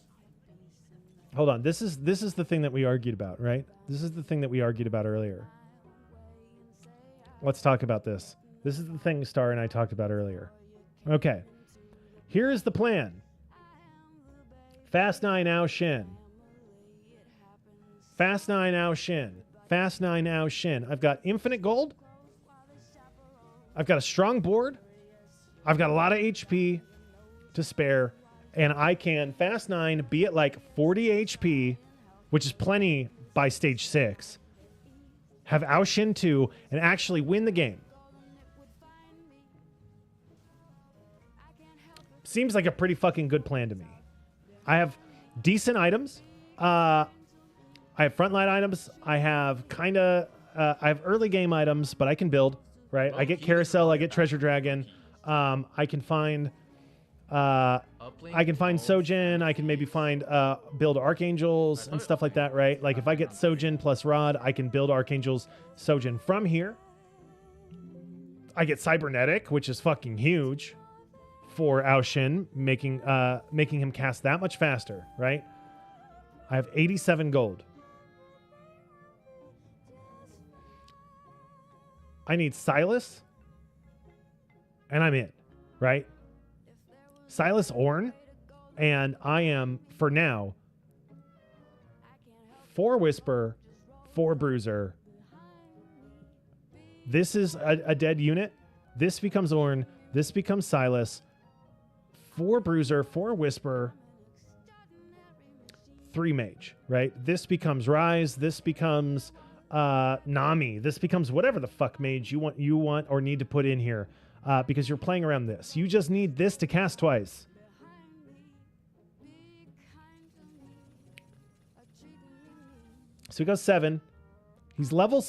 A: hold on. This is the thing that we argued about, right? This is the thing that we argued about earlier. Let's talk about this. This is the thing Star and I talked about earlier. Okay. Here is the plan. Fast 9 Ao Shin. Fast 9 Ao Shin. Fast 9 Ao Shin. I've got infinite gold. I've got a strong board. I've got a lot of HP to spare. And I can Fast 9 be at like 40 HP, which is plenty by stage 6. Have Ao Shin 2 and actually win the game. Seems like a pretty fucking good plan to me. I have decent items. I have frontline items. I have I have early game items, but I can build, right? I get Carousel, I get Treasure Dragon. I can find Sojin. I can maybe find build Archangels and stuff like that, right? Like if I get Sojin plus Rod, I can build Archangels Sojin from here. I get Cybernetic, which is fucking huge for Ao Shin, making him cast that much faster, right? I have 87 gold. I need Silas, and I'm in, right? Silas Ornn, and I am, for now, 4 Whisper, 4 Bruiser. This is a dead unit. This becomes Ornn. This becomes Silas. 4 Bruiser, 4 Whisper, 3 Mage, right? This becomes Rise. This becomes Nami. This becomes whatever the fuck mage you want or need to put in here. Because you're playing around this. You just need this to cast twice. So he goes 7. He's level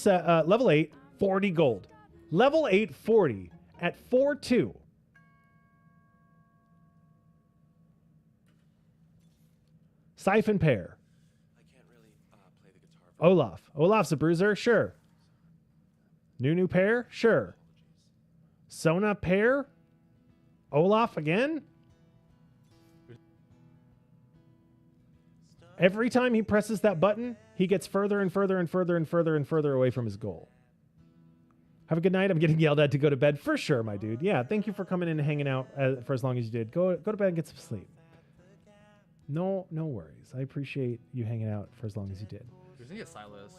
A: 8, 40 gold. Level 8, 40 at 4-2. Siphon Pair.
D: I can't really play the guitar.
A: Olaf. Olaf's a bruiser? Sure. Nunu Pair? Sure. Sona Pair? Olaf again? Every time he presses that button, he gets further and further and further and further and further away from his goal. Have a good night. I'm getting yelled at to go to bed. For sure, my dude. Yeah, thank you for coming in and hanging out for as long as you did. Go to bed and get some sleep. No worries. I appreciate you hanging out for as long as you did.
C: There's gonna be a Silas.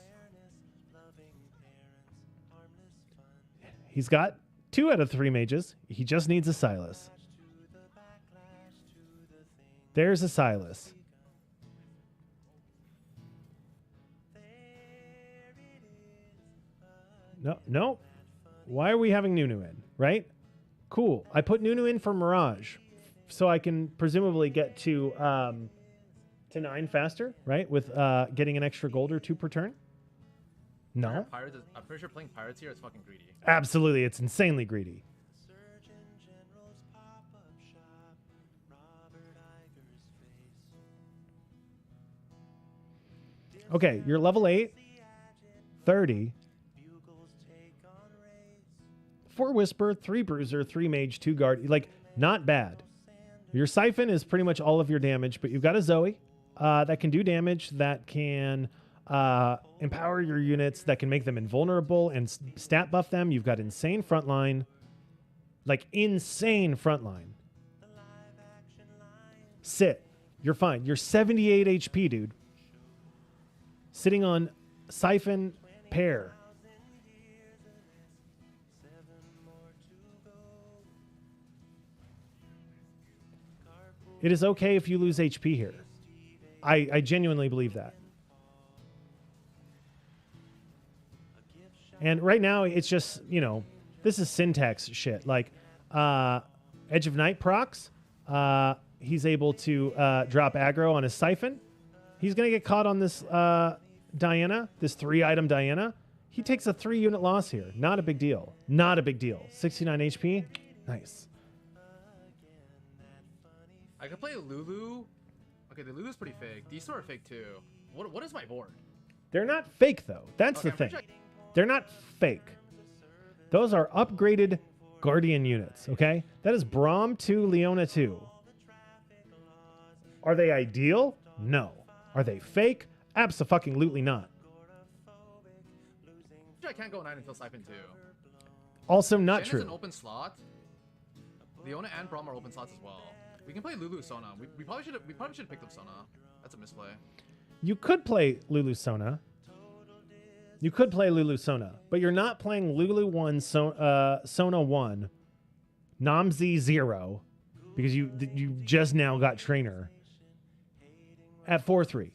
A: He's got 2 out of 3 mages. He just needs a Silas. There's a Silas. No. Why are we having Nunu in, right? Cool. I put Nunu in for Mirage, so I can presumably get to 9 faster, right? With getting an extra gold or 2 per turn. No.
C: I'm pretty sure playing Pirates here is fucking greedy.
A: Absolutely. It's insanely greedy. Okay, you're level 8, 30. 4 Whisper, 3 Bruiser, 3 Mage, 2 Guard. Like, not bad. Your Siphon is pretty much all of your damage, but you've got a Zoe that can do damage, that can Empower your units that can make them invulnerable and stat buff them. You've got insane frontline. Like, insane frontline. Sit. You're fine. You're 78 HP, dude. Sitting on Siphon Pair. It is okay if you lose HP here. I genuinely believe that. And right now, it's just, you know, this is syntax shit. Like, Edge of Night procs. He's able to drop aggro on his Siphon. He's going to get caught on this Diana, this 3-item Diana. He takes a 3-unit loss here. Not a big deal. Not a big deal. 69 HP. Nice.
C: I could play Lulu. Okay, the Lulu's pretty fake. These two are fake too. What is my board?
A: They're not fake, though. That's
C: Okay,
A: the thing.
C: I'm pretty
A: They're not fake. Those are upgraded Guardian units, okay? That is Braum 2, Leona 2. Are they ideal? No. Are they fake? Abso-fucking-lutely not.
C: I can't go 9 until Siphon 2.
A: Also not
C: Shanna's
A: true.
C: an open slot. Leona and Braum are open slots as well. We can play Lulu Sona. We probably should have picked up Sona. That's a misplay.
A: You could play Lulu Sona. You could play Lulu Sona, but you're not playing Lulu 1, Sona 1, Namzi 0, because you just now got Trainer at 4-3.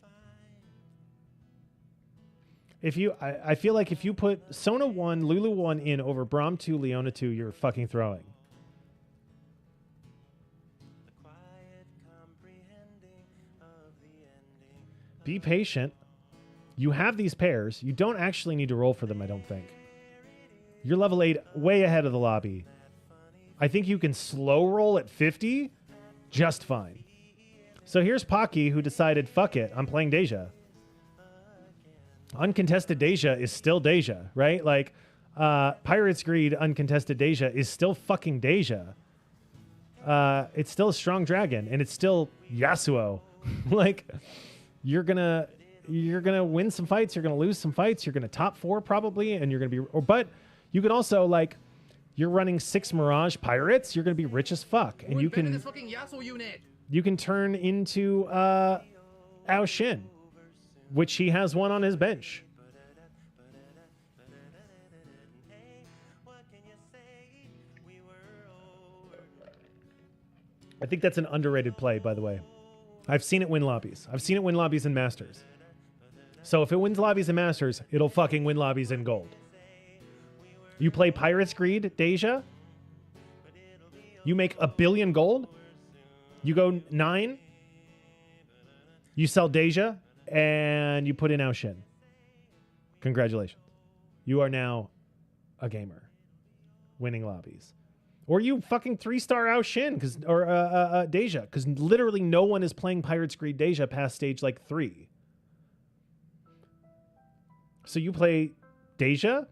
A: If you, I feel like if you put Sona 1, Lulu 1 in over Braum 2, Leona 2, you're fucking throwing. Be patient. You have these pairs. You don't actually need to roll for them, I don't think. You're level 8, way ahead of the lobby. I think you can slow roll at 50 just fine. So here's Pocky, who decided, fuck it, I'm playing Deja. Uncontested Deja is still Deja, right? Like, Pirate's Greed Uncontested Deja is still fucking Deja. It's still a strong dragon, and it's still Yasuo. Like, you're gonna win some fights, you're gonna lose some fights, you're gonna top 4 probably, and you're gonna be, but you can also, like, you're running 6 Mirage Pirates, you're gonna be rich as fuck, and
C: Who
A: you
C: invented
A: can
C: this fucking Yasuo unit?
A: you can turn into Ao Shin, which he has one on his bench. I think that's an underrated play, by the way. I've seen it win lobbies. I've seen it win lobbies in Masters. So if it wins lobbies in Masters, it'll fucking win lobbies in Gold. You play Pirate's Greed, Deja. You make 1 billion gold. You go 9. You sell Deja, and you put in Ao Shin. Congratulations. You are now a gamer. Winning lobbies. Or you fucking 3-star Ao Shin, or Deja, because literally no one is playing Pirate's Greed Deja past stage like 3. So you play Deja,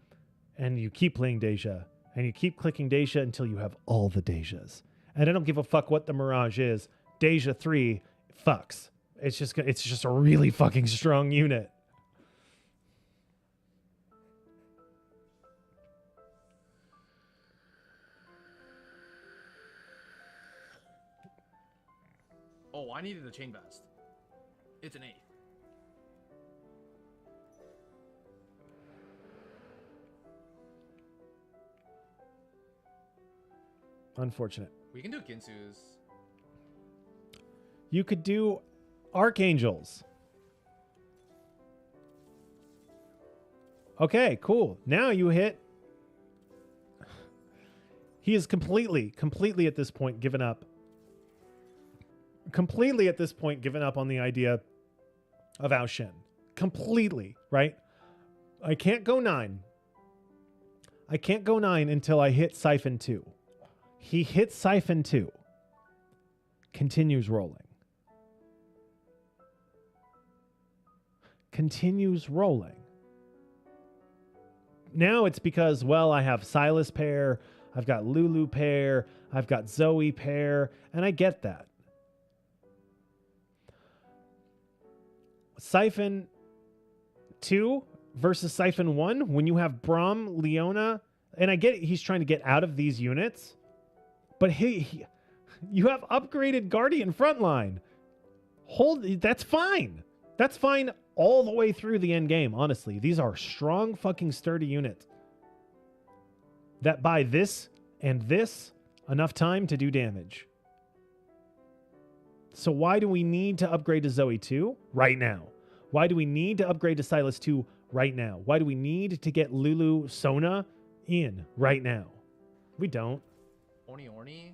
A: and you keep playing Deja, and you keep clicking Deja until you have all the Dejas. And I don't give a fuck what the Mirage is. Deja 3 fucks. It's just a really fucking strong unit.
C: Oh, I needed a chain vest. It's an 8.
A: Unfortunate.
C: We can do Ginsu's.
A: You could do Archangels. Okay, cool. Now you hit. He is completely at this point given up. Completely at this point given up on the idea of Ao Shin. Completely, right? I can't go 9. I can't go 9 until I hit Siphon 2. He hits Siphon 2. Continues rolling. Continues rolling. Now it's because, well, I have Silas pair, I've got Lulu pair, I've got Zoe pair, and I get that. Siphon 2 versus Siphon 1 when you have Braum, Leona, and I get it, he's trying to get out of these units, but you have upgraded Guardian frontline. That's fine. That's fine all the way through the end game, honestly. These are strong, fucking sturdy units that buy this and this enough time to do damage. So why do we need to upgrade to Zoe 2 right now? Why do we need to upgrade to Silas 2 right now? Why do we need to get Lulu Sona in right now? We don't.
C: Orny.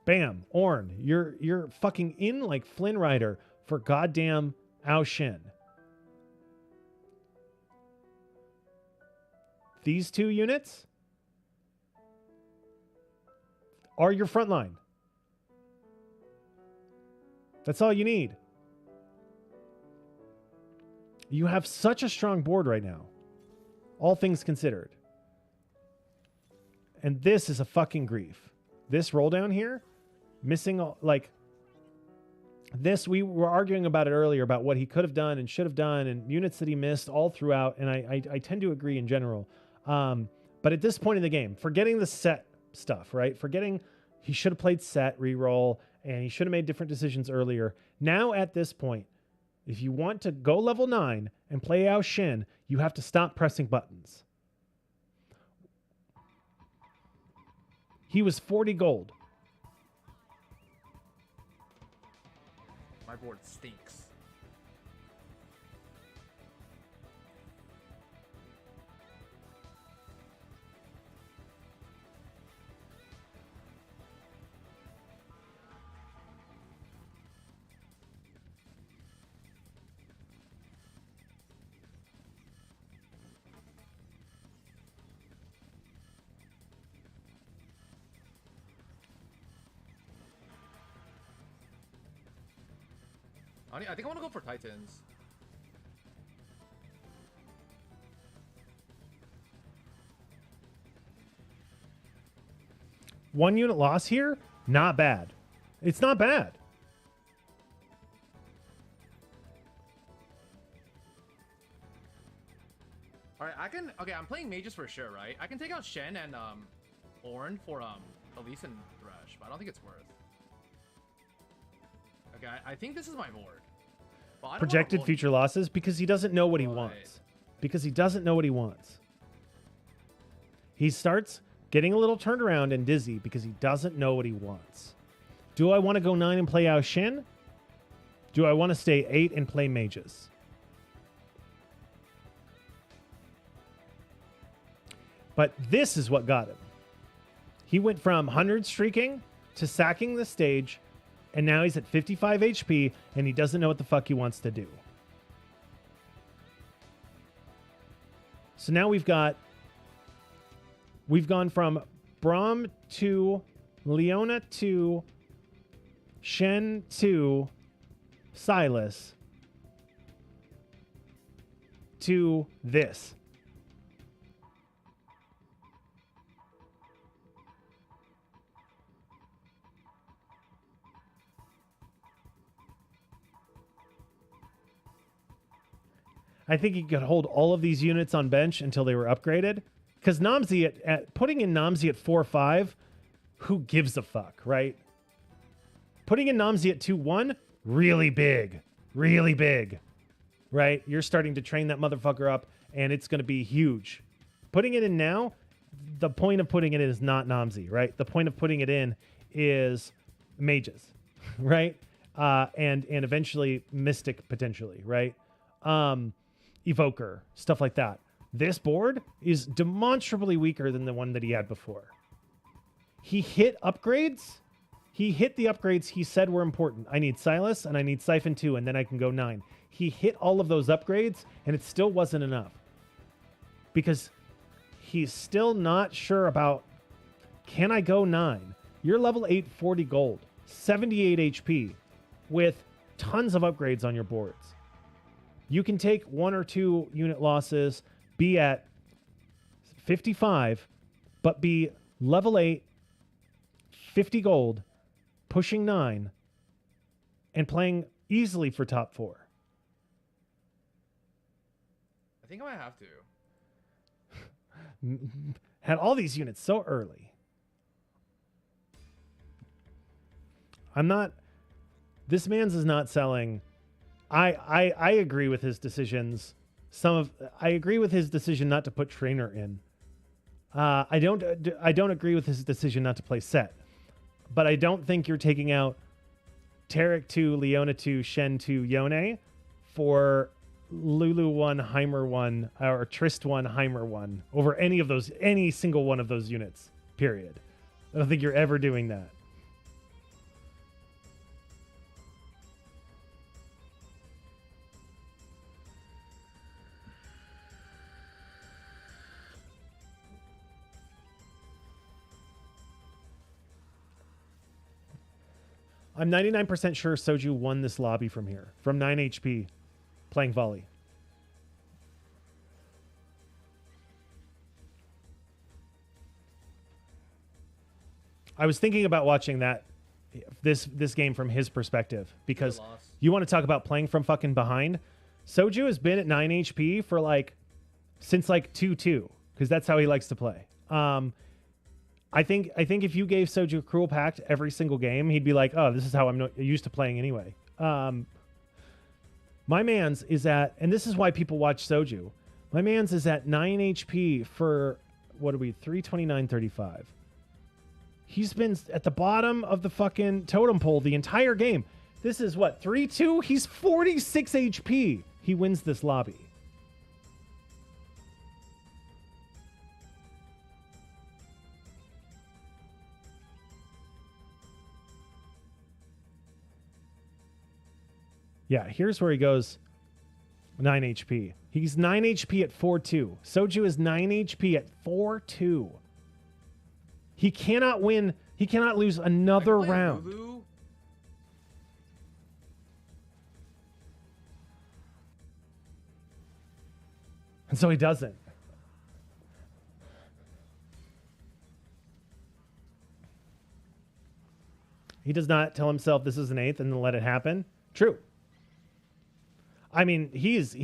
A: Bam, Orn, you're fucking in like Flynn Rider for goddamn Ao Shen. These 2 units are your front line. That's all you need. You have such a strong board right now, all things considered. And this is a fucking grief. This roll down here, missing, like, this, we were arguing about it earlier about what he could have done and should have done and units that he missed all throughout. And I tend to agree in general. But at this point in the game, forgetting the set stuff, right? Forgetting he should have played set, reroll, and he should have made different decisions earlier. Now at this point, if you want to go level 9 and play Ao Shin, you have to stop pressing buttons. He was 40 gold.
C: My board stinks. I think I want to go for Titans.
A: One unit loss here, not bad. It's not bad.
C: All right, I can. Okay, I'm playing mages for sure, right? I can take out Shen and Ornn for Elise and Thresh, but I don't think it's worth. Okay, I think this is my board. But I don't
A: Projected
C: wanna roll
A: future losses because he doesn't know what he
C: Right.
A: wants. Because he doesn't know what he wants. He starts getting a little turned around and dizzy because he doesn't know what he wants. Do I want to go 9 and play Ao Shin? Do I want to stay 8 and play mages? But this is what got him. He went from 100 streaking to sacking the stage, and now he's at 55 HP, and he doesn't know what the fuck he wants to do. So now we've gone from Braum to Leona to Shen to Silas to this. I think he could hold all of these units on bench until they were upgraded. Because Namzi at putting in Namzi at 4-5, who gives a fuck, right? Putting in Namzi at 2-1, really big. Really big. Right? You're starting to train that motherfucker up, and it's going to be huge. Putting it in now, the point of putting it in is not Namzi, right? The point of putting it in is mages, right? And eventually Mystic, potentially, right? Evoker, stuff like that. This board is demonstrably weaker than the one that he had before. He hit upgrades. He hit the upgrades he said were important. I need Silas and I need Siphon 2, and then I can go 9. He hit all of those upgrades, and it still wasn't enough. Because he's still not sure about, can I go 9? You're level 8, 40 gold, 78 HP, with tons of upgrades on your boards. You can take 1 or 2 unit losses, be at 55, but be level 8, 50 gold, pushing 9, and playing easily for top 4.
C: think I might have to.
A: Had all these units so early. I'm not. This man's is not selling. I agree with his decisions. I agree with his decision not to put trainer in. I don't agree with his decision not to play set. But I don't think you're taking out Tarek 2, Leona 2, Shen 2, Yone for Lulu 1, Heimer 1, or Trist 1, Heimer 1 over any single one of those units, period. I don't think you're ever doing that. I'm 99% sure Soju won this lobby from here, from 9 HP, playing volley. I was thinking about watching this game from his perspective, because you want to talk about playing from fucking behind. Soju has been at 9 HP for since 2-2, because that's how he likes to play. I think if you gave Soju Cruel Pact every single game, he'd be like, oh, this is how I'm used to playing anyway. My man's is at, and this is why people watch Soju. My man's is at 9 HP for, 329.35. He's been at the bottom of the fucking totem pole the entire game. This is 3-2? He's 46 HP. He wins this lobby. Yeah, here's where he goes 9 HP. He's 9 HP at 4-2. Soju is 9 HP at 4-2. He cannot win. He cannot lose another round.
C: Lulu.
A: And so he doesn't. He does not tell himself this is an 8th and then let it happen. True. I mean, his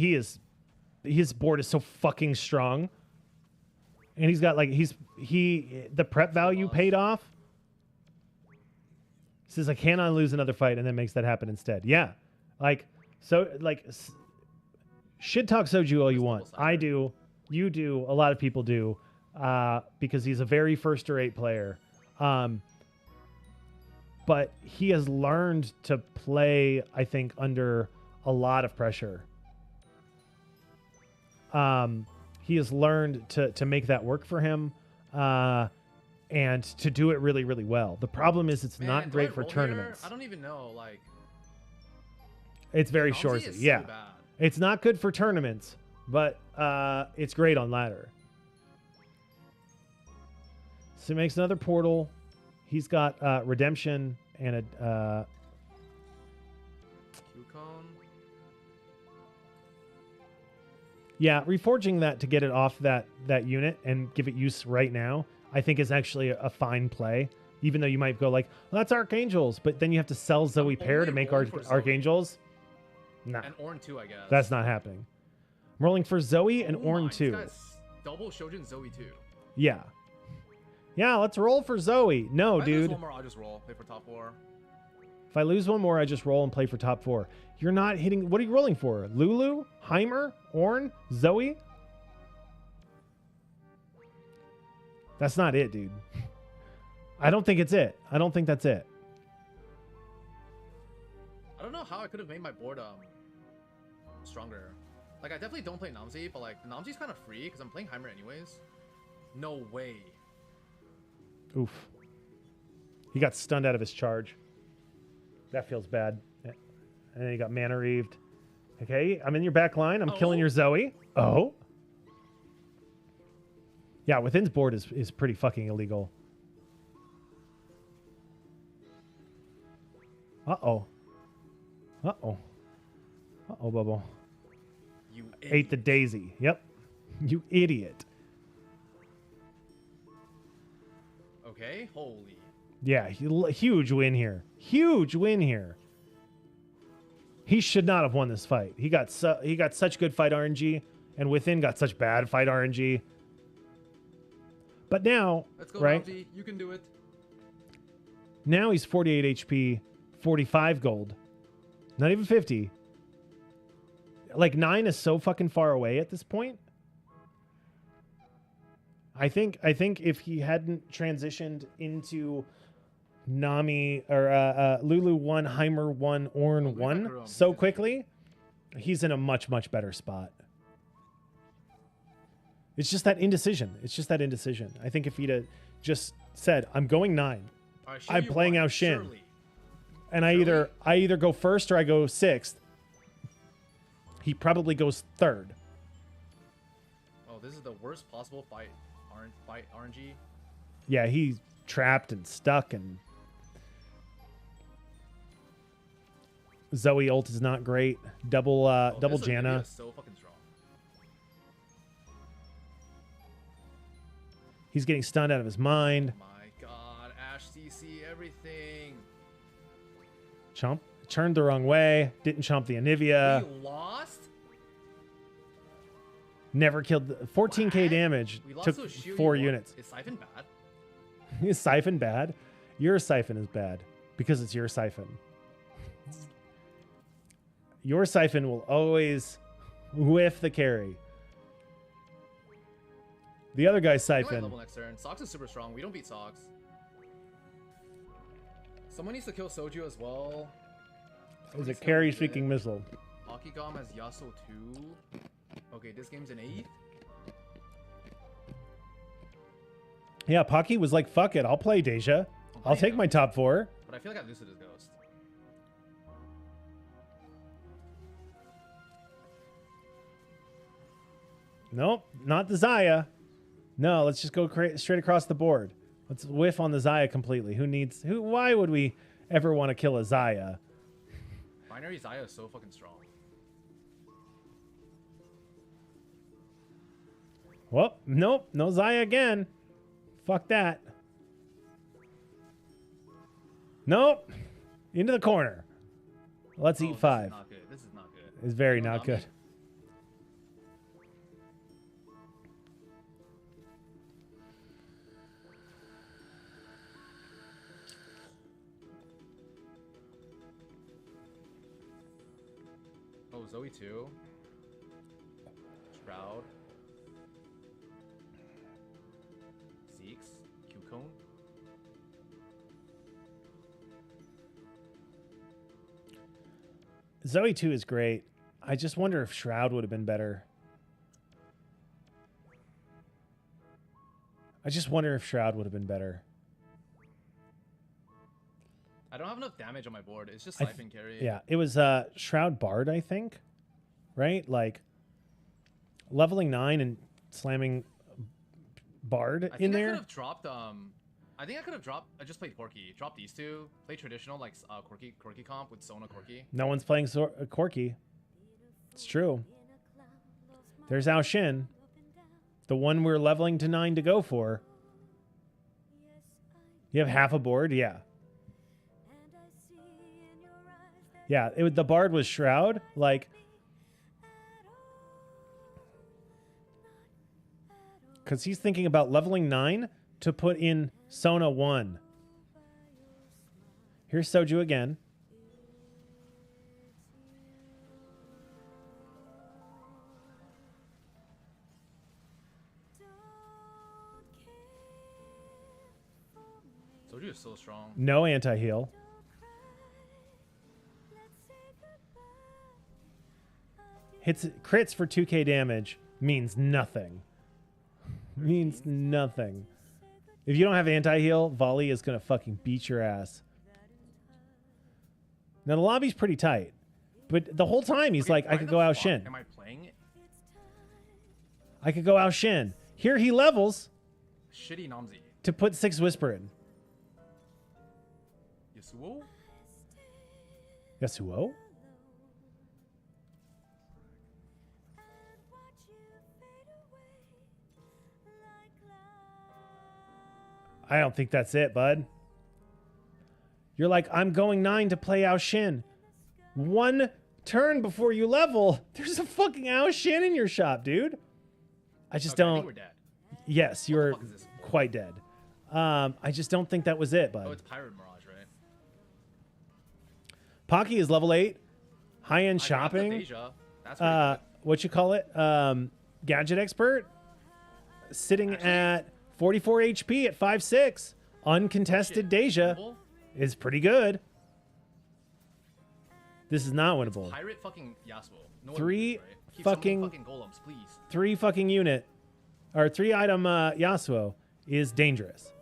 A: board is so fucking strong. And he's got the prep value paid off. He says, I cannot lose another fight, and then makes that happen instead. Yeah. Shit talk Soju all you want. I do. You do. A lot of people do. Because he's a very first or 8 player. But he has learned to play, I think, under a lot of pressure. He has learned to make that work for him, and to do it really, really well. The problem is it's not great for tournaments.
C: I don't even know.
A: It's very shorty. Yeah,
C: so bad.
A: It's not good for tournaments, but it's great on ladder. So he makes another portal. He's got redemption and a. Yeah, reforging that to get it off that unit and give it use right now, I think is actually a fine play. Even though you might go well, that's Archangels, but then you have to sell Zoe pair to make Archangels. Nah.
C: And Ornn 2, I guess.
A: That's not happening. I'm rolling for Zoe and Ornn 2.
C: Double Shojin Zoe 2.
A: Yeah. Yeah, let's roll for Zoe. No, dude.
C: If I lose one more, I'll just roll. Play for top 4.
A: If I lose one more, I just roll and play for top 4. You're not hitting... What are you rolling for? Lulu? Heimer? Ornn? Zoe? That's not it, dude. I don't think it's it. I don't think that's it.
C: I don't know how I could have made my board stronger. I definitely don't play Namzi, but Namzi's kind of free because I'm playing Heimer anyways. No way.
A: Oof. He got stunned out of his charge. That feels bad. And then he got mana reaved. Okay, I'm in your back line. I'm killing your Zoe. Oh. Yeah, Within's board is pretty fucking illegal. Uh-oh. Uh-oh. Uh-oh, Bubble.
C: You
A: ate the daisy. Yep. You idiot.
C: Okay, holy.
A: Yeah, huge win here. Huge win here. He should not have won this fight. He got such good fight RNG, and within got such bad fight RNG. But now,
C: Let's go,
A: right?
C: Ramsey. You can do it.
A: Now he's 48 HP, 45 gold. Not even 50. Like 9 is so fucking far away at this point. I think if he hadn't transitioned into Nami or Lulu 1, Heimer 1, Ornn 1 so quickly, he's in a much, much better spot. It's just that indecision. I think if he'd just said, I'm going 9.
C: Right,
A: I'm playing
C: one,
A: Ao Shin.
C: Shirley.
A: And I either go first or I go 6th. He probably goes 3rd.
C: Oh, this is the worst possible fight RNG.
A: Yeah, he's trapped and stuck, and Zoe ult is not great. Double
C: This
A: Janna.
C: is so fucking strong.
A: He's getting stunned out of his mind.
C: Oh my god, Ash CC everything.
A: Chomp. Turned the wrong way. Didn't chomp the Anivia.
C: We lost?
A: Never killed. 14k
C: What?
A: damage.
C: We lost
A: Took
C: to a Shield
A: 4
C: you
A: units.
C: Is Siphon bad?
A: Is Siphon bad? Your Siphon is bad because it's your Siphon. Your Siphon will always whiff the carry. The other guy's
C: I might
A: Siphon.
C: level next turn. Sox is super strong. We don't beat Sox. Someone needs to kill Soju as well.
A: Is a carry-speaking missile.
C: Akigam has Yasuo too. Okay, this game's an 8.
A: Yeah, Pocky was like, fuck it, I'll play Deja. I'll take my top 4.
C: But I feel like I lose to this Ghost.
A: Nope, not the Zaya. No, let's just go straight across the board. Let's whiff on the Zaya completely. Why would we ever want to kill a Zaya?
C: Binary Zaya is so fucking strong.
A: Well, nope, no Zaya again. Fuck that. Nope. Into the corner. Let's eat 5.
C: This is not good.
A: It's very
C: No,
A: not good.
C: me. Oh, Zoe too. Shroud. Zeke's. Q-Cone.
A: Zoe 2 is great. I just wonder if Shroud would have been better. I
C: don't have enough damage on my board. It's just
A: I
C: Siphon carry.
A: Yeah, it was Shroud Bard, I think. Right? Like leveling 9 and slamming Bard
C: I think
A: in
C: I
A: there.
C: could have dropped. I think I could have dropped. I just played Corki. Drop these two. Play traditional like Corki comp with Sona Corki.
A: No one's playing Corki. It's true. There's Ao Shin. The one we're leveling to 9 to go for. You have half a board? Yeah. Yeah, the Bard was Shroud. Like, because he's thinking about leveling 9 to put in Sona 1. Here's Soju again.
C: Soju is so strong.
A: No anti-heal. Hits crits for 2k damage means nothing. Means nothing. If you don't have anti-heal, Volley is going to fucking beat your ass. Now, the lobby's pretty tight. But the whole time, he's like, I could go Ao Shin.
C: Am I playing it?
A: I could go Ao Shin. Here he levels
C: Shitty Namzi.
A: to put 6 Whisper in.
C: Yasuo?
A: Yasuo? I don't think that's it, bud. You're like, I'm going 9 to play Ao Shin. 1 turn before you level. There's a fucking Ao Shin in your shop, dude. I just
C: Okay, I
A: don't.
C: think we're dead.
A: Yes, you're
C: fuck is this?
A: quite dead. I just don't think that was it,
C: Oh,
A: bud.
C: it's Pirate Mirage, right?
A: Pocky is level 8. High-end
C: I grabbed the
A: shopping.
C: Deja. That's pretty good.
A: What you call it? Gadget expert. Sitting at 44 HP at 5'6". Uncontested
C: Shit.
A: Deja
C: Winnable?
A: is pretty good. This is not
C: It's
A: winnable.
C: Pirate fucking Yasuo. No one
A: Three
C: loses, right? Keep summoning
A: fucking-
C: fucking golems, please.
A: 3 fucking unit or 3 item Yasuo is dangerous.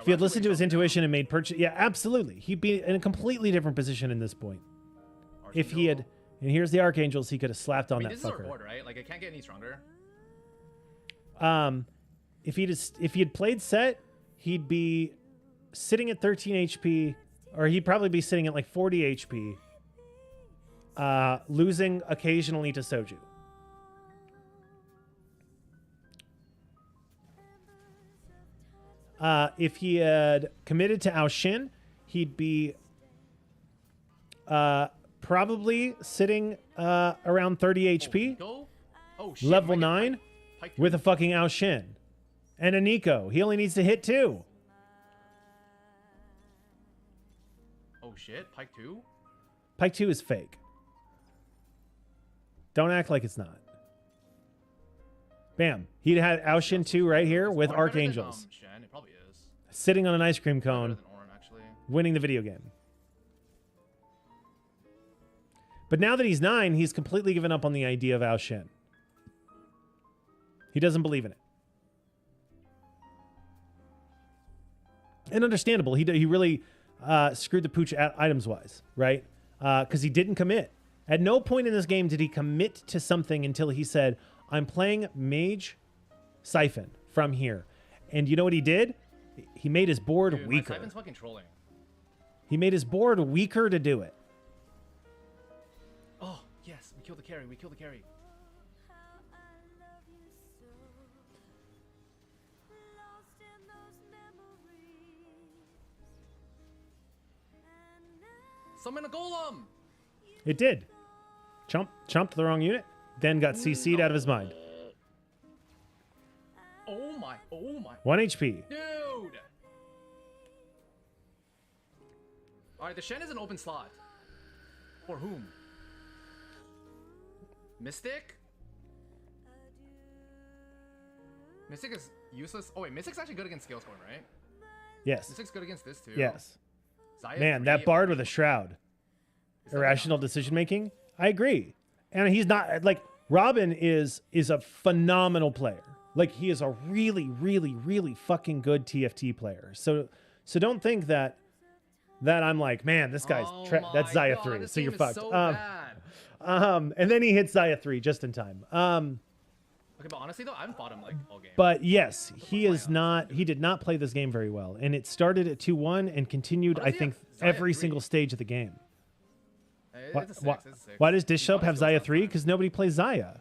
A: If he had listened to his intuition and made purchase, yeah, absolutely, he'd be in a completely different position in this point. If he had, and here's the Archangels, he could have slapped on
C: I mean,
A: that
C: this is our
A: fucker.
C: board, right? Like, it can't get any stronger.
A: If he had played set, he'd be sitting at 13 HP, or he'd probably be sitting at like 40 HP, losing occasionally to Soju. If he had committed to Ao Shin, he'd be probably sitting around 30 HP,
C: Go. Oh, shit.
A: level
C: might get
A: 9,
C: Pike
A: with a fucking Ao Shin. And a Nico. He only needs to hit 2.
C: Oh, shit. Pike 2?
A: Pike 2 is fake. Don't act like it's not. Bam. He'd had Ao Shin 2 right here with
C: Or better than,
A: Archangels.
C: Shen. It probably is.
A: Sitting on an ice cream
C: Better
A: cone,
C: than Orin, actually.
A: winning the video game. But now that he's 9, he's completely given up on the idea of Ao Shin. He doesn't believe in it. And understandable. He really screwed the pooch items-wise, right? Because he didn't commit. At no point in this game did he commit to something until he said, I'm playing Mage Siphon from here. And you know what he did? He made his board
C: Dude,
A: weaker.
C: my Siphon's fucking trolling.
A: He made his board weaker to do it.
C: Oh, yes. We killed the carry. We killed the carry. Summon a golem!
A: It did. Chumped the wrong unit, then got CC'd out of his mind.
C: Oh my, oh my.
A: 1 HP.
C: Dude! Alright, the Shen is an open slot. For whom? Mystic? Mystic is useless. Oh wait, Mystic's actually good against Scalescorn, right?
A: Yes.
C: Mystic's good against this too.
A: Yes.
C: Xayah
A: Man,
C: 3,
A: that bard with a shroud.
C: is that
A: Irrational
C: enough?
A: decision making. I agree. And he's not like Robin is a phenomenal player. Like he is a really, really, really fucking good TFT player. So don't think that I'm like, man, this guy's
C: Oh
A: that's
C: my
A: Xayah
C: God,
A: 3.
C: this
A: So you're
C: game is
A: fucked.
C: So bad.
A: And then he hits Xayah 3 just in time.
C: Okay, but honestly though, I haven't fought him like all game.
A: But yes, he did not play this game very well. And it started at 2-1 and continued,
C: How
A: I
C: does he
A: think,
C: have Xayah
A: every
C: 3?
A: single stage of the game.
C: It's a six, it's a six.
A: Why does Dish
C: He's
A: Soap
C: probably
A: have
C: still
A: Xayah
C: top
A: 3?
C: five.
A: Because nobody plays Xayah.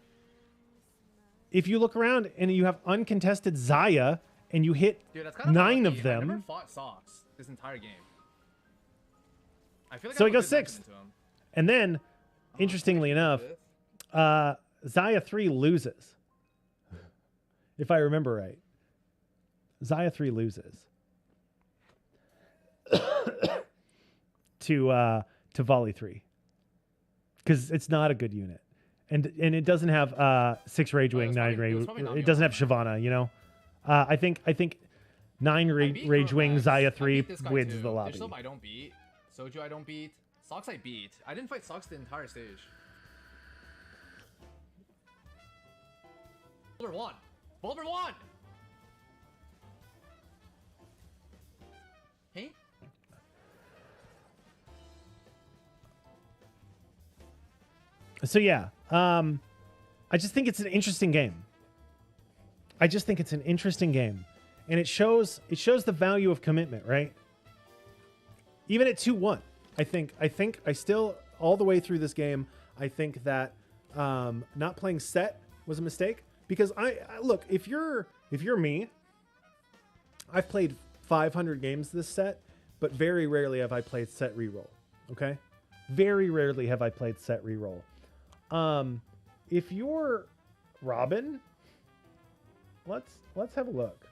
A: If you look around and you have uncontested Xayah and you hit
C: Dude, that's kind of
A: 9
C: lucky.
A: of
C: I never
A: them,
C: fought Socks this entire game. I feel like
A: So
C: I
A: he
C: have a
A: goes
C: good match
A: 6th.
C: into him.
A: and then, interestingly enough, Xayah 3 loses. If I remember right. Xayah 3 loses. to Volley 3. Because it's not a good unit. And it doesn't have 6 Rage Wing,
C: was
A: 9
C: probably- it
A: Rage.
C: was probably not
A: It
C: me
A: doesn't
C: on
A: have Shyvana, you know. I think 9 Rage Wing
C: Corvax.
A: Xayah
C: I
A: 3
C: beat this guy
A: wins
C: too.
A: the lobby.
C: Dish Soap I don't beat. Soju I don't beat. Socks I beat. I didn't fight Socks the entire stage. Boulder won. Boulder won. Hey.
A: So yeah, I just think it's an interesting game. And it shows the value of commitment, right? Even at 2-1, I think I still all the way through this game, I think that not playing set was a mistake because I look, if you're me, I've played 500 games this set, but very rarely have I played set reroll. Okay. Very rarely have I played set reroll. If you're Robin, let's have a look.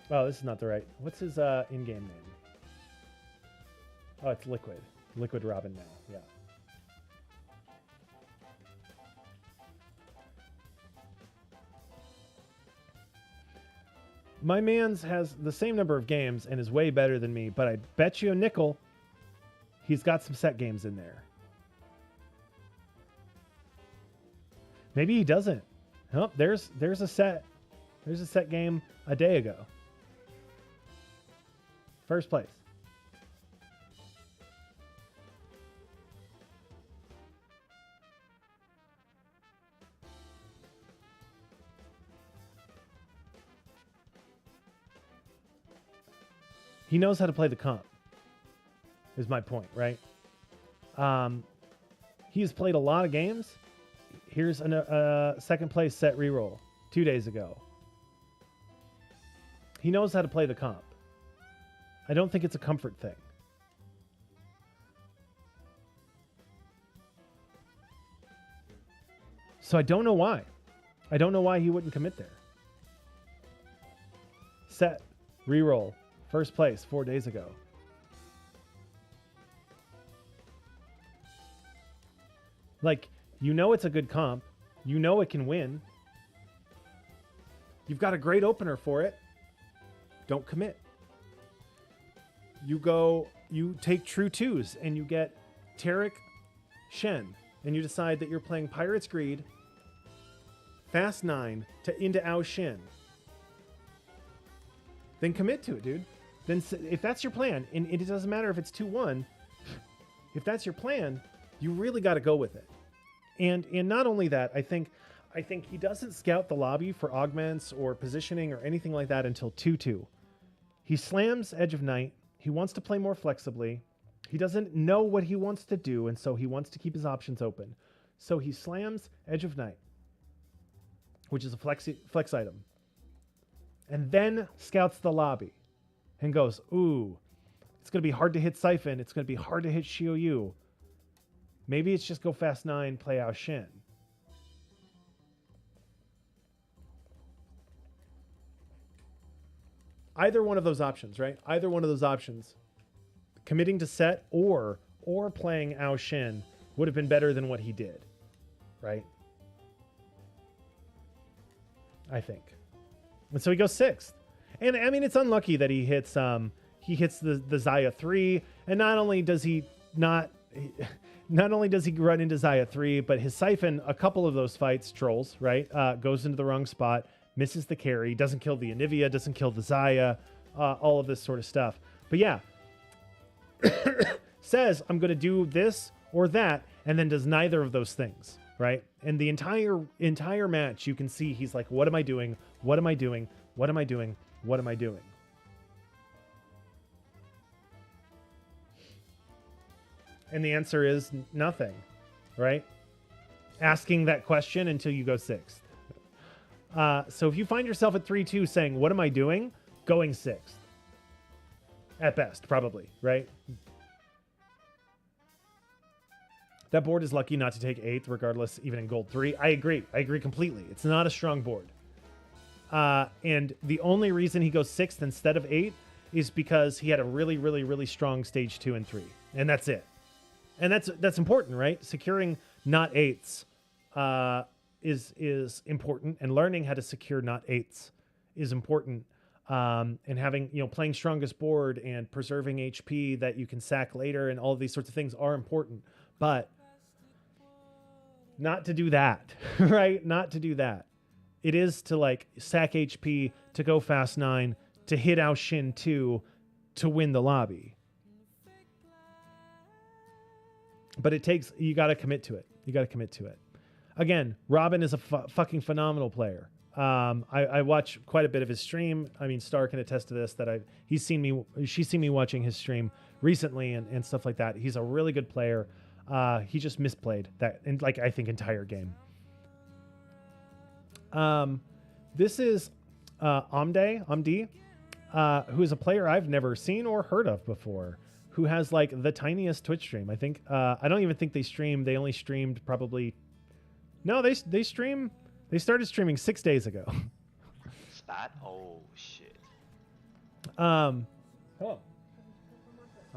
A: Oh, this is not the right. What's his in-game name? Oh, it's Liquid. Liquid Robin now. Yeah. My man's has the same number of games and is way better than me, but I bet you a nickel he's got some set games in there. Maybe he doesn't. Oh, there's a set game a day ago. First place. He knows how to play the comp, is my point, right? He has played a lot of games. Here's a second place set reroll 2 days ago. He knows how to play the comp. I don't think it's a comfort thing. So I don't know why. I don't know why he wouldn't commit there. Set, reroll, first place 4 days ago. Like, you know it's a good comp. You know it can win. You've got a great opener for it. Don't commit. You take true twos and you get Tarek Shen, and you decide that you're playing Pirate's Greed, Fast 9 into Ao Shin. Then commit to it, dude. Then if that's your plan, and it doesn't matter if it's 2-1, if that's your plan, you really got to go with it. And not only that, I think he doesn't scout the lobby for augments or positioning or anything like that until 2-2. He slams Edge of Night. He wants to play more flexibly. He doesn't know what he wants to do, and so he wants to keep his options open. So he slams Edge of Night, which is a flex item, and then scouts the lobby and goes, ooh, it's going to be hard to hit Siphon. It's going to be hard to hit Shioyu. Maybe it's just go Fast 9, play Ao Shin. Either one of those options, right? Either one of those options, committing to set or playing Ao Shin would have been better than what he did, right? I think. And so he goes 6th. And I mean, it's unlucky that he hits the Xayah 3, and not only does he run into Xayah 3, but his Siphon, a couple of those fights, trolls, right? Goes into the wrong spot, misses the carry, doesn't kill the Anivia, doesn't kill the Xayah, all of this sort of stuff. But yeah, says, I'm going to do this or that, and then does neither of those things, right? And the entire match, you can see he's like, what am I doing? What am I doing? What am I doing? What am I doing? And the answer is nothing, right? Asking that question until you go 6th. So if you find yourself at 3-2 saying, what am I doing? Going 6th. At best, probably, right? That board is lucky not to take 8th, regardless, even in gold 3. I agree. I agree completely. It's not a strong board. And the only reason he goes 6th instead of 8th is because he had a really, really, really strong stage 2 and 3. And that's it. And that's important, right? Securing not 8ths is important, and learning how to secure not 8ths is important. And having, playing strongest board and preserving HP that you can sack later and all of these sorts of things are important. But not to do that, right? Not to do that. It is to sack HP, to go Fast 9, to hit Ao Shin 2, to win the lobby. But you got to commit to it. You got to commit to it. Again, Robin is a fucking phenomenal player. I watch quite a bit of his stream. I mean, Star can attest to this, that she's seen me watching his stream recently and stuff like that. He's a really good player. He just misplayed that in I think entire game. This is Amdi, who is a player I've never seen or heard of before, who has like the tiniest Twitch stream. I think I don't even think they stream. They only streamed probably. No, they stream. They started streaming 6 days ago.
D: Spat? Oh, shit.
A: Oh.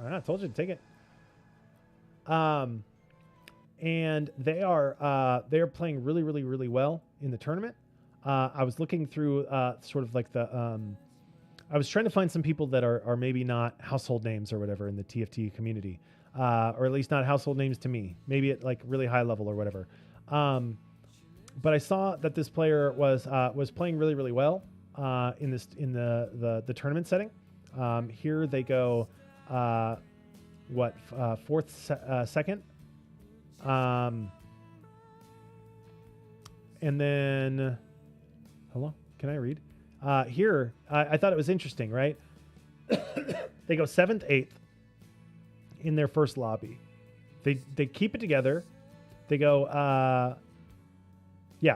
A: I told you to take it. And they are playing really, really, really well in the tournament. I was looking through sort of like the I was trying to find some people that are maybe not household names or whatever in the TFT community, or at least not household names to me. Maybe at like really high level or whatever. But I saw that this player was playing really, really well in the tournament setting. Here they go, second, and then hello, can I read? Here I thought it was interesting, right? They go 7th, 8th in their first lobby. They keep it together. They go 4th,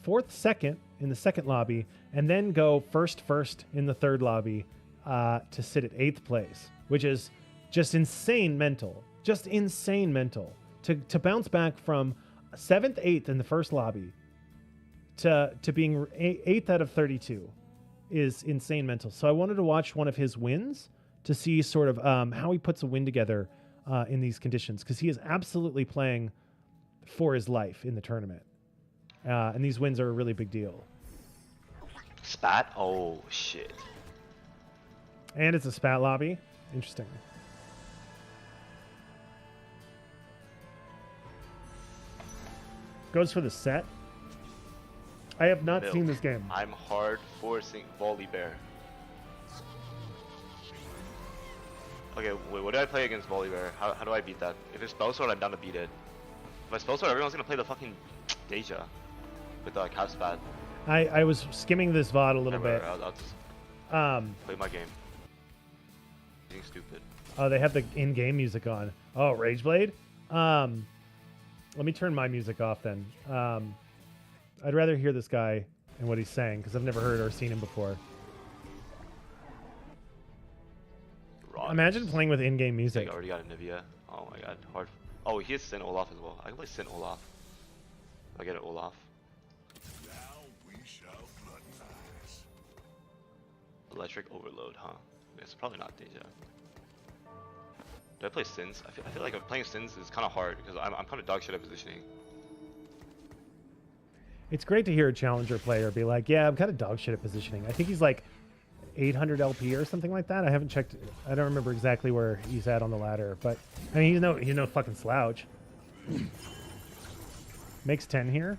A: 2nd in the second lobby, and then go first in the third lobby to sit at 8th place, which is just insane mental. Just insane mental. To bounce back from 7th, 8th in the first lobby to being 8th out of 32 is insane mental. So I wanted to watch one of his wins to see sort of how he puts a win together in these conditions, because he is absolutely playing for his life in the tournament. And these wins are a really big deal.
D: Spat? Oh, shit.
A: And it's a spat lobby. Interesting. Goes for the set. I have not
D: Milk.
A: seen this game.
D: I'm hard forcing Volley Bear. Okay, wait, what do I play against Volley Bear? How do I beat that? If it's spell sword, I'm down to beat it. If I spell sword, everyone's gonna play the fucking Deja with the Cap Spat.
A: I was skimming this VOD a little bit.
D: I'll just play my game. Being stupid.
A: Oh, they have the in-game music on. Oh, Rageblade? Let me turn my music off then. I'd rather hear this guy and what he's saying, because I've never heard or seen him before.
D: Rock.
A: Imagine playing with in-game
D: I
A: music.
D: already got a Nivea. Oh my god, hard. Oh, he has Sin Olaf as well. I can play Sin Olaf. I get it Olaf.
E: Now we shall fraternize.
D: Electric Overload, huh? It's probably not Deja. Do I play Sins? I feel like playing Sins is kind of hard because I'm kind of dog shit at positioning.
A: It's great to hear a challenger player be like, yeah, I'm kind of dog shit at positioning. I think he's like 800 LP or something like that. I haven't checked. I don't remember exactly where he's at on the ladder, but I mean, he's no fucking slouch. Makes 10 here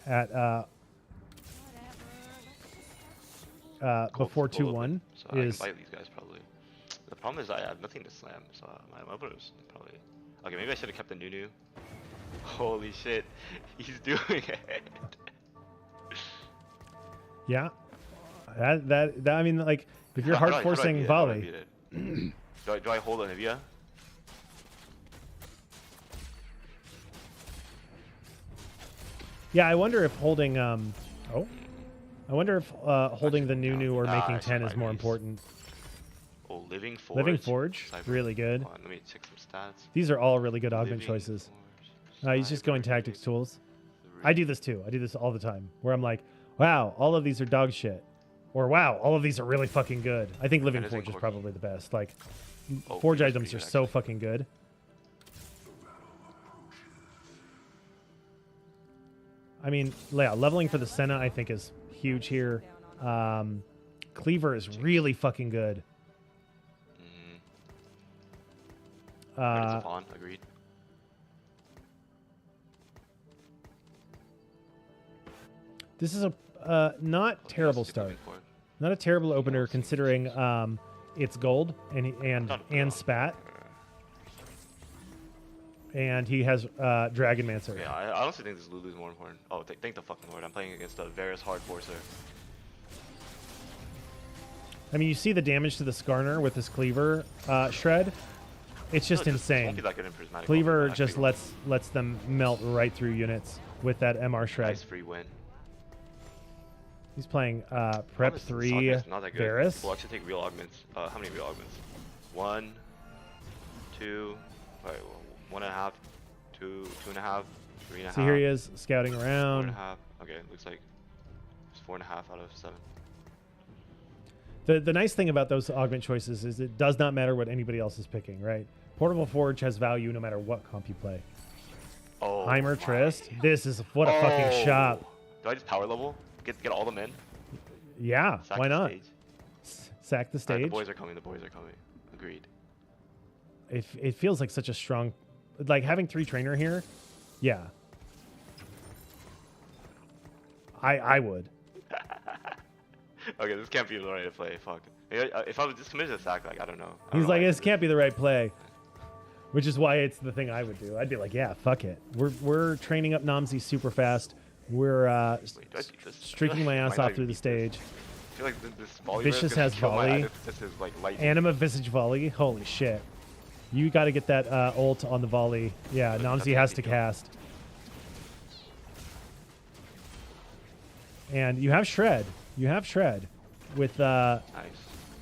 A: at before 2-1
D: so I can
A: is
D: fight these guys probably. The problem is I have nothing to slam, so my opponent's probably. Okay, maybe I should have kept the Nunu. Holy shit, he's doing it.
A: yeah. That I mean, like, if you're
D: How do
A: hard
D: I beat
A: forcing
D: it? How do I
A: volley,
D: beat it? do I hold Olivia?
A: yeah, I wonder if holding I wonder if holding the
D: Actually,
A: Nunu or
D: nah,
A: making
D: it's
A: 10 is
D: fine,
A: more
D: he's-
A: important.
D: Oh, Living Forge.
A: Living Forge,
D: Cyber.
A: really good.
D: Hold on, let me check some stats.
A: These are all really good augment
D: Living
A: choices.
D: Forge,
A: He's just going
D: Cyber,
A: tactics
D: Living
A: tools.
D: Forge.
A: I do this too. I do this all the time, where I'm like, wow, all of these are dog shit, or wow, all of these are really fucking good. I think Living
D: That is
A: Forge is
D: Corky.
A: probably the best. Like,
D: Oh,
A: Forge
D: Fever's
A: items are
D: pretty good,
A: so
D: actually.
A: fucking good. I mean, yeah, leveling for the Senna I think is huge here. Cleaver is really fucking good.
D: It's a pawn, agreed.
A: This is a not
D: Okay,
A: terrible
D: let's keep
A: start.
D: moving forward.
A: Not a terrible opener considering it's gold and
D: Not bad.
A: spat, and he has Dragon Mancer.
D: Yeah, I honestly think this Lulu is more important. Oh, thank the fucking lord. I'm playing against a Varus hard forcer.
A: I mean, you see the damage to the Skarner with this Cleaver shred. It's just
D: Won't
A: insane.
D: be that good in prismatic.
A: Cleaver
D: Actually,
A: just lets them melt right through units with that MR shred.
D: Nice free win.
A: He's playing Prep
D: Honestly,
A: 3
D: Soccer's not that good.
A: Varus.
D: We'll actually take real augments. How many real augments? 1, 2, alright, 1.5, 2, 2.5, 3.5.
A: So here he is scouting
D: 4.5.
A: around.
D: Okay, looks like it's 4.5 out of 7.
A: The nice thing about those augment choices is it does not matter what anybody else is picking, right? Portable Forge has value no matter what comp you play.
D: Oh,
A: Heimer
D: my.
A: Trist. This is what a fucking shot.
D: Do I just power level? Get all them in?
A: Yeah,
D: Sack
A: why
D: the
A: not?
D: stage?
A: Sack the
D: Alright,
A: stage.
D: the boys are coming. The boys are coming. Agreed.
A: It feels like such a strong, like having 3 trainer here. Yeah. I would.
D: Okay, this can't be the right to play. Fuck. If I was just committed to sack, like I don't know.
A: He's like, this can't be the right play. Which is why it's the thing I would do. I'd be like, yeah, fuck it. We're training up Namzi super fast. We're
D: Wait, do I beat this?
A: streaking my ass
D: Might not
A: off
D: even
A: through the
D: beat
A: stage.
D: I feel like this volley
A: Vicious has volley.
D: This is like lightning.
A: Anima Visage Volley. Holy shit. You got to get that ult on the volley. Yeah,
D: That's
A: Namzi
D: what
A: has
D: I
A: to
D: need to.
A: cast. And you have Shred. You have Shred with
D: Nice.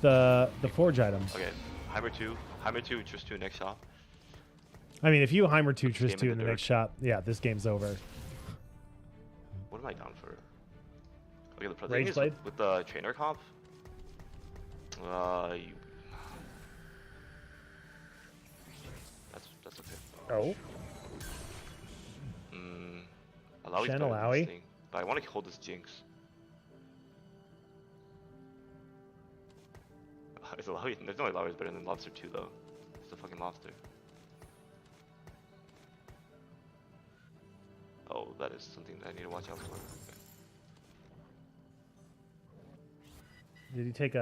A: the Forge item.
D: Okay, Heimer 2, Trist 2 next shot.
A: I mean, if you Heimer 2
D: Put this
A: Trist
D: game
A: 2
D: in
A: in the
D: the
A: next
D: dirt.
A: shot, yeah, this game's over.
D: What am I down for? Okay, the
A: Rage
D: thing is
A: Blade?
D: with the trainer comp. That's okay.
A: Oh.
D: Alawi's
A: Shen
D: better than
A: Alawi?
D: this thing, but I want to hold this Jinx. Is Alawi? There's no way Alawi is better than Lobster 2 though. It's a fucking lobster. Oh, that is something that I need to watch out for. Okay.
A: Did he take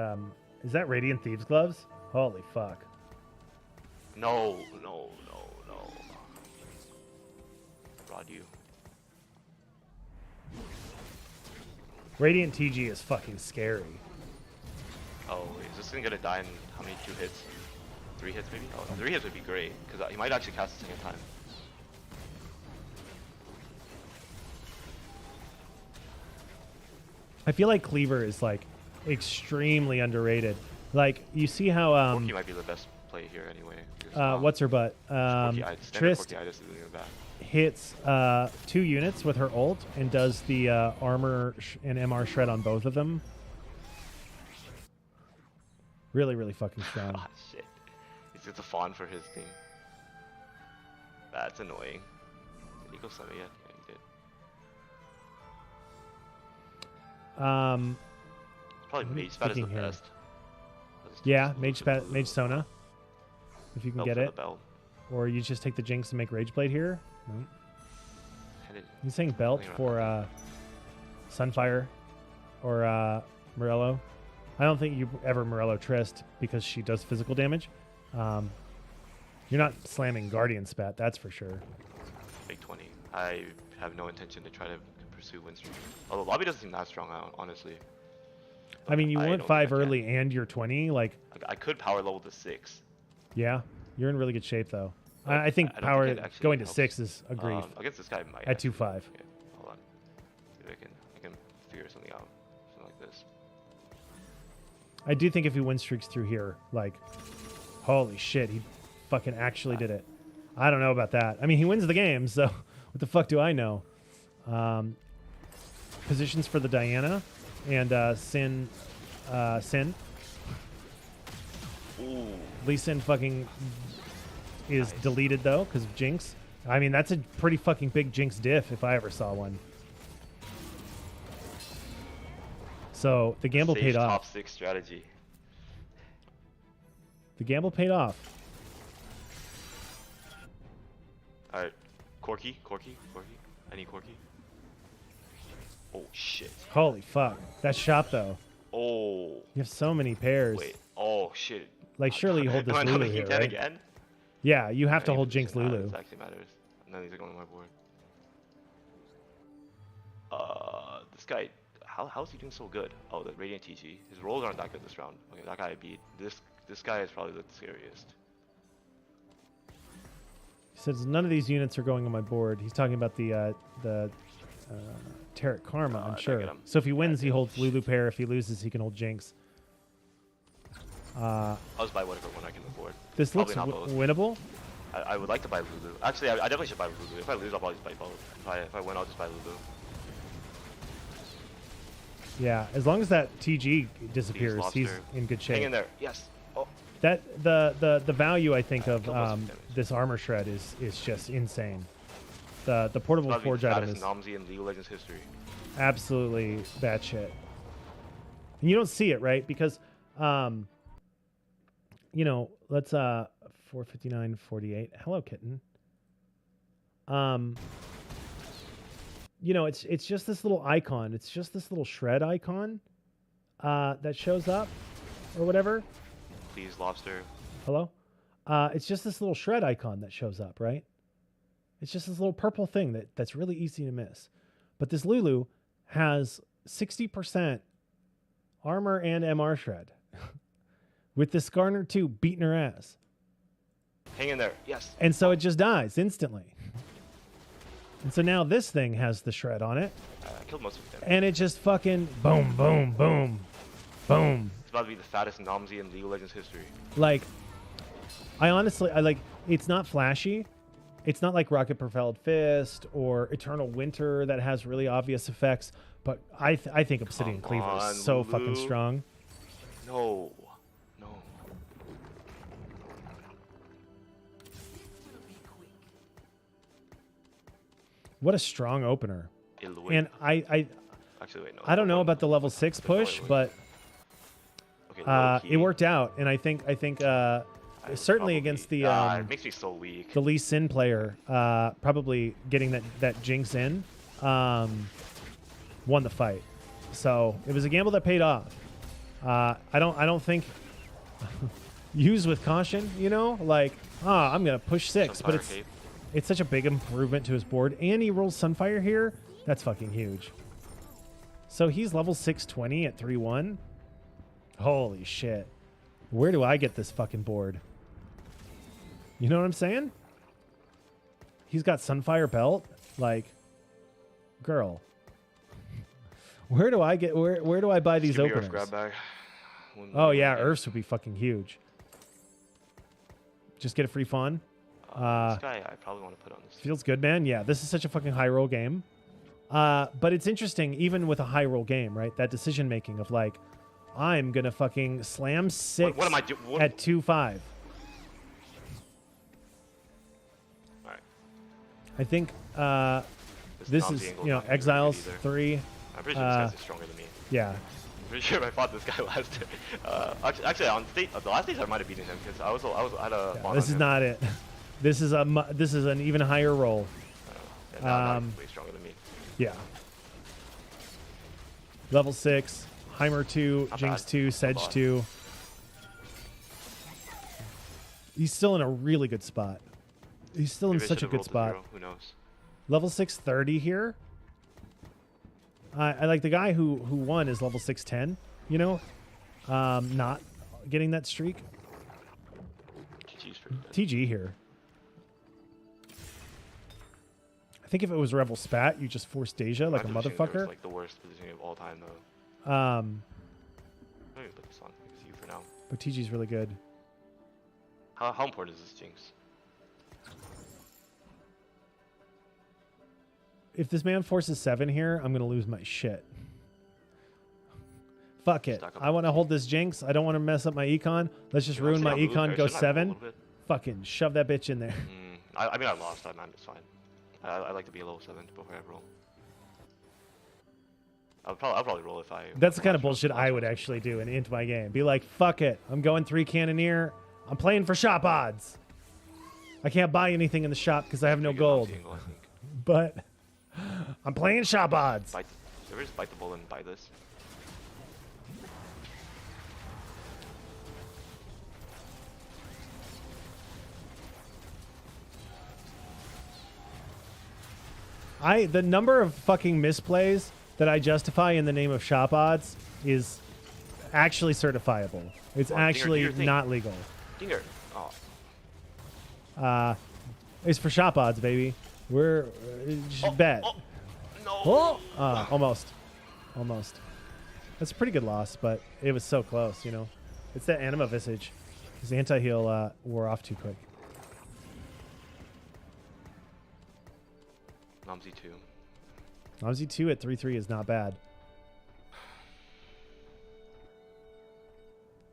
A: is that Radiant Thieves gloves? Holy fuck.
D: No. Rod you.
A: Radiant TG is fucking scary.
D: Oh, is this thing gonna die in how many? 2 hits? 3 hits maybe? Oh, 3 hits would be great, because he might actually cast the second time.
A: I feel like Cleaver is like extremely underrated. Like you see how
D: Corki might be the best play here anyway. because,
A: what's her butt?
D: Standard
A: Trist
D: Corki Itis isn't even bad.
A: hits 2 units with her ult and does the armor and MR shred on both of them. Really, really fucking strong.
D: Ah, shit. He's just a fawn for his thing. That's annoying. Did he go summon yet? Yeah, he did. Probably
A: What are you
D: Mage Spat is the
A: thinking here?
D: best.
A: Yeah, Mage Sona, if you can
D: Belt
A: get
D: for
A: it.
D: the belt.
A: Or you just take the Jinx and make Rage Blade here. No.
D: And it-
A: He's saying belt
D: Something
A: for Sunfire or Morello. I don't think you ever Morello Trist because she does physical damage. You're not slamming Guardian Spat, that's for sure.
D: Big 20. I have no intention to try to pursue win streak. Although lobby doesn't seem that strong, honestly.
A: I mean, you
D: I
A: went
D: don't
A: 5
D: think I can.
A: early and you're 20. Like,
D: I could power level to 6.
A: yeah, you're in really good shape though.
D: But
A: I think
D: I don't
A: power
D: think it actually
A: going to
D: helps.
A: 6 is a grief
D: Against this guy, might
A: at
D: actually-
A: 2-5.
D: Okay, hold on. See if I can figure something out. Something like this.
A: I do think if he win streaks through here, like, holy shit, he fucking actually did it. I don't know about that. I mean, he wins the game, so what the fuck do I know? Positions for the Diana and Sin.
D: Ooh.
A: Lee Sin fucking is
D: Nice.
A: deleted though because of Jinx. I mean, that's a pretty fucking big Jinx diff if I ever saw one. So the gamble
D: Sage
A: paid
D: top
A: off.
D: 6 strategy.
A: The gamble paid off.
D: Alright. Corki. I need Corki. Oh shit.
A: Holy fuck. That shot though.
D: Oh.
A: You have so many pairs.
D: Wait. Oh shit.
A: Like, surely you hold this
D: Am I not
A: Lulu
D: making
A: here,
D: 10
A: right?
D: again?
A: Yeah, you have to
D: I
A: hold
D: need
A: Jinx
D: position.
A: Lulu.
D: This actually matters. None of these are going on my board. This guy, how is he doing so good? Oh, the Radiant TG. His rolls aren't that good this round. Okay, that guy I beat. This guy is probably the scariest.
A: He says none of these units are going on my board. He's talking about the Tarot Karma, I'm
D: I
A: sure.
D: get him.
A: So if he wins,
D: Yeah,
A: he holds Lulu pair. If he loses, he can hold Jinx.
D: I'll just buy whatever one I can afford.
A: This looks
D: Probably not both.
A: winnable.
D: I would like to buy Lulu. Actually, I definitely should buy Lulu. If I lose, I'll probably just buy both. If I win, I'll just buy Lulu.
A: Yeah, as long as that TG disappears, he's
D: Lobster.
A: in good
D: Hang in
A: shape.
D: there. Yes. Oh,
A: That the value I think of
D: kill most of the damage.
A: this armor shred is just insane. The portable
D: that'd be
A: forge
D: the
A: item
D: fattest
A: is
D: Nomsy in League of Legends history.
A: absolutely batshit. And you don't see it, right? Because you know, let's 459.48. Hello, kitten. You know, it's just this little icon. It's just this little shred icon that shows up or whatever.
D: Please, lobster.
A: Hello? It's just this little shred icon that shows up, right? It's just this little purple thing that's really easy to miss. But this Lulu has 60% armor and MR shred. With this Skarner 2 beating her ass.
D: Hang in there. Yes.
A: And so it just dies instantly. And so now this thing has the shred on it.
D: I killed most of them.
A: And it just fucking boom, boom, boom, boom.
D: It's about to be the fattest Nomsy in League of Legends history.
A: Like, I like, it's not flashy. It's not like Rocket Propelled Fist or Eternal Winter that has really obvious effects. But I think Obsidian
D: Come
A: Cleaver
D: on,
A: is so
D: Lulu.
A: fucking strong.
D: No. No.
A: What a strong opener.
D: It'll
A: And
D: win. Actually, wait, no.
A: I don't know about the level 6 push, but
D: Okay,
A: it worked out. And I think certainly against the
D: it makes me so weak.
A: the Lee Sin player, probably getting that Jinx in, won the fight. So it was a gamble that paid off. I don't think use with caution, you know, like I'm gonna push 6, but
D: Sunfire
A: it's such a big improvement to his board, and he rolls Sunfire here. That's fucking huge. So he's level 620 at 3-1. Holy shit! Where do I get this fucking board? You know what I'm saying? He's got Sunfire Belt. Like, girl. Where do I get where do I buy these
D: Give me Earth
A: openers?
D: grab bag.
A: Oh yeah, Earths would be fucking huge. Just get a free fawn.
D: This guy I probably want to put on this.
A: Feels good, man. Yeah, this is such a fucking high roll game. But it's interesting, even with a high roll game, right? That decision making of like, I'm gonna fucking slam 6
D: What am I doing?
A: at 2-5.
D: Alright.
A: I think this
D: Nomsy
A: is,
D: angle's
A: you know,
D: not gonna be
A: Exiles
D: good either.
A: 3.
D: I'm pretty sure this guy's stronger than me.
A: Yeah.
D: I'm pretty sure if I fought this guy last actually on state the last stage I might have beaten him because I had a
A: Yeah,
D: bot
A: this
D: on
A: is
D: him.
A: not it. This is an even higher roll.
D: Yeah, now he's way stronger than me.
A: Yeah. Level 6, Heimer 2,
D: Not
A: Jinx
D: bad.
A: 2, Sedge
D: Not bad.
A: 2. He's still in a really good spot. He's still
D: Maybe
A: in
D: I
A: such a
D: should've
A: good
D: rolled the
A: spot.
D: 0. Who knows?
A: Level 630 here. I like the guy who won is level 610, you know? Not getting that streak.
D: GG's pretty good.
A: TG here. I think if it was Rebel Spat, you just force Deja like a
D: My positioning there
A: motherfucker.
D: is, like the worst positioning of all time though.
A: Um,
D: I'm gonna put this on because you for now.
A: but TG's really good.
D: How important is this Jinx?
A: If this man forces 7 here, I'm going to lose my shit. Fuck it.
D: Stack up
A: I want to hold this Jinx. I don't want to mess up my econ. Let's just
D: Dude,
A: ruin my
D: honestly, I'm
A: econ,
D: losing.
A: go
D: Shouldn't I roll a
A: 7.
D: little bit?
A: Fucking shove that bitch in there.
D: I mean, I lost that, man. It's fine. I like to be a level 7 before I roll. I'll probably roll if I.
A: That's the kind of bullshit I would actually do into my game. Be like, fuck it. I'm going 3 Cannoneer. I'm playing for shop odds. I can't buy anything in the shop because I have no
D: Pretty good
A: gold.
D: Nomsy angle, I think.
A: But I'm playing shop odds.
D: Bite. Ever just bite the bull and buy this?
A: The number of fucking misplays that I justify in the name of shop odds is actually certifiable. It's
D: Come on,
A: actually
D: Dinger, do your thing.
A: not legal.
D: Dinger. Oh.
A: It's for shop odds, baby. We're just bet.
D: Oh. No.
A: Oh, almost. Almost. That's a pretty good loss, but it was so close, you know. It's that Anima Visage. His anti-heal wore off too quick.
D: Namzi 2.
A: Namzi 2 at 3-3 is not bad.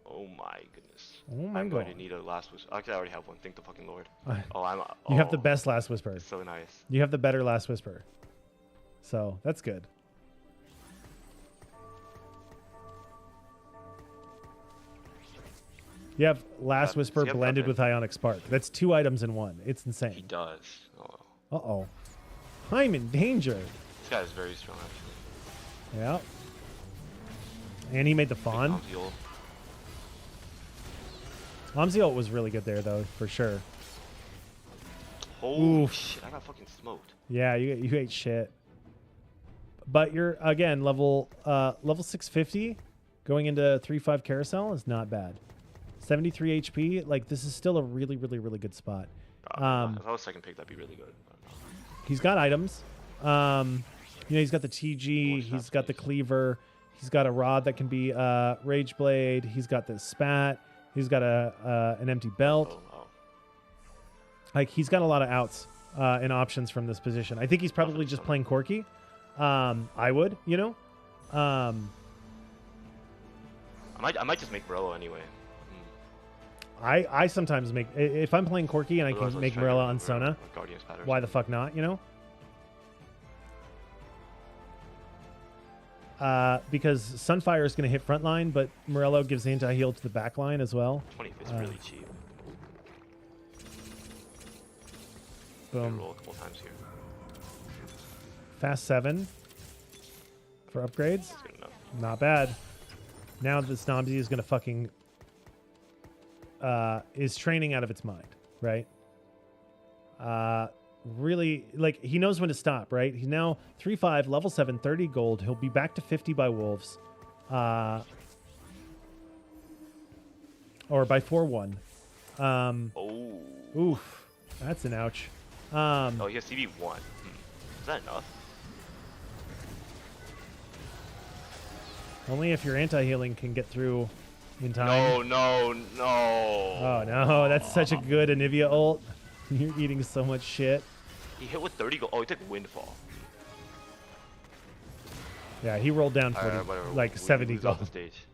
D: Oh my goodness.
A: Oh my
D: I'm
A: god.
D: going to need a last whisper. Actually, I already have one. Thank the fucking Lord. Oh,
A: You have the best Last Whisper.
D: It's so nice.
A: You have the better Last Whisper. So, that's good. You have Last Whisper
D: does he have
A: blended
D: weapon?
A: with Ionic Spark. That's 2 items in 1. It's
D: He
A: insane.
D: does. Oh.
A: Uh-oh. I'm in danger.
D: This guy is very strong, actually.
A: Yeah. And he made the Fawn.
D: Namzi ult.
A: Namzi ult was really good there, though, for sure.
D: Holy
A: Oof.
D: shit, I got fucking smoked.
A: Yeah, you ate shit. But you're, again, level 650 going into 3-5 carousel is not bad. 73 HP, like, this is still a really, really, really good spot.
D: If I was second pick, that'd be really good. But no.
A: He's got items. You know, he's got the TG, he's got the cleaver, he's got a rod that can be Rage Blade, he's got the spat, he's got an empty belt.
D: Oh.
A: Like, he's got a lot of outs and options from this position. I think he's probably just playing Corki. I would, you know.
D: I might just make Morello anyway.
A: I sometimes make, if I'm playing Corki and I
D: Otherwise,
A: can
D: let's
A: make
D: try
A: Morella
D: to
A: on
D: make
A: Sona,
D: Guardian's Pattern.
A: why the fuck not, you know? Because Sunfire is going to hit front line, but Morello gives anti-heal to the back line as well.
D: 20 is really cheap.
A: Boom.
D: Roll a couple times here.
A: Fast 7 for upgrades.
D: That's good enough.
A: Not bad. Now this Namzi is going to fucking... is training out of its mind, right? Really, like, he knows when to stop, right? He's now 3-5, level 7, 30 gold. He'll be back to 50 by wolves. Or by 4-1.
D: Oh.
A: Oof. That's an ouch.
D: Oh, he has CB1. Is that enough?
A: Only if your anti-healing can get through in time.
D: No.
A: Oh, no. That's such a good Anivia ult. You're eating so much shit.
D: He hit with 30 gold. Oh, he took Windfall.
A: Yeah, he rolled down 40,
D: Whatever.
A: like
D: We
A: 70
D: lose off
A: gold.
D: the stage.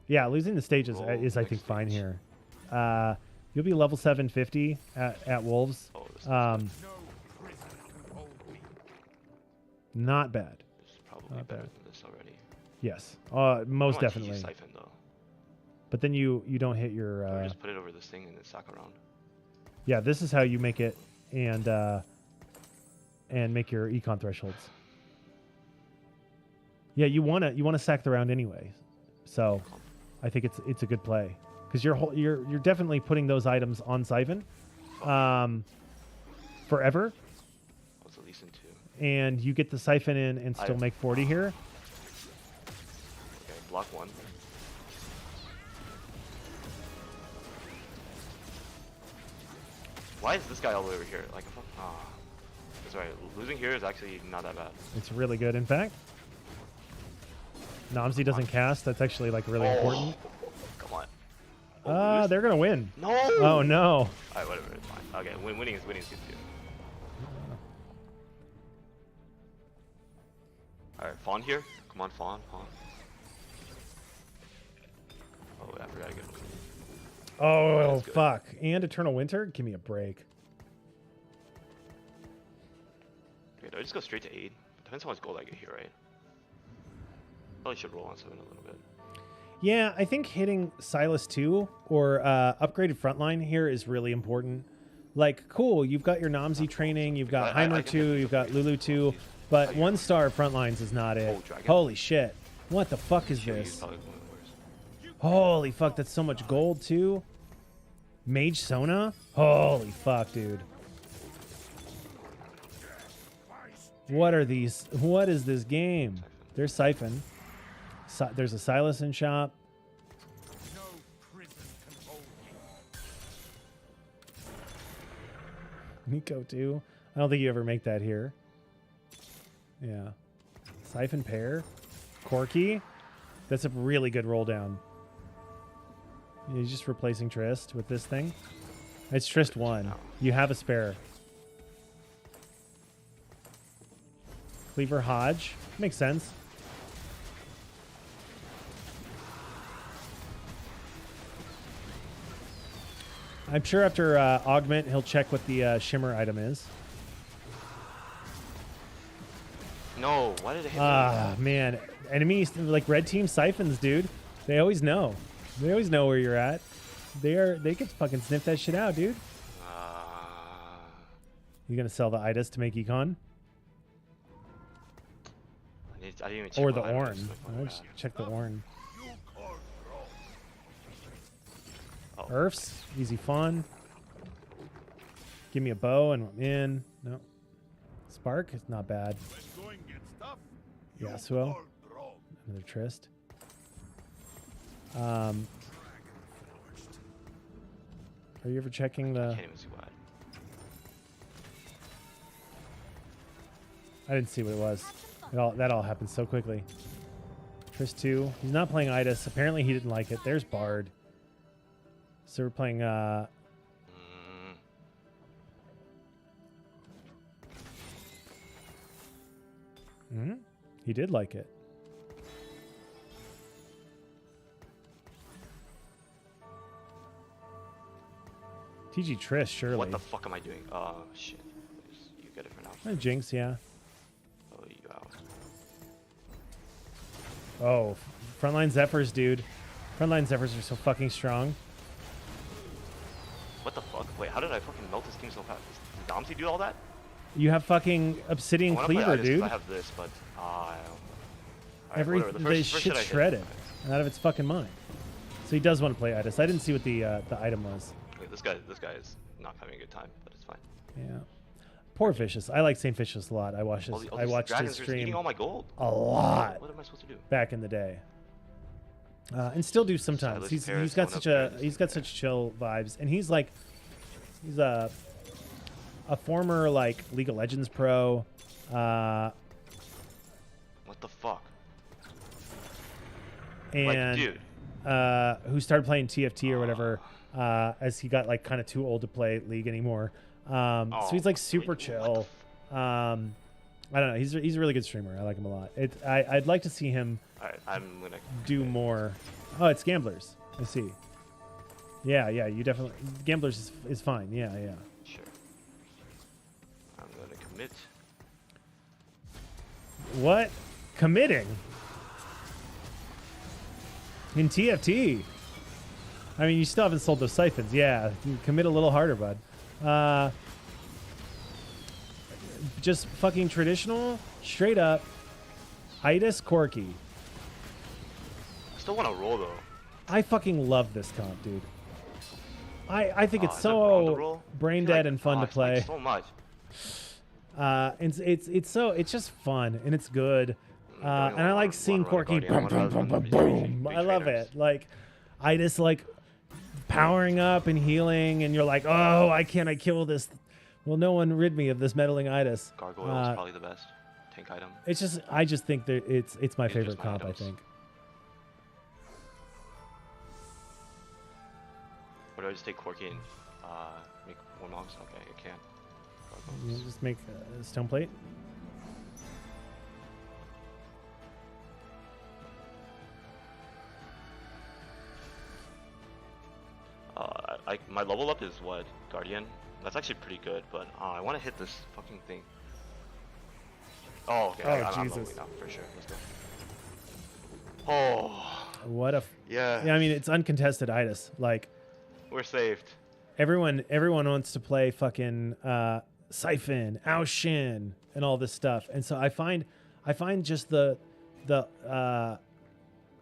A: Yeah, losing the stage is,
D: Oh,
A: I think,
D: next
A: fine
D: stage.
A: here. You'll be level 750 at Wolves.
D: Oh, this is
E: No prison can hold me.
A: Not bad.
D: This is probably
A: Not
D: better
A: bad.
D: than this already.
A: Yes, most
D: I want TG
A: definitely.
D: Siphon, though.
A: But then you don't hit your...
D: Or just put it over this thing and then sack around.
A: yeah, this is how you make it and make your econ thresholds. Yeah, you wanna sack the round anyway. So I think it's a good play. Because you're definitely putting those items on Siphon forever,
D: What's at least in 2?
A: and you get the Siphon in and still make 40 here.
D: Okay, block 1. Why is this guy all the way over here? Like, that's right. Losing here is actually not that bad.
A: It's really good, in fact. Namzi doesn't cast. That's actually like really important.
D: Come on.
A: They're gonna win.
D: No.
A: Oh no.
D: Alright, whatever. It's fine. Okay, winning is good too. Alright, Fawn here. Come on, Fawn. Oh, I forgot to get him.
A: Oh
D: That's good.
A: fuck. And Eternal Winter. Give me a break.
D: Okay, do I just go straight to 8? Depends how much gold I get here, right? Probably should roll on 7 a little bit.
A: Yeah, I think hitting Silas 2 or upgraded frontline here is really important. Like, cool, you've got your Namzi training, you've got
D: I
A: Heimer
D: can
A: 2,
D: hit
A: you've got Lulu 2, but 1-star frontlines is not it.
D: Oh, Dragon.
A: Holy shit. What the fuck is
D: He's
A: this?
D: probably one of the worst.
A: Holy fuck, that's so much gold too. Mage Sona? Holy fuck, dude. What are these? What is this game? There's Siphon. There's a Silas in shop.
E: No prison can hold me.
A: Nico too. I don't think you ever make that here. Yeah. Siphon Pair. Corky. That's a really good roll down. You're just replacing Trist with this thing. It's Trist 1. You have a spare. Cleaver Hodge. Makes sense. I'm sure after Augment, he'll check what the Shimmer item is.
D: No, why did it hit me?
A: Ah, man. Enemies, like red team siphons, dude. They always know. They always know where you're at. They can fucking sniff that shit out, dude. You gonna sell the Idas to make Econ?
D: I didn't even check
A: Or the
D: my items,
A: Orn.
D: my phone
A: Let's
D: back.
A: check the Orn.
D: Oh,
A: Earths, easy fun. Give me a bow and I'm in. No. Spark is not bad. Yasuo. Another Trist. Are you ever checking
D: I
A: the...
D: can't even see why.
A: I didn't see what it was. That all happened so quickly. Trist 2. He's not playing Idas. Apparently he didn't like it. There's Bard. So we're playing... He did like it. TG Trist, surely.
D: What the fuck am I doing? Oh, shit. You get it for now.
A: Jinx, yeah.
D: Oh, you out.
A: Oh, frontline Zephyrs, dude. Frontline Zephyrs are so fucking strong.
D: What the fuck? Wait, how did I fucking melt this team so fast? Did Domsy do all that?
A: You have fucking Obsidian
D: I wanna play
A: Cleaver,
D: Idas 'cause
A: dude.
D: I have this, but I don't.
A: Every
D: whatever.
A: the
D: first
A: shit's
D: hit I hit.
A: shredded out of its fucking mind. So he does want to play Idas. I didn't see what the item was.
D: Wait, this guy is not having a good time, but it's fine.
A: Yeah. Poor Vicious. I like Saint Vicious a lot. I watched his,
D: All
A: I
D: these
A: watched his
D: dragons are just eating
A: stream
D: all my gold.
A: a lot
D: What am I supposed to do?
A: back in the day. And still do sometimes.
D: Stylish
A: He's
D: Paris
A: got
D: going
A: such
D: up
A: a
D: there.
A: he's got such chill vibes, and he's a former like League of Legends pro.
D: What the fuck?
A: And
D: dude.
A: who started playing TFT or whatever as he got like kind of too old to play League anymore. So he's like super chill. I don't know. He's a really good streamer. I like him a lot. I'd like to see him
D: Alright, I'm gonna
A: do more. Oh, it's Gamblers. I see. Yeah, you definitely Gamblers is fine. Yeah.
D: Sure. I'm gonna commit.
A: What? Committing? In TFT? I mean, you still haven't sold those siphons. Yeah, you commit a little harder, bud. Just fucking traditional, straight up, Idas Corky.
D: I still want to roll though.
A: I fucking love this comp, dude. I think it's
D: Is it wrong to
A: so
D: roll?
A: brain
D: I feel
A: dead
D: like-
A: and fun to
D: it's like
A: play.
D: so much.
A: It's just fun and it's good.
D: Going
A: And I
D: on
A: like
D: one
A: seeing
D: run
A: Corky.
D: Guardian, one run
A: Boom.
D: Big
A: I love
D: trainers.
A: it. Like, Idas like powering up and healing, and you're like, oh, I kill this? Will no one rid me of this meddling Idas?
D: Gargoyle is probably the best tank item.
A: I just think that it's my
D: These are
A: favorite
D: just my
A: comp. I
D: items.
A: think.
D: Or do I just take Corky and make one monks? Okay, I can.
A: You
D: Gargoyles.
A: just make a stone plate.
D: My level up is what? Guardian? That's actually pretty good, but I want to hit this fucking thing. Oh, okay.
A: Oh,
D: I'm
A: Jesus.
D: leveling up for sure. Let's go. Oh,
A: What a
D: yeah.
A: yeah. I mean, it's uncontested Idas. Like
D: We're saved.
A: everyone wants to play fucking Siphon, Ao Shin, and all this stuff. And so I find just the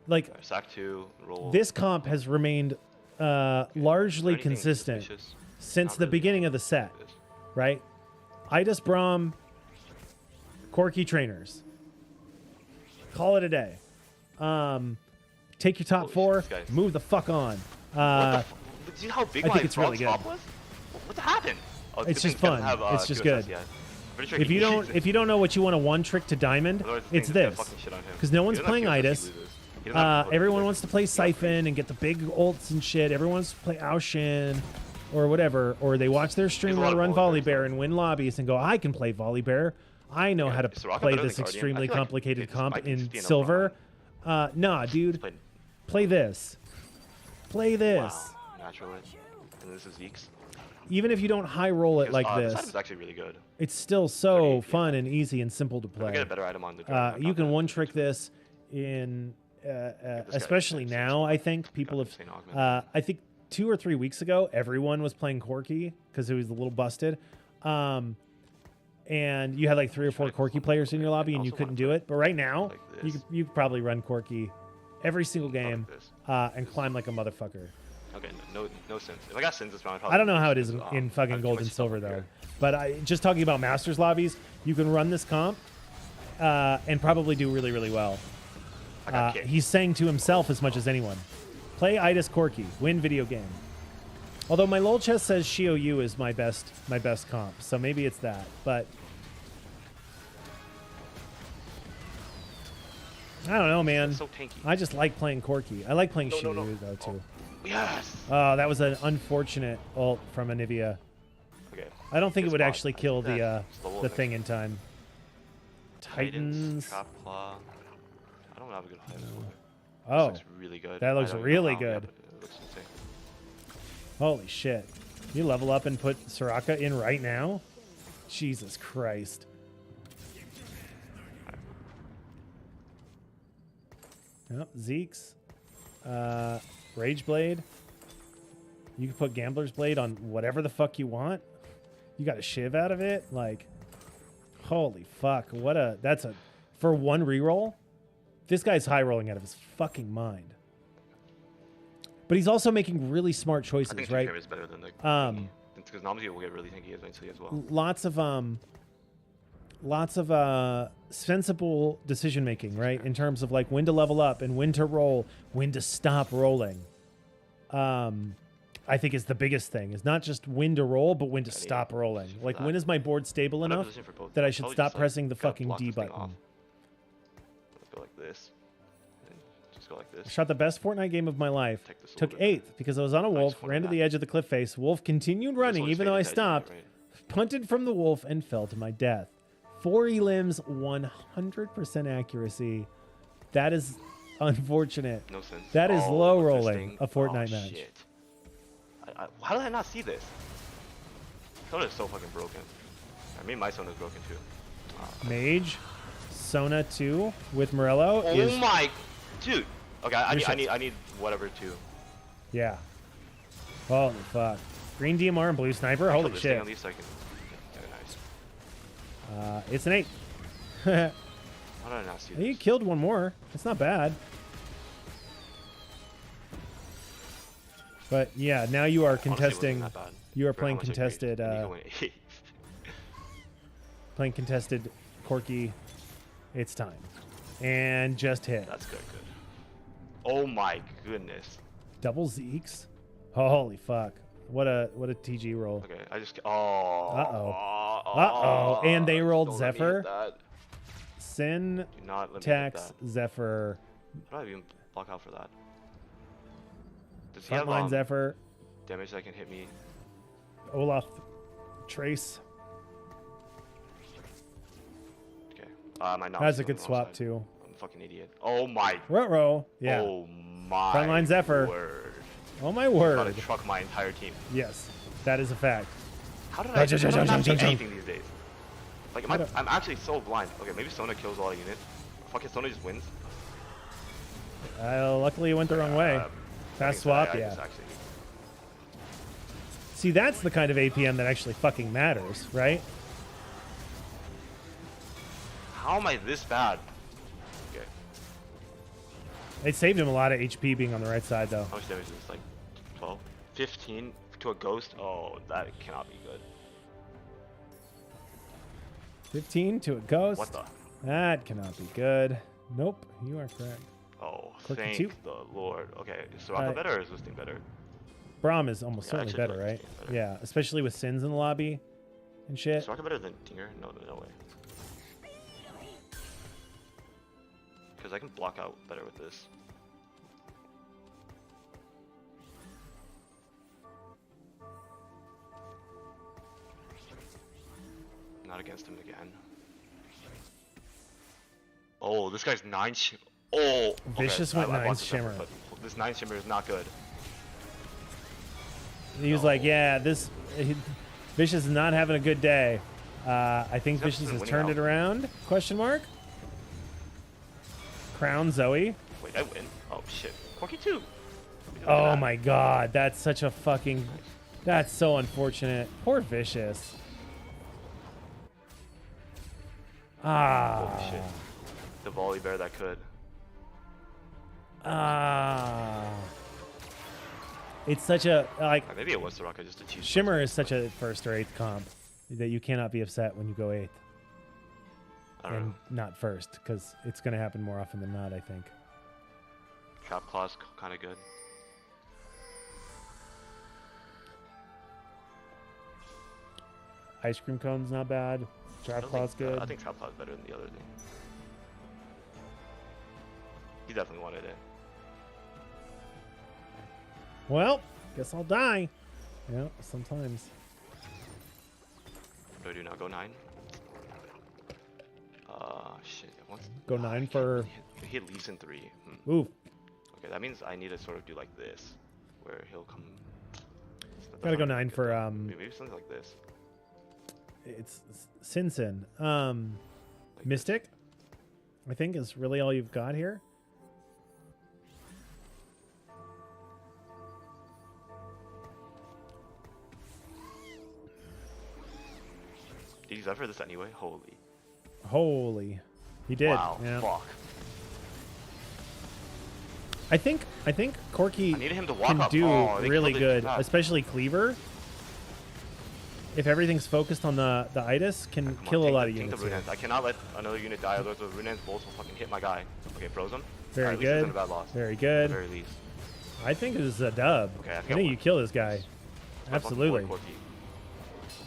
A: like
D: Sack 2, roll.
A: this comp has remained largely
D: Anything
A: consistent
D: suspicious?
A: since
D: Not
A: the
D: really.
A: beginning of the set,
D: This.
A: right? Idas Braum, Corky trainers. Call it a day. Take your top
D: Holy shit,
A: four,
D: this guy's-
A: move the fuck on.
D: What the fuck? See how big
A: I
D: my
A: think it's really
D: bronze top
A: good.
D: was? What happened? Oh,
A: It's
D: good
A: just
D: thing it doesn't
A: fun.
D: have,
A: It's just
D: QSS
A: good.
D: yet. Pretty sure
A: If
D: he
A: you don't,
D: needs it.
A: if you don't know what you want to one trick to diamond,
D: Otherwise, the
A: it's
D: thing's gonna
A: this.
D: fucking shit on him.
A: Because no
D: He
A: one's
D: doesn't have
A: playing
D: to if he
A: Itis.
D: loses. He doesn't have to
A: Everyone
D: lose.
A: wants to play Siphon and get the big ults and shit. Everyone wants to play Aoshin or whatever. Or they watch their streamer
D: lot of
A: run
D: Volley
A: Volley
D: Bear
A: Bear and win lobbies and go, I can play Volley Bear. I know how to
D: Is Soraka
A: play
D: better than
A: this
D: Guardian? I
A: extremely
D: feel like
A: complicated
D: they
A: comp
D: might
A: in
D: just be enough
A: silver. Nah, dude.
D: Played-
A: Play this. Play this.
D: Wow, natural it. And this is Zeke's.
A: Even if you don't high roll it
D: Because,
A: like
D: this
A: this,
D: item's actually really good.
A: it's still so
D: 38, yeah.
A: fun and easy and simple to
D: If I get
A: play.
D: a better item on the Guardian, I'm
A: You
D: not
A: can
D: gonna
A: one
D: do
A: trick
D: it.
A: this in,
D: guy
A: especially
D: is
A: now. I think people have.
D: insane augment.
A: I think 2 or 3 weeks ago, everyone was playing Corki because it was a little busted. And you had like 3 or 4 Corki players in your lobby, and you couldn't do it. But right now,
D: Like
A: you
D: this.
A: could probably run Corki every single
D: Fuck
A: game
D: this.
A: and climb like a motherfucker.
D: Okay, no sense. If I got sins this round,
A: I don't know how it is in fucking gold and silver though. But just talking about masters lobbies, you can run this comp and probably do really, really well.
D: I got kicked.
A: He's saying to himself as much as anyone, play Itis Corki, win video game. Although my lol chest says Shio Yu is my best comp, so maybe it's that. But I don't know, man.
D: It's so tanky.
A: I just like playing Corki. I like playing
D: No,
A: Shio
D: no, no.
A: Yu though too.
D: Yes.
A: Oh, that was an unfortunate ult from Anivia.
D: Okay.
A: I don't think
D: Good
A: it would
D: spot.
A: actually
D: I
A: kill
D: think
A: the
D: that's level
A: the
D: next.
A: thing in time. Titans.
D: Trap Claw. I don't have a good high score.
A: Oh,
D: This looks really good.
A: that
D: I
A: looks
D: don't even
A: really
D: know how, yeah,
A: good.
D: but it looks insane.
A: holy shit! You level up and put Soraka in right now? Jesus Christ! Yep, Zeke's. Rage Blade. You can put Gambler's Blade on whatever the fuck you want. You got a shiv out of it? Like, holy fuck. That's a, for one reroll, this guy's high rolling out of his fucking mind. But he's also making really smart
D: I
A: choices,
D: think
A: right?
D: Trigger is better than the because Namzi will get really tanky eventually as well.
A: Lots of sensible decision making, right? In terms of like when to level up and when to roll, when to stop rolling. I think is the biggest thing. Is not just when to roll, but when to stop rolling. Like when is my board stable
D: Better
A: enough
D: position for both.
A: that I
D: I'll
A: should
D: probably
A: stop
D: just, like,
A: pressing the
D: gotta
A: fucking
D: block
A: D
D: this thing
A: button?
D: off. Let's go like this. And just go like
A: I
D: this.
A: shot the best Fortnite game of my life.
D: Take this a
A: Took
D: little bit.
A: 8th because I was on a
D: Nice
A: wolf,
D: corner
A: ran to the
D: back.
A: edge of the cliff face. Wolf continued
D: This
A: running
D: one is
A: even though I
D: faded edge,
A: stopped.
D: right?
A: Punted from the wolf and fell to my death. 4 elims, 100% accuracy. That is unfortunate.
D: No sense.
A: That is
D: Oh,
A: low
D: this
A: rolling
D: thing.
A: a Fortnite
D: Oh,
A: match.
D: shit. How did I not see this? Sona is so fucking broken. I mean, my Sona is broken too.
A: Mage, Sona 2 with Morello
D: Oh
A: is
D: my, dude. Okay, I
A: Your
D: need whatever too.
A: yeah. Holy fuck. Green DMR and blue sniper. Holy
D: Kill this thing
A: shit.
D: At least I can. Okay, nice.
A: It's an 8.
D: How did I not see
A: You
D: this?
A: killed one more. It's not bad. But yeah, now you are
D: Honestly, it wasn't
A: contesting.
D: that bad
A: You are
D: for how
A: playing
D: much I grazed.
A: contested.
D: And you go in 8.
A: Playing contested Corki. It's time. And just hit.
D: That's good. Oh my goodness.
A: Double Zeeks. Holy fuck. What a TG roll.
D: Okay, I just. Oh.
A: Uh-oh. And they rolled
D: Don't let me hit
A: Zephyr.
D: that.
A: Sin,
D: Do not let me hit
A: Tax,
D: that.
A: Zephyr,
D: How do I even block out for that? Does he have
A: Frontline Zephyr,
D: damage that can hit me?
A: Olaf, Trace.
D: Okay. My Nam's
A: That's a
D: on
A: good
D: the wrong
A: swap
D: side.
A: too.
D: I'm a fucking idiot. Oh my.
A: Ruh-roh. Yeah.
D: Oh my.
A: Frontline Zephyr.
D: Word.
A: Oh my
D: I'm about
A: word.
D: to truck my entire team.
A: Yes. That is a fact.
D: How did I not see anything these days? Like,
A: I don't-
D: I'm actually so blind. Okay, maybe Sona kills a lot of units. Fuck it, Sona just wins.
A: Luckily it went the wrong way. Fast swap,
D: I
A: yeah.
D: just actually-
A: See, that's the kind of APM that actually fucking matters, right?
D: How am I this bad? Okay.
A: It saved him a lot of HP being on the right side, though.
D: How much damage is this? Like 12? 15 to a ghost? Oh, that cannot be good.
A: 15 to a ghost.
D: What the?
A: That cannot be good. Nope, you are correct.
D: Oh,
A: Quirky
D: thank
A: two.
D: the Lord. Okay, is Soraka better or is this thing better?
A: Braum is almost
D: Yeah, I
A: certainly
D: actually
A: better,
D: feel like
A: right?
D: this game's better.
A: Yeah, especially with Sins in the lobby. and shit.
D: Soraka better than Dinger? No, no way. Because I can block out better with this. Not against him again. Oh, this guy's 9 Oh! Okay,
A: Vicious went
D: I
A: 9
D: blocked the
A: Shimmer.
D: but this 9 Shimmer is not good.
A: He was like, yeah, Vicious is not having a good day. I think
D: He's
A: Vicious has
D: winning
A: turned
D: out.
A: it around? Question mark? Crown Zoe.
D: Wait, I win? Oh shit. Corky 2!
A: Oh my god, that's such a fucking... That's so unfortunate. Poor Vicious. Ah.
D: Holy shit. The volley bear that could.
A: Ah. It's such a... like.
D: Maybe it was Soraka just to choose.
A: Shimmer is such a first or eighth comp that you cannot be upset when you go eighth
D: I don't
A: and
D: know.
A: not first, because it's going to happen more often than not, I think.
D: Trap Claw's kind of good.
A: Ice cream cone's not bad.
D: I
A: Trap
D: don't
A: claw's
D: think-
A: good.
D: I think Trap Claw's better than the other thing. He definitely wanted it.
A: Well, guess I'll die. Yeah, sometimes.
D: What do I do now? Go 9? Shit. Once,
A: Go
D: I
A: 9
D: can't
A: for...
D: really He leaves in 3.
A: Ooh,
D: Okay, that means I need to sort of do like this, where he'll come.
A: gotta go 9 for
D: Maybe something like this.
A: it's Sin Sin.
D: Like
A: Mystic, I think, is really all you've got here.
D: Did he Zephyr this anyway? Holy.
A: Holy, he did.
D: Wow.
A: Yeah.
D: Fuck.
A: I think Corky
D: I needed him to walk
A: can
D: up.
A: do
D: Oh, they
A: really
D: killed it
A: good,
D: too fast.
A: especially Cleaver. If everything's focused on the Itis, can
D: Come on,
A: kill a
D: take
A: lot
D: the-
A: of
D: take
A: units.
D: the
A: here.
D: Runans. I cannot let another unit die, otherwise the Runans bolts will fucking hit my guy. Okay, froze him.
A: Very
D: Alright, at least it's
A: good.
D: in a bad loss.
A: Very
D: At
A: good.
D: the very least.
A: I think this is a dub.
D: Okay, I
A: I
D: think
A: think
D: I
A: you
D: won.
A: kill this guy.
D: My fucking
A: Absolutely.
D: boy, Corky.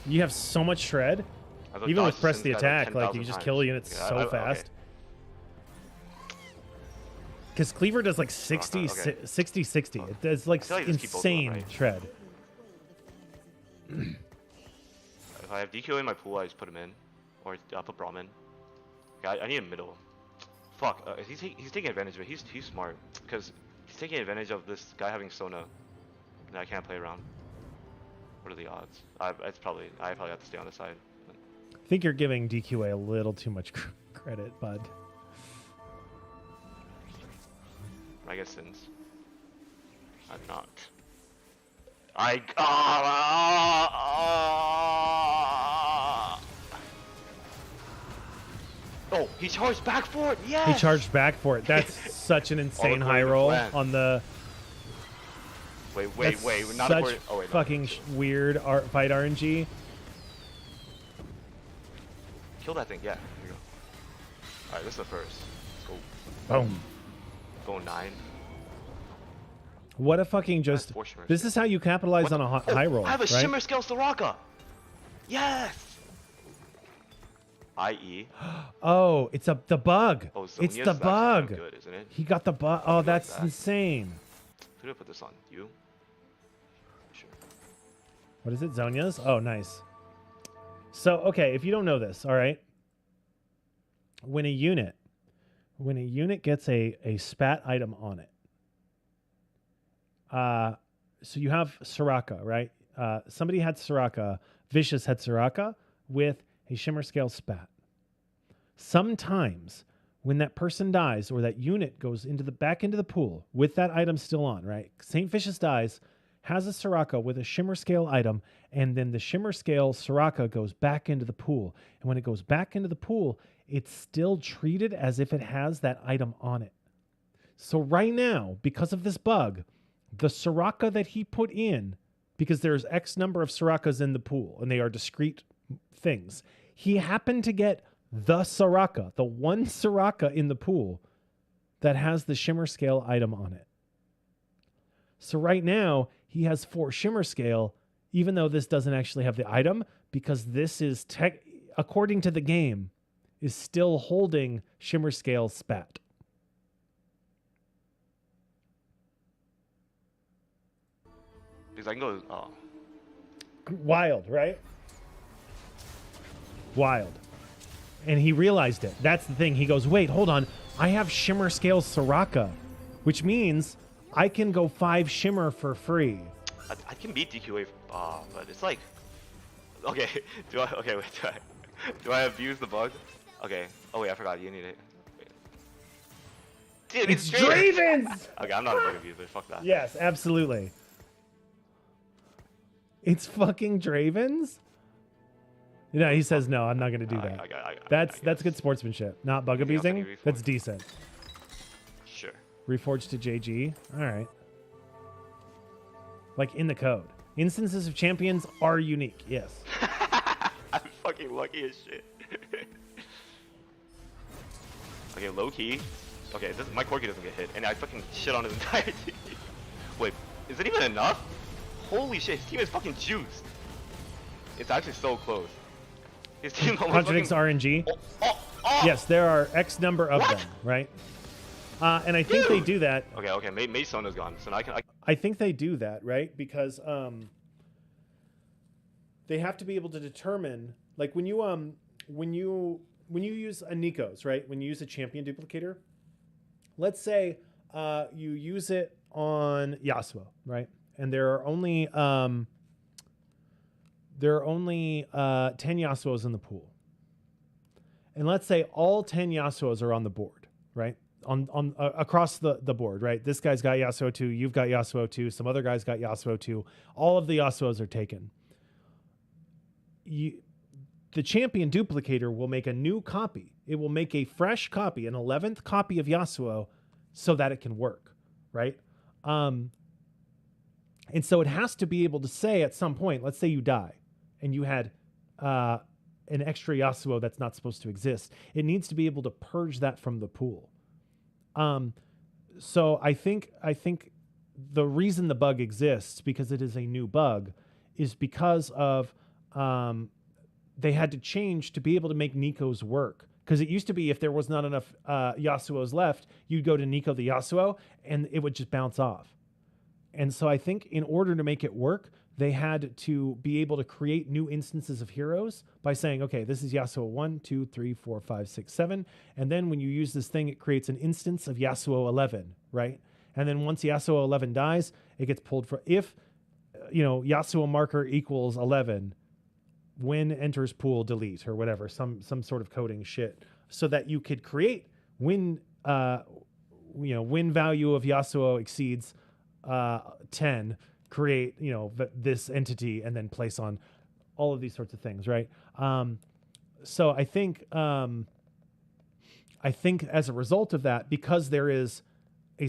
A: You have so much shred.
D: I've
A: Even
D: dodged
A: with press
D: since
A: the
D: that,
A: attack, like
D: 10,000
A: you just
D: times.
A: kill units
D: Yeah,
A: so
D: okay.
A: fast. Because Cleaver does like 60,
D: Okay.
A: 60, 60. It does like
D: I feel like just keep both of them,
A: insane
D: right?
A: shred.
D: If I have DQ in my pool, I just put him in, or I'll put Brahmin. Okay, I need a middle. Fuck, he's taking advantage of it. He's smart because he's taking advantage of this guy having Sona that I can't play around. What are the odds? I probably have to stay on the side.
A: I think you're giving DQA a little too much credit, bud.
D: I guess since I'm not. Oh, he charged back for it. Yes.
A: He charged back for it. That's such an insane high
D: according to
A: roll
D: plan.
A: on the.
D: Wait,
A: That's
D: not
A: such
D: according. Oh wait, no.
A: fucking weird fight RNG.
D: Kill that thing. Yeah. Here we go. All right, this is the first. Let's
A: Boom.
D: go. Go 9.
A: What a fucking just.
D: four shimmers.
A: This is how you capitalize
D: What
A: on
D: the-
A: a
D: Oh,
A: high roll.
D: I have a
A: right?
D: shimmer scale Soraka. Yes. I.e.
A: Oh, it's the bug.
D: Oh,
A: it's
D: Zonia's
A: the
D: actually
A: bug.
D: kinda good, isn't it?
A: He got the bug. Oh,
D: like
A: that's
D: that.
A: insane.
D: Who did I put this on? You? Sure.
A: What is it? Zonia's? Oh, nice. So, okay, if you don't know this, all right. When a unit gets a spat item on it, so you have Soraka, right? Somebody had Soraka, Vicious had Soraka with a shimmer scale spat. Sometimes when that person dies or that unit goes back into the pool with that item still on, right? Saint Vicious dies, has a Soraka with a shimmer scale item, and then the shimmer scale Soraka goes back into the pool. And when it goes back into the pool, it's still treated as if it has that item on it. So right now, because of this bug, the Soraka that he put in, because there's X number of Sorakas in the pool and they are discrete things, he happened to get the Soraka, the one Soraka in the pool that has the shimmer scale item on it. So right now he has 4 shimmer scale, even though this doesn't actually have the item, because this is according to the game, is still holding Shimmer Scale Spat.
D: Because I can go. Oh.
A: Wild, right? Wild. And he realized it. That's the thing. He goes, wait, hold on. I have Shimmer Scale Soraka, which means I can go 5 Shimmer for free.
D: I can beat DQA, but it's like. Okay, do I abuse the bug? Okay. Oh wait, I forgot. You need it. Dude,
A: It's Dravens!
D: Okay, I'm not a bug abuser. Fuck that.
A: Yes, absolutely. It's fucking Dravens? No, he says no. I'm not going to do that. That's good sportsmanship. Not bug abusing. That's decent.
D: Sure.
A: Reforged to JG. All right. Like in the code. Instances of champions are unique. Yes.
D: I'm fucking lucky as shit. Okay, low key. Okay, my Corki doesn't get hit, and I fucking shit on his entire team. Wait, is it even enough? Holy shit, his team is fucking juiced. It's actually so close. His team
A: contradicts RNG. Yes, there are X number of them, right? And I think they do that.
D: Okay, Mei Sona's gone, so now
A: I think they do that, right? Because they have to be able to determine, like when you use a Nikos, right? When you use a champion duplicator, let's say you use it on Yasuo, right? And there are only 10 Yasuos in the pool. And let's say all 10 Yasuos are on the board, right? On across the board, right? This guy's got Yasuo 2, you've got Yasuo 2, some other guy's got Yasuo 2. All of the Yasuos are taken. The champion duplicator will make a new copy. It will make a fresh copy, an 11th copy of Yasuo, so that it can work, right? And so it has to be able to say at some point, let's say you die, and you had an extra Yasuo that's not supposed to exist. It needs to be able to purge that from the pool. So I think the reason the bug exists, because it is a new bug, is because of they had to change to be able to make Nico's work. Because it used to be if there was not enough Yasuos left, you'd go to Nico the Yasuo, and it would just bounce off. And so I think in order to make it work, they had to be able to create new instances of heroes by saying, okay, this is Yasuo 1, 2, 3, 4, 5, 6, 7. And then when you use this thing, it creates an instance of Yasuo 11, right? And then once Yasuo 11 dies, it gets pulled for, if, Yasuo marker equals 11, when enters pool, delete, or whatever, some sort of coding shit, so that you could create when value of Yasuo exceeds 10, create this entity and then place on all of these sorts of things, right? So I think as a result of that, because there is a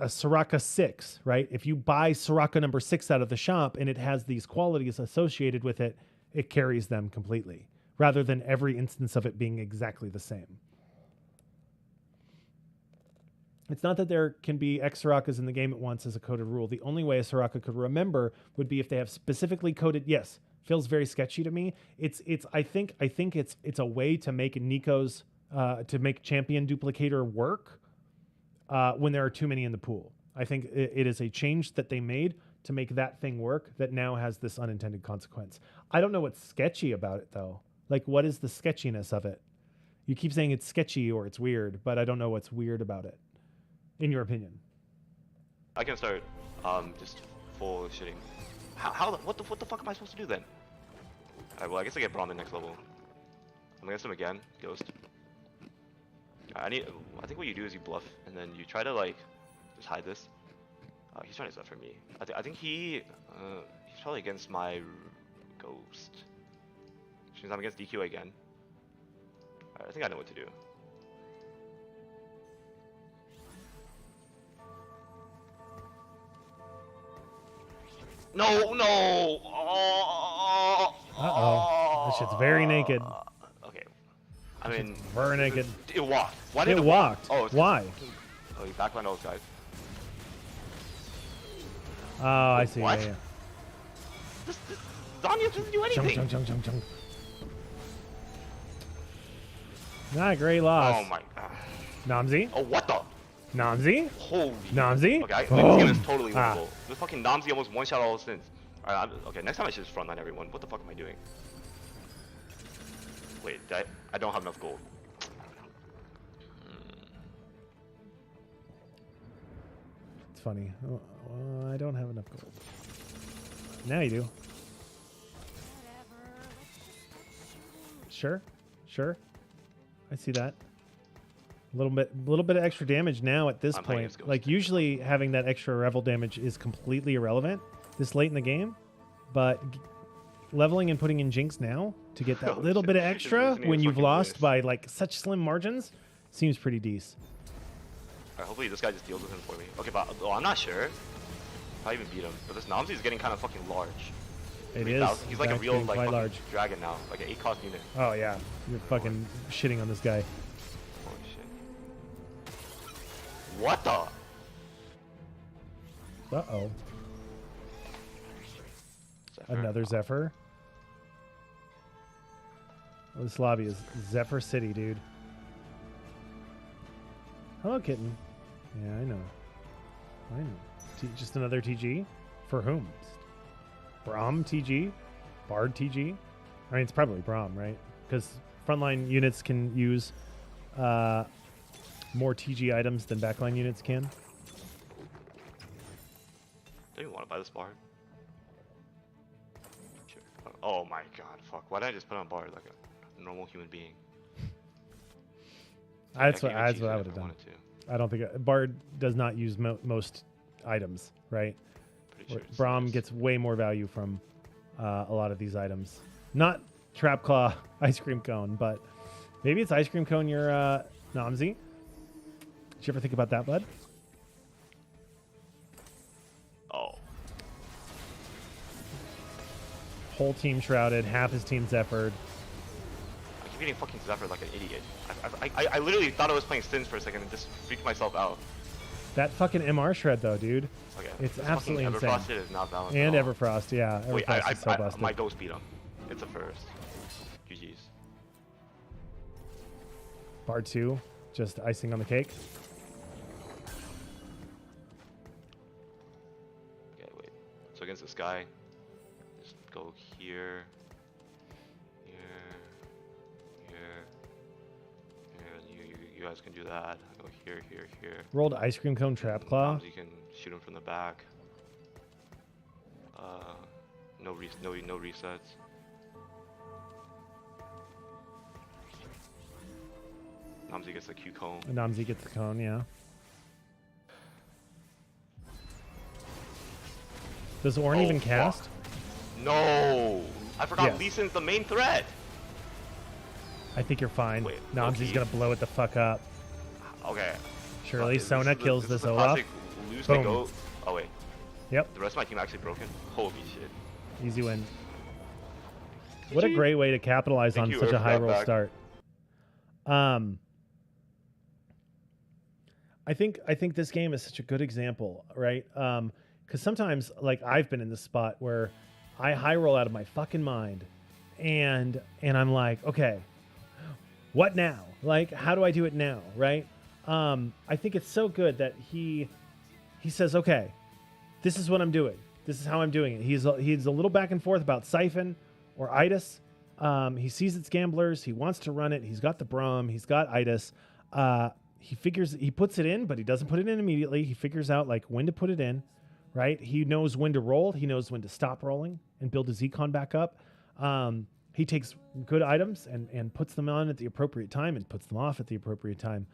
A: Soraka 6, right? If you buy Soraka number 6 out of the shop and it has these qualities associated with it, it carries them completely, rather than every instance of it being exactly the same. It's not that there can be X Sorakas in the game at once as a coded rule. The only way a Soraka could remember would be if they have specifically coded. Yes, feels very sketchy to me. I think it's a way to make Nico's to make champion duplicator work when there are too many in the pool. I think it is a change that they made to make that thing work that now has this unintended consequence. I don't know what's sketchy about it though. Like, what is the sketchiness of it? You keep saying it's sketchy or it's weird, but I don't know what's weird about it. In your opinion?
D: I can start just full shitting. What the fuck am I supposed to do then? Alright, well I guess I get Brahmin next level. I'm against him again, Ghost. I think what you do is you bluff and then you try to like just hide this. He's trying to stuff for me. I think he's probably against my Ghost. Which means I'm against DQ again. Alright, I think I know what to do. No!
A: Uh-oh. This shit's very naked.
D: Okay. I mean...
A: Very naked.
D: It walked. Why did it
A: walk?
D: Oh,
A: why?
D: Oh, he backlined all those guys.
A: Oh, I see.
D: What?
A: Yeah.
D: Zanya doesn't do anything.
A: Jump, jump, jump, jump, jump. Not a great loss.
D: Oh my god.
A: Namzi?
D: Oh, what the?
A: Namzi?
D: Holy.
A: Namzi?
D: Okay,
A: Oh.
D: this game is totally
A: Ah.
D: winnable. This fucking Namzi almost one-shot all since. Alright, okay, next time I should just frontline everyone. What the fuck am I doing? Wait, I don't have enough gold.
A: It's funny. Oh, I don't have enough gold. Now you do. Sure, sure. I see that. A little bit of extra damage now at this
D: I'm playing
A: point.
D: as Ghost.
A: Like usually having that extra revel damage is completely irrelevant this late in the game, but leveling and putting in Jinx now to get that
D: Oh,
A: little
D: shit.
A: bit of
D: Just
A: extra
D: listening to
A: when you've
D: fucking
A: lost
D: voice.
A: by like such slim margins seems pretty decent.
D: Alright, hopefully this guy just deals with him for me. Okay, but I'm not sure if I even beat him. But this Namzi is getting kind of fucking large.
A: It
D: 3,000.
A: is.
D: He's like a
A: It's
D: real
A: getting
D: like
A: quite
D: fucking
A: large.
D: dragon now, like an 8-cost unit.
A: Oh yeah, you're fucking shitting on this guy.
D: Holy shit. What the?
A: Uh-oh.
D: Zephyr?
A: Another Zephyr. Well, this lobby is Zephyr City, dude. Hello, kitten. Yeah, I know. I know. Just another TG? For whom? Braum TG? Bard TG? I mean, it's probably Braum, right? Because frontline units can use more TG items than backline units can.
D: Don't even want to buy this bard. Sure. Oh my god, fuck. Why did I just put on bard like a normal human being?
A: That's
D: I
A: what
D: can even
A: I
D: choose
A: would
D: it
A: have
D: if I
A: done.
D: wanted to.
A: I don't think Bard does not use most items, right?
D: Pretty sure it's
A: Braum
D: nice.
A: gets way more value from a lot of these items. Not Trap Claw, Ice Cream Cone, but maybe it's Ice Cream Cone your Namzi. Did you ever think about that, bud?
D: Oh.
A: Whole team shrouded, half his team Zephyred.
D: I keep getting fucking Zephyr like an idiot. I literally thought I was playing Sins for a second and just freaked myself out.
A: That fucking MR shred though, dude.
D: Okay.
A: It's
D: this
A: absolutely
D: fucking
A: insane.
D: Everfrosted is not balanced
A: And
D: at all.
A: Everfrost, yeah. Everfrost
D: Wait,
A: is so busted.
D: my ghost beat him. It's a first. GG's.
A: Bard 2, just icing on the cake.
D: Okay, wait. So against this guy, just go here, here, here, here. You guys can do that. Go here, here, here.
A: Rolled Ice Cream Cone Trap Claw.
D: You can shoot him from the back. No resets. Namzi gets the Q cone.
A: Namzi gets the cone, yeah. Does Ornn
D: Oh,
A: even
D: fuck.
A: cast?
D: No! I forgot
A: Yes.
D: Lee Sin's the main threat!
A: I think you're fine.
D: Wait,
A: Namzi's
D: okay.
A: gonna blow it the fuck up.
D: Okay.
A: Surely
D: This
A: Sona
D: is the-
A: kills
D: this
A: this
D: is the
A: Olaf.
D: classic lose
A: Boom.
D: to go. Oh wait,
A: Yep,
D: the rest of my team actually broken? Holy shit.
A: easy win. What a
D: GG.
A: great way to capitalize
D: Thank
A: on
D: you,
A: such a
D: Earth
A: high
D: got
A: roll
D: back.
A: start. I think this game is such a good example, right? Because sometimes, like I've been in this spot where I high roll out of my fucking mind, and I'm like, okay, what now? Like, how do I do it now, right? I think it's so good that he says, okay, this is what I'm doing. This is how I'm doing it. He's a little back and forth about Siphon or Itis. He sees it's gamblers. He wants to run it. He's got the Braum. He's got Itis. He puts it in, but he doesn't put it in immediately. He figures out like when to put it in, right? He knows when to roll. He knows when to stop rolling and build his econ back up. He takes good items and puts them on at the appropriate time and puts them off at the appropriate time.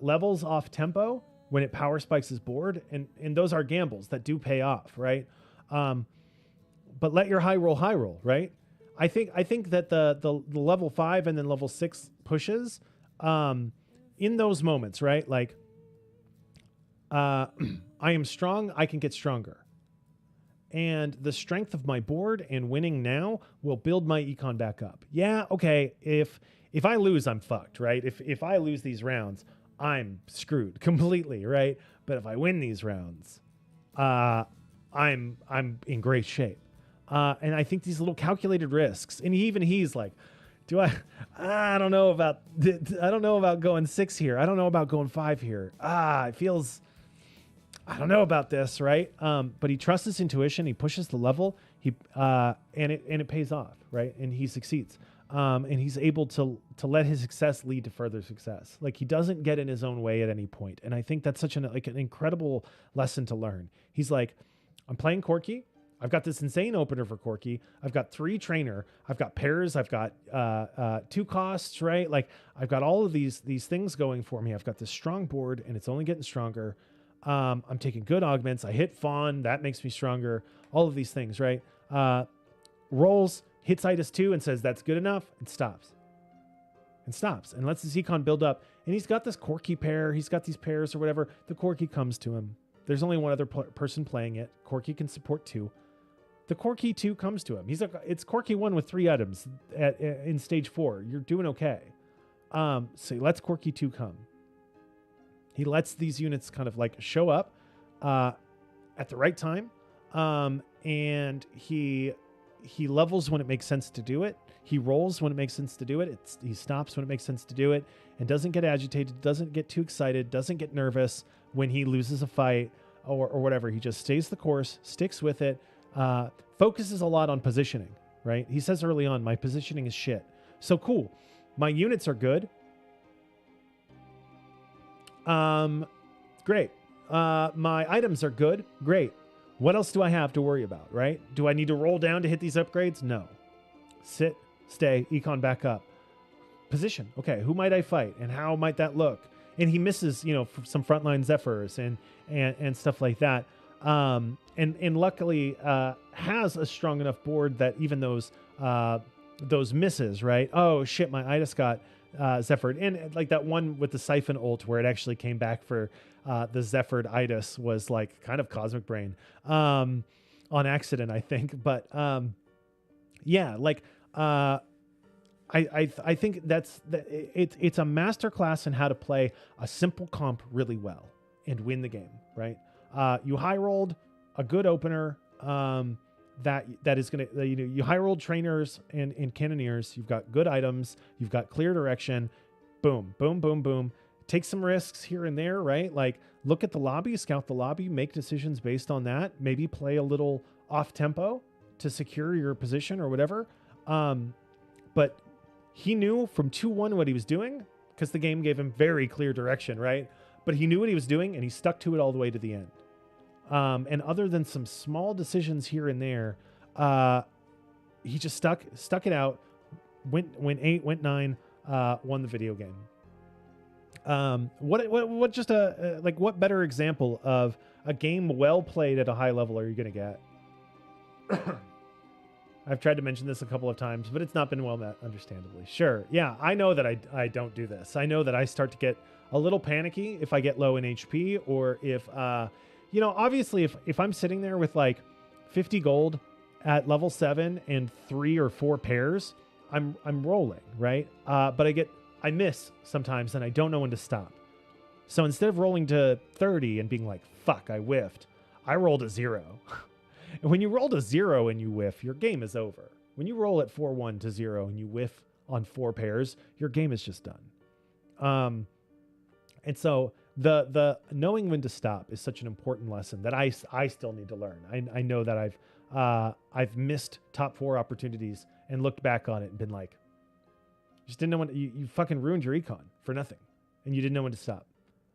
A: Levels off tempo when it power spikes his board, and those are gambles that do pay off, right? But let your high roll, right? I think that the level 5 and then level 6 pushes, in those moments, right? Like, I am strong, I can get stronger. And the strength of my board and winning now will build my econ back up. Yeah, okay, if I lose, I'm fucked, right? If I lose these rounds, I'm screwed completely, right? But if I win these rounds, I'm in great shape. And I think these little calculated risks, and he's like, I don't know about going 6 here. I don't know about going 5 here. It feels, I don't know about this, right? But he trusts his intuition. He pushes the level. And it pays off, right? And he succeeds. And he's able to let his success lead to further success. Like, he doesn't get in his own way at any point. And I think that's such an incredible lesson to learn. He's like, I'm playing Corki. I've got this insane opener for Corki. I've got 3 trainer. I've got pairs. I've got 2 costs, right? Like, I've got all of these things going for me. I've got this strong board, and it's only getting stronger. I'm taking good augments. I hit Fawn. That makes me stronger. All of these things, right? Rolls, hits Itis 2 and says, that's good enough, and stops. And lets his econ build up. And he's got this Corki pair. He's got these pairs or whatever. The Corki comes to him. There's only one other person playing it. Corki can support 2. The Corki 2 comes to him. It's Corki 1 with 3 items in stage 4. You're doing okay. So he lets Corki 2 come. He lets these units kind of like show up at the right time. And he levels when it makes sense to do it. He rolls when it makes sense to do it. He stops when it makes sense to do it, and doesn't get agitated, doesn't get too excited, doesn't get nervous when he loses a fight or whatever. He just stays the course, sticks with it, focuses a lot on positioning, right? He says early on, my positioning is shit. So cool. My units are good. Great. My items are good. Great. What else do I have to worry about, right? Do I need to roll down to hit these upgrades? No. Sit, stay, econ back up. Position. Okay, who might I fight and how might that look? And he misses, some frontline Zephyrs and stuff like that. And luckily has a strong enough board that even those misses, right? Oh shit, my Itis got Zephyred. And like that one with the Siphon ult where it actually came back for the Zephyred Itis was like kind of Cosmic Brain on accident, I think. But yeah, like I think it's a masterclass in how to play a simple comp really well and win the game, right? You high rolled a good opener that is going to, you high rolled trainers and cannoneers. You've got good items. You've got clear direction. Boom, boom, boom, boom. Take some risks here and there, right? Like look at the lobby, scout the lobby, make decisions based on that. Maybe play a little off tempo to secure your position or whatever. But he knew from 2-1 what he was doing because the game gave him very clear direction, right? But he knew what he was doing and he stuck to it all the way to the end. And other than some small decisions here and there, he just stuck it out, went 8, went 9, won the video game. What better example of a game well played at a high level are you going to get? I've tried to mention this a couple of times, but it's not been well met, understandably. Sure. Yeah, I know that I don't do this. I know that I start to get a little panicky if I get low in HP or if, obviously if I'm sitting there with like 50 gold at level 7 and 3 or 4 pairs, I'm rolling, right? But I miss sometimes and I don't know when to stop. So instead of rolling to 30 and being like, fuck, I whiffed, I rolled a 0. And when you roll to 0 and you whiff, your game is over. When you roll at 4-1 to 0 and you whiff on 4 pairs, your game is just done. And so the knowing when to stop is such an important lesson that I still need to learn. I know that I've missed top 4 opportunities and looked back on it and been like, just didn't know when you fucking ruined your econ for nothing, and you didn't know when to stop,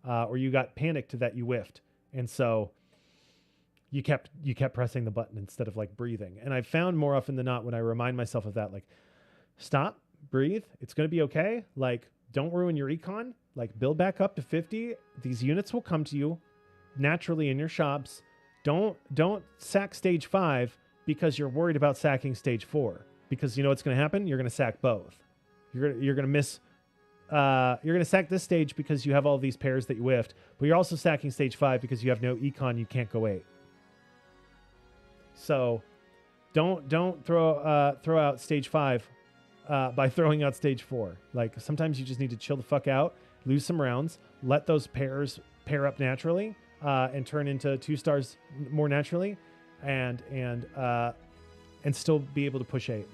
A: or you got panicked that you whiffed, and so you kept pressing the button instead of like breathing. And I've found more often than not when I remind myself of that, like, stop, breathe, it's gonna be okay. Like, don't ruin your econ. Like, build back up to 50. These units will come to you naturally in your shops. Don't sack stage 5 because you're worried about sacking stage 4. Because you know what's going to happen? You're going to sack both. You're going to miss. You're going to sack this stage because you have all these pairs that you whiffed, but you're also sacking stage 5 because you have no econ. You can't go 8. So, don't throw out stage 5 by throwing out stage 4. Like, sometimes you just need to chill the fuck out, lose some rounds, let those pairs pair up naturally, and turn into 2 stars more naturally, and and still be able to push 8.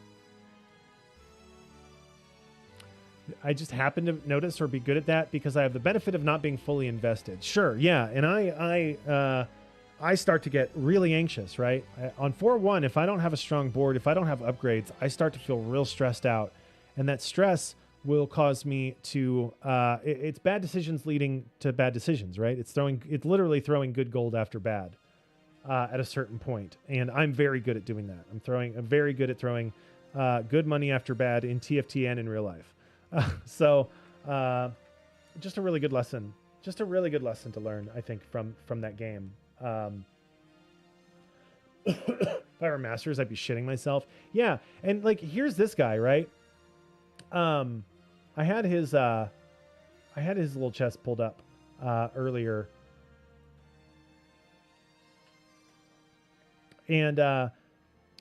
A: I just happen to notice or be good at that because I have the benefit of not being fully invested. Sure, yeah, and I start to get really anxious, right? On 4-1, if I don't have a strong board, if I don't have upgrades, I start to feel real stressed out, and that stress will cause me to it's bad decisions leading to bad decisions, right? It's literally throwing good gold after bad at a certain point, and I'm very good at doing that. I'm very good at throwing good money after bad in TFT and in real life. So just a really good lesson to learn, I think, from that game. If I were Masters, I'd be shitting myself. Yeah, and like here's this guy, right? I had his little chest pulled up earlier, and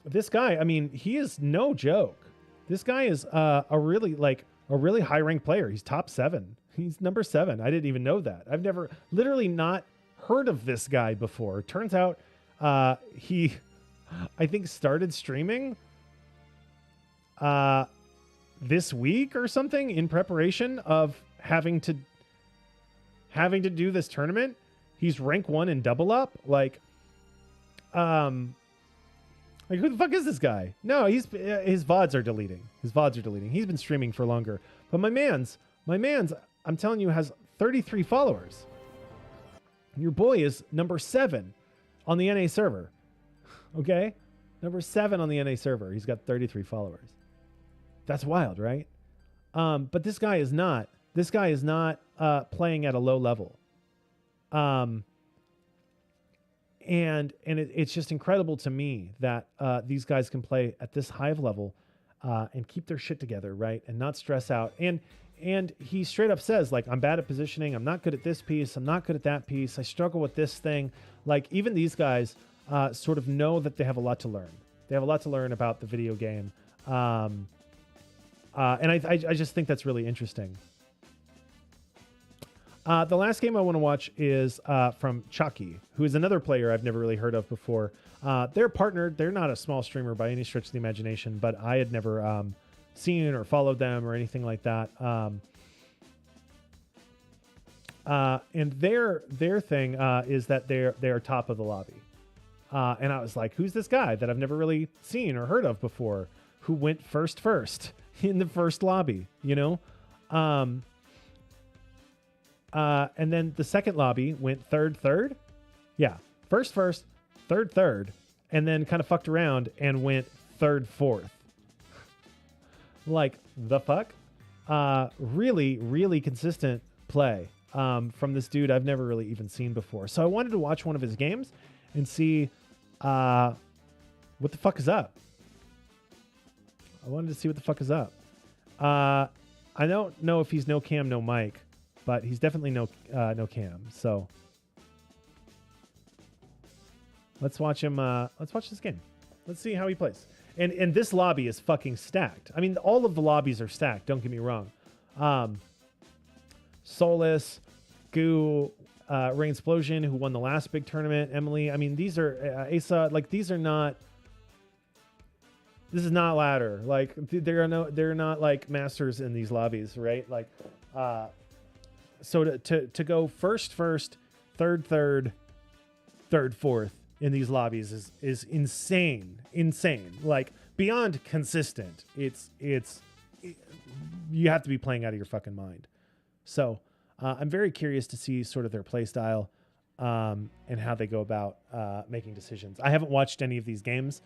A: this guy, I mean, he is no joke. This guy is a really high ranked player. He's top 7. He's number 7. I didn't even know that. I've never literally not heard of this guy before. Turns out he, I think, started streaming this week or something in preparation of having to do this tournament. He's rank 1 in double up. Like who the fuck is this guy? No, his VODs are deleting. He's been streaming for longer. But my man's, I'm telling you, has 33 followers. Your boy is number 7 on the NA server. Okay? Number 7 on the NA server. He's got 33 followers. That's wild, right? But this guy is not. This guy is not playing at a low level. And it's just incredible to me that these guys can play at this high of level and keep their shit together, right? And not stress out. And he straight up says, like, I'm bad at positioning. I'm not good at this piece. I'm not good at that piece. I struggle with this thing. Like, even these guys sort of know that they have a lot to learn. They have a lot to learn about the video game. And I just think that's really interesting. The last game I want to watch is from Chucky, who is another player I've never really heard of before. They're partnered. They're not a small streamer by any stretch of the imagination, but I had never seen or followed them or anything like that. And their thing is that they're top of the lobby. And I was like, who's this guy that I've never really seen or heard of before, who went first in the first lobby, you know? And then the second lobby went third. Yeah. First, third, and then kind of fucked around and went third, fourth. Like, the fuck? Really, really consistent play from this dude I've never really even seen before. So I wanted to watch one of his games and see what the fuck is up. I wanted to see what the fuck is up. I don't know if he's no cam, no mic, but he's definitely no cam. So let's watch him. Let's watch this game. Let's see how he plays. And this lobby is fucking stacked. I mean, all of the lobbies are stacked. Don't get me wrong. Solus, Goo, Rain Explosion, who won the last big tournament. Emily. I mean, these are Asa. Like, these are not. This is not ladder. Like, they're not like masters in these lobbies, right? Like, so to go first, third, fourth in these lobbies is insane. Like, beyond consistent. You have to be playing out of your fucking mind. So I'm very curious to see sort of their play style and how they go about making decisions. I haven't watched any of these games.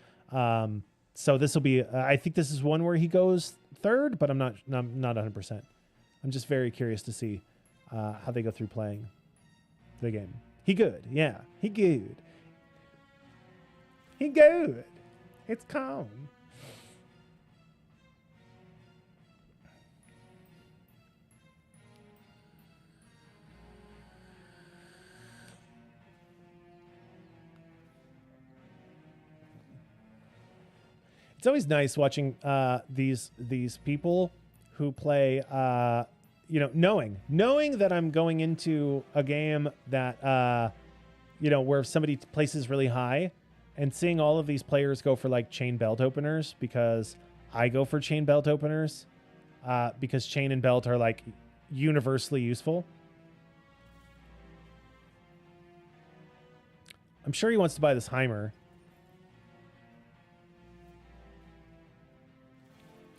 A: So this will be, I think this is one where he goes third, but I'm not 100%. I'm just very curious to see how they go through playing the game. He good. Yeah, he good. He good. It's calm. It's always nice watching these people who play, knowing that I'm going into a game that, where somebody places really high, and seeing all of these players go for like chain belt openers because I go for chain belt openers because chain and belt are like universally useful. I'm sure he wants to buy this Heimer.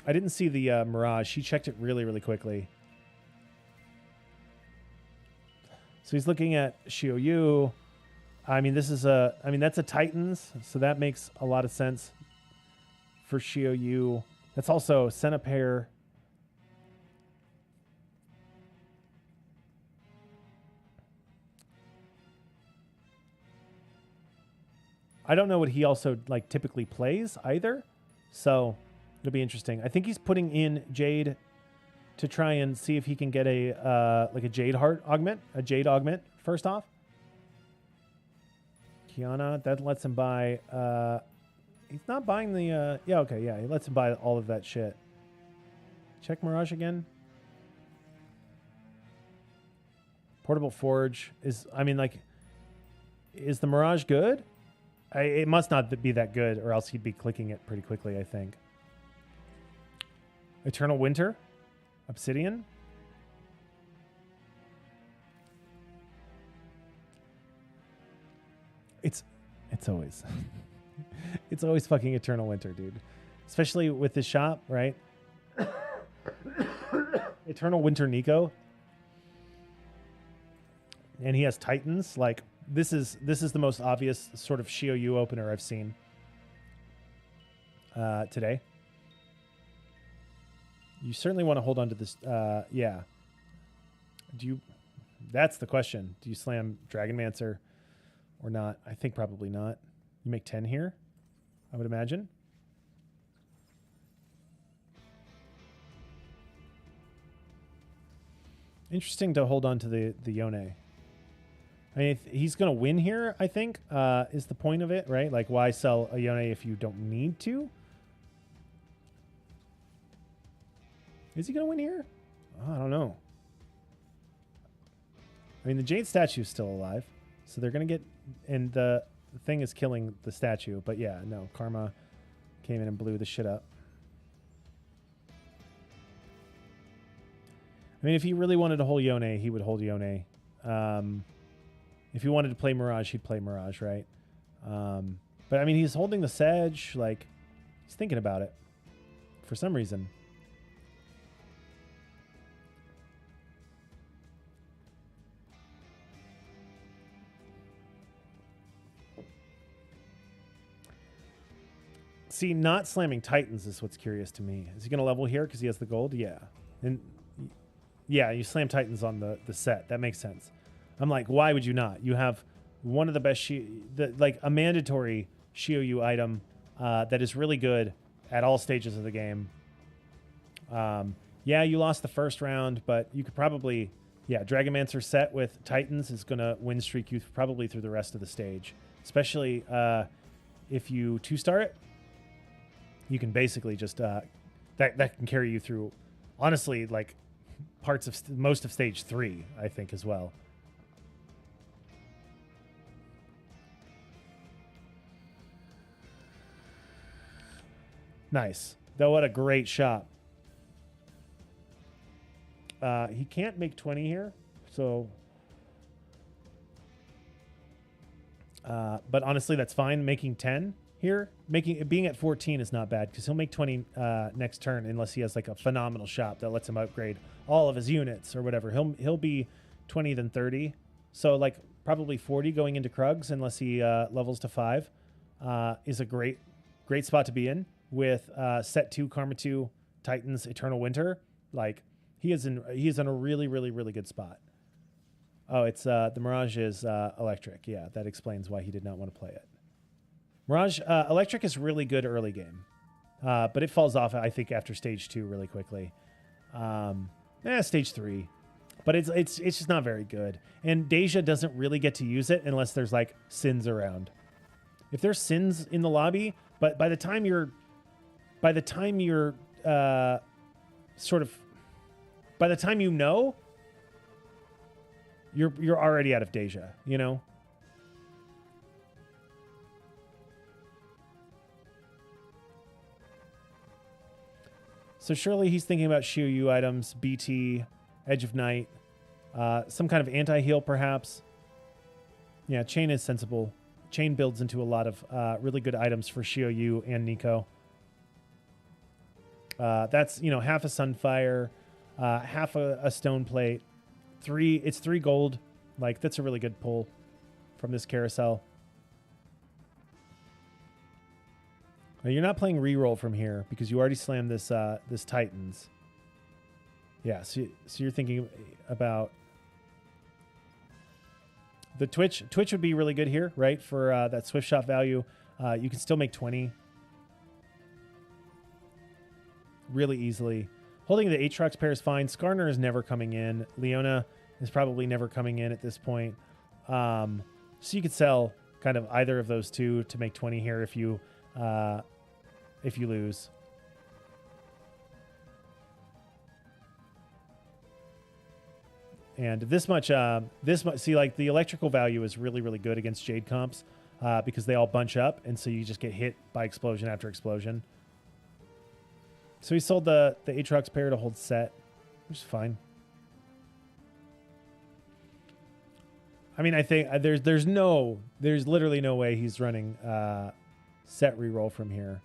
A: I didn't see the Mirage. He checked it really, really quickly. So he's looking at Xiaoyu. I mean, that's a Titans, so that makes a lot of sense for Xiaoyu. That's also Centipair. I don't know what he also like typically plays either, so it'll be interesting. I think he's putting in Jade to try and see if he can get a like a Jade Heart augment, a Jade augment first off. Kiana, that lets him buy. He's not buying the. Yeah, okay, yeah, he lets him buy all of that shit. Check Mirage again. Portable Forge is. I mean, like, is the Mirage good? It must not be that good, or else he'd be clicking it pretty quickly, I think. Eternal Winter? Obsidian? It's always... it's always fucking Eternal Winter, dude. Especially with this shop, right? Eternal Winter Nico. And he has Titans, like... This is the most obvious sort of Xiaoyu opener I've seen today. You certainly want to hold on to this. Yeah. Do you? That's the question. Do you slam Dragonmancer or not? I think probably not. You make 10 here, I would imagine. Interesting to hold on to the Yone. I mean, he's going to win here, I think, is the point of it, right? Like, why sell a Yone if you don't need to? Is he going to win here? Oh, I don't know. I mean, the Jade statue is still alive, so they're going to get... And the thing is killing the statue, but yeah, no. Karma came in and blew the shit up. I mean, if he really wanted to hold Yone, he would hold Yone. If he wanted to play Mirage, he'd play Mirage, right? But, I mean, he's holding the Sedge. Like, he's thinking about it for some reason. See, not slamming Titans is what's curious to me. Is he going to level here because he has the gold? Yeah. And, yeah, you slam Titans on the set. That makes sense. I'm like, why would you not? You have one of the best, like a mandatory Xiaoyu item that is really good at all stages of the game. Yeah, you lost the first round, but you could probably, yeah, Dragonmancer set with Titans is going to win streak you probably through the rest of the stage. Especially if you 2-star it, you can basically just, that can carry you through, honestly, like parts of, most of stage 3, I think, as well. Nice. Though, what a great shot. He can't make 20 here, so... but honestly, that's fine. Making 10 here, being at 14 is not bad, because he'll make 20 next turn, unless he has like a phenomenal shot that lets him upgrade all of his units or whatever. He'll be 20, then 30. So, like, probably 40 going into Krugs, unless he levels to 5, is a great spot to be in. With set 2, Karma 2, Titans, Eternal Winter, like he is in a really, really, really good spot. Oh, it's the Mirage is electric. Yeah, that explains why he did not want to play it. Mirage electric is really good early game, but it falls off, I think, after stage 2 really quickly. Stage 3, but it's just not very good. And Deja doesn't really get to use it unless there's like Sins around. If there's Sins in the lobby, but by the time you're by the time you know, you're already out of Deja, you know? So surely he's thinking about Shiyu items, BT, Edge of Night, some kind of anti-heal perhaps. Yeah, Chain is sensible. Chain builds into a lot of really good items for Shiyu and Nico. That's, you know, half a Sunfire, half a Stone Plate. It's 3 gold. Like, that's a really good pull from this carousel. Now, you're not playing reroll from here because you already slammed this this Titans. Yeah, so you're thinking about the Twitch. Twitch would be really good here, right? For that Swift Shot value. You can still make 20 really easily. Holding the Aatrox pair is fine. Skarner is never coming in. Leona is probably never coming in at this point. So you could sell kind of either of those two to make 20 here if you lose. And this much, see, like the electrical value is really, really good against Jade comps because they all bunch up, and so you just get hit by explosion after explosion. So he sold the Aatrox pair to hold set, which is fine. I mean, I think there's literally no way he's running set reroll from here.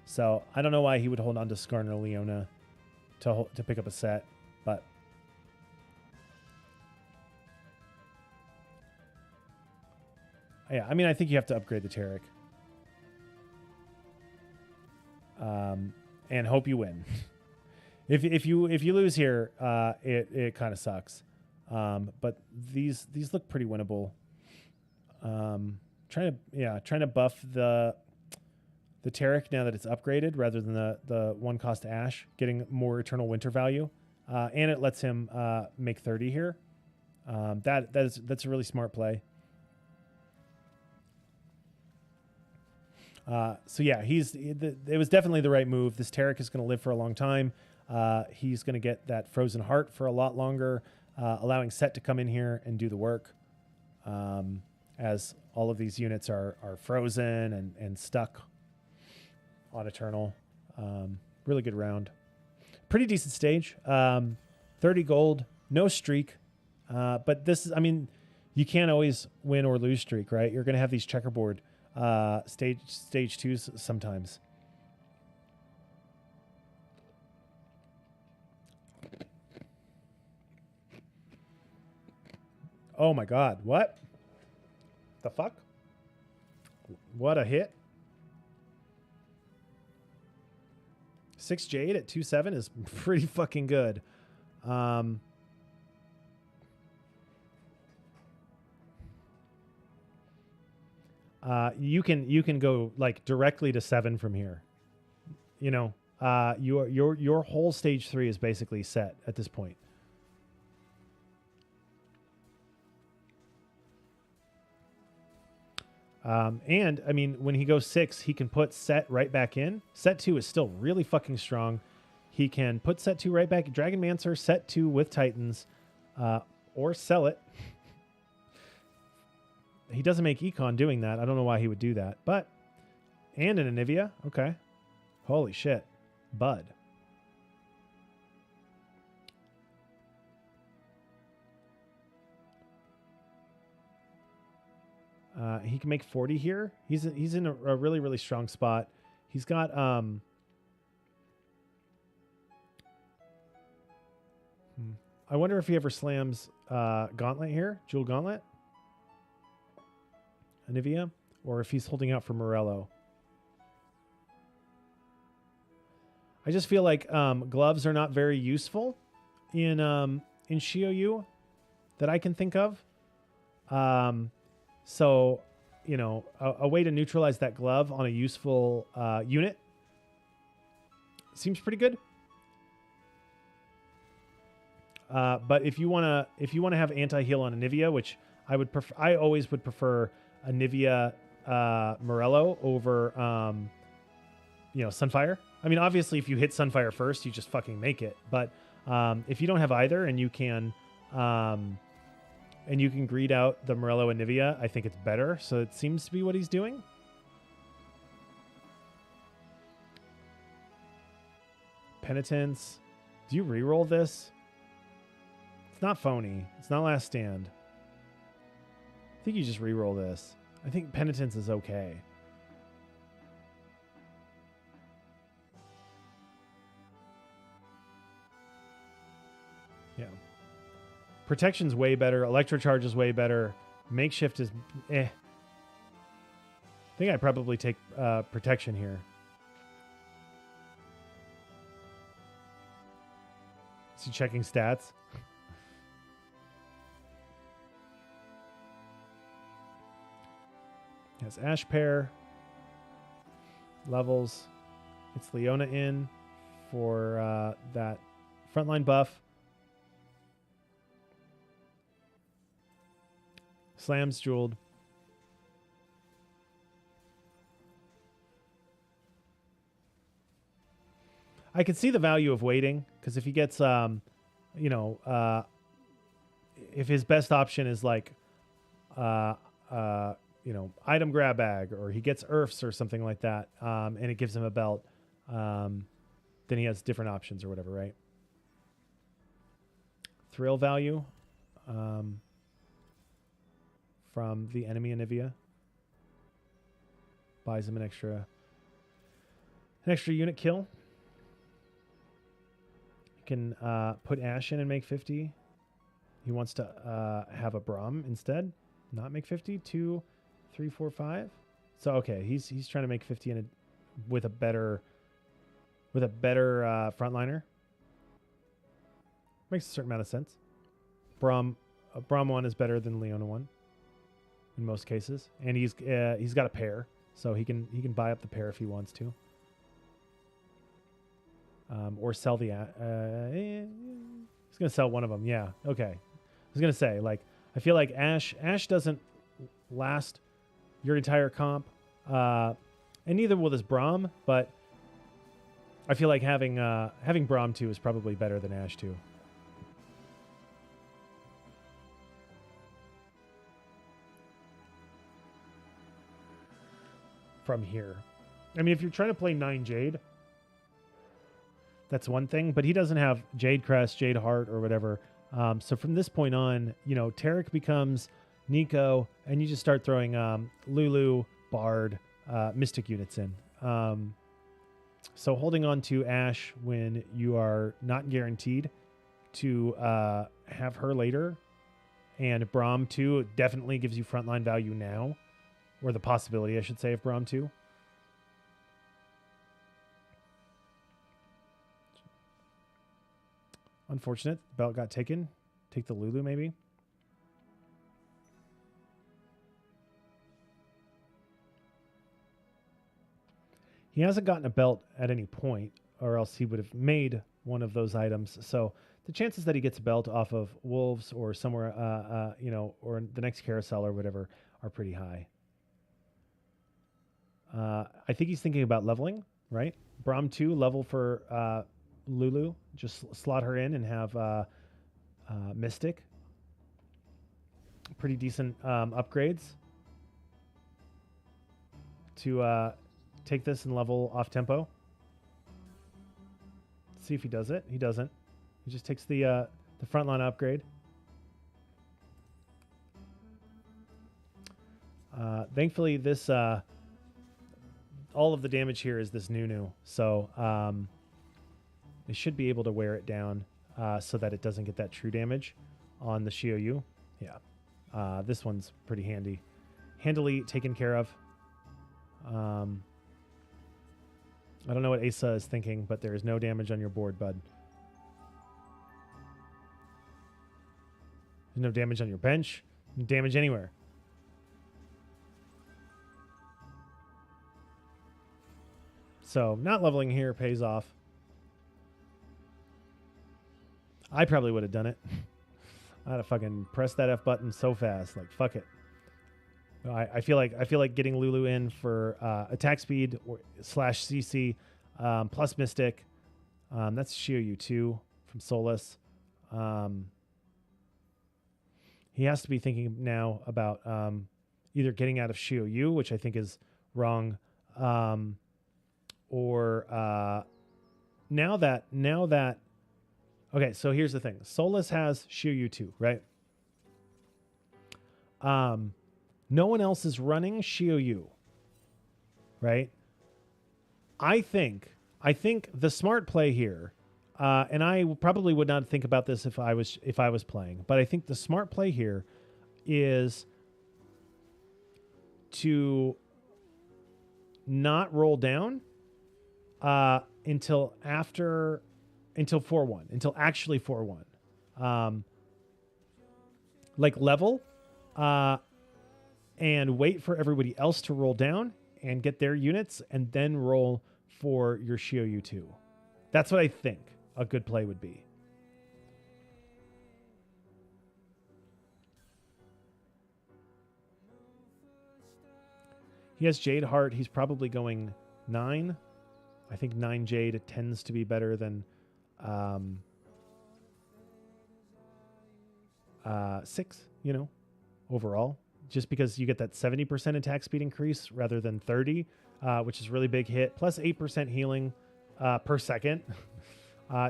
A: So I don't know why he would hold on to Skarner Leona to pick up a set, but yeah, I mean, I think you have to upgrade the Taric. And hope you win. if you lose here, it kind of sucks. But these look pretty winnable. Trying to buff the Taric now that it's upgraded rather than the 1 cost Ash, getting more Eternal Winter value, and it lets him make 30 here. That's a really smart play. So yeah, it was definitely the right move. This Taric is going to live for a long time. He's going to get that Frozen Heart for a lot longer, allowing Set to come in here and do the work, as all of these units are frozen and stuck on Eternal. Really good round. Pretty decent stage. 30 gold, no streak. But this is, I mean, you can't always win or lose streak, right? You're going to have these checkerboard stage 2s sometimes. Oh my god, what the fuck? What a hit. 6 Jade at 2-7 is pretty fucking good. You can go like directly to 7 from here. You know, your whole stage 3 is basically set at this point. And I mean, when he goes 6, he can put Set right back in. Set 2 is still really fucking strong. He can put Set 2 right back. Dragon Mancer, Set 2 with Titans, or sell it. He doesn't make Econ doing that. I don't know why he would do that. But, and an Anivia. Okay. Holy shit. Bud. He can make 40 here. He's in a really, really strong spot. He's got... I wonder if he ever slams Gauntlet here. Jewel Gauntlet. Anivia, or if he's holding out for Morello. I just feel like gloves are not very useful in Shiyu that I can think of. So, you know, a way to neutralize that glove on a useful unit seems pretty good. But if you wanna have anti-heal on Anivia, which I always would prefer Anivia Morello over Sunfire. I mean, obviously, if you hit Sunfire first, you just fucking make it. But if you don't have either, and you can greed out the Morello and Anivia, I think it's better. So it seems to be what he's doing. Penitence. Do you re-roll this? It's not phony. It's not Last Stand. I think you just re-roll this. I think Penitence is okay. Yeah. Protection's way better. Electrocharge is way better. Makeshift is eh. I think I'd probably take protection here. Is he checking stats? Has Ash Pair. Levels. It's Leona in for that frontline buff. Slams jeweled. I could see the value of waiting because if he gets, if his best option is like, item grab bag, or he gets earths or something like that, and it gives him a belt, then he has different options or whatever, right? Thrill value from the enemy Anivia buys him an extra unit kill. You can put Ash in and make 50. He wants to have a Braum instead, not make 50. 2, 3, 4, 5. So okay, he's trying to make 50 in with a better frontliner. Makes a certain amount of sense. Braum 1 is better than Leona 1 in most cases, and he's got a pair, so he can buy up the pair if he wants to, or sell the. He's gonna sell one of them. Yeah, okay. I was gonna say, like, I feel like Ash doesn't last your entire comp, and neither will this Braum, but I feel like having Braum 2 is probably better than Ash 2. From here. I mean, if you're trying to play 9 Jade, that's one thing, but he doesn't have Jade Crest, Jade Heart, or whatever. So from this point on, Tarek becomes Nico, and you just start throwing Lulu, Bard, Mystic units in. So holding on to Ash when you are not guaranteed to have her later, and Braum 2 definitely gives you frontline value now, or the possibility, I should say, of Braum 2. Unfortunate. Belt got taken. Take the Lulu, maybe. He hasn't gotten a belt at any point, or else he would have made one of those items. So the chances that he gets a belt off of Wolves or somewhere, or the next carousel or whatever, are pretty high. I think he's thinking about leveling, right? Braum 2, level for Lulu. Just slot her in and have Mystic. Pretty decent upgrades to take this and level off tempo. See if he does it. He doesn't. He just takes the frontline upgrade. Thankfully, this all of the damage here is this Nunu, so they should be able to wear it down so that it doesn't get that true damage on the Shiou. Yeah, this one's pretty handily taken care of. I don't know what Asa is thinking, but there is no damage on your board, bud. There's no damage on your bench. No damage anywhere. So not leveling here pays off. I probably would have done it. I'd have fucking pressed that F button so fast. Like, fuck it. I feel like getting Lulu in for attack speed or /CC plus Mystic. That's Shiou 2 from Solus. He has to be thinking now about either getting out of Shiou, which I think is wrong, or now that okay, so here's the thing. Solus has Shiryu 2, right? No one else is running Shiryu, right? I think the smart play here, and I probably would not think about this if I was playing, but I think the smart play here is to not roll down until 4-1, until actually 4-1. Like level, and wait for everybody else to roll down and get their units, and then roll for your Shiryu 2. That's what I think a good play would be. He has Jade Heart. He's probably going 9. I think 9 Jade tends to be better than 6, overall. Just because you get that 70% attack speed increase rather than 30, which is really big hit. Plus 8% healing per second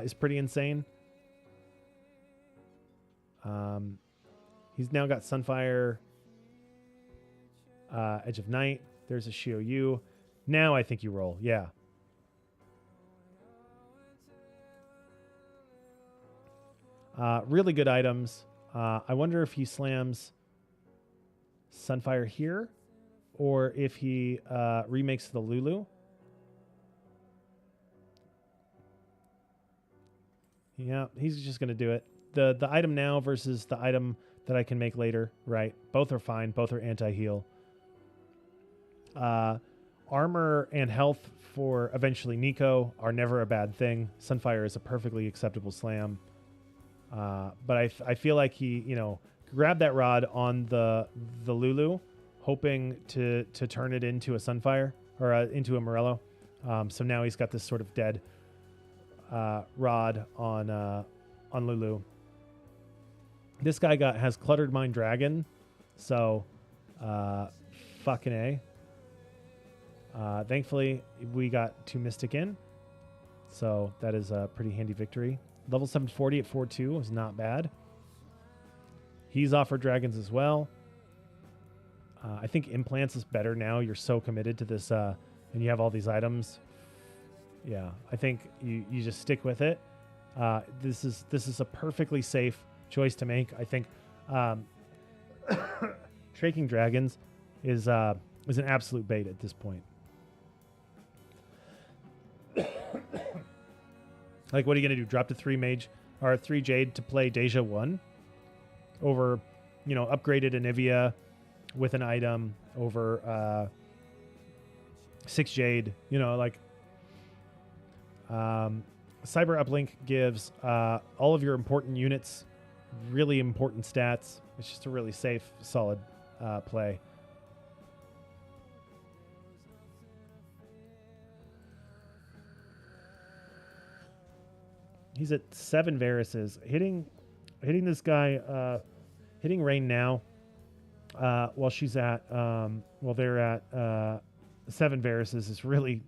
A: is pretty insane. He's now got Sunfire, Edge of Night. There's a Shiryu. Now I think you roll. Yeah. Really good items. I wonder if he slams Sunfire here, or if he remakes the Lulu. Yeah, he's just going to do it. The item now versus the item that I can make later, right? Both are fine. Both are anti-heal. Armor and health for eventually Nico are never a bad thing. Sunfire is a perfectly acceptable slam. But I feel like he, grabbed that rod on the Lulu, hoping to turn it into a Sunfire or into a Morello. So now he's got this sort of dead rod on Lulu. This guy has Cluttered Mind Dragon, so fucking A. Thankfully, we got 2 Mystic in, so that is a pretty handy victory. Level 740 at 4-2 is not bad. He's offered dragons as well. I think implants is better now. You're so committed to this, and you have all these items. Yeah, I think you just stick with it. This is a perfectly safe choice to make. I think Traking Dragons is an absolute bait at this point. Like, what are you going to do? Drop to 3 Mage or 3 Jade to play Deja 1 over, upgraded Anivia with an item over 6 Jade, Cyber Uplink gives all of your important units really important stats. It's just a really safe, solid play. He's at 7 Varuses. Hitting this guy, hitting Rain now, while she's at, they're at 7 Varuses is really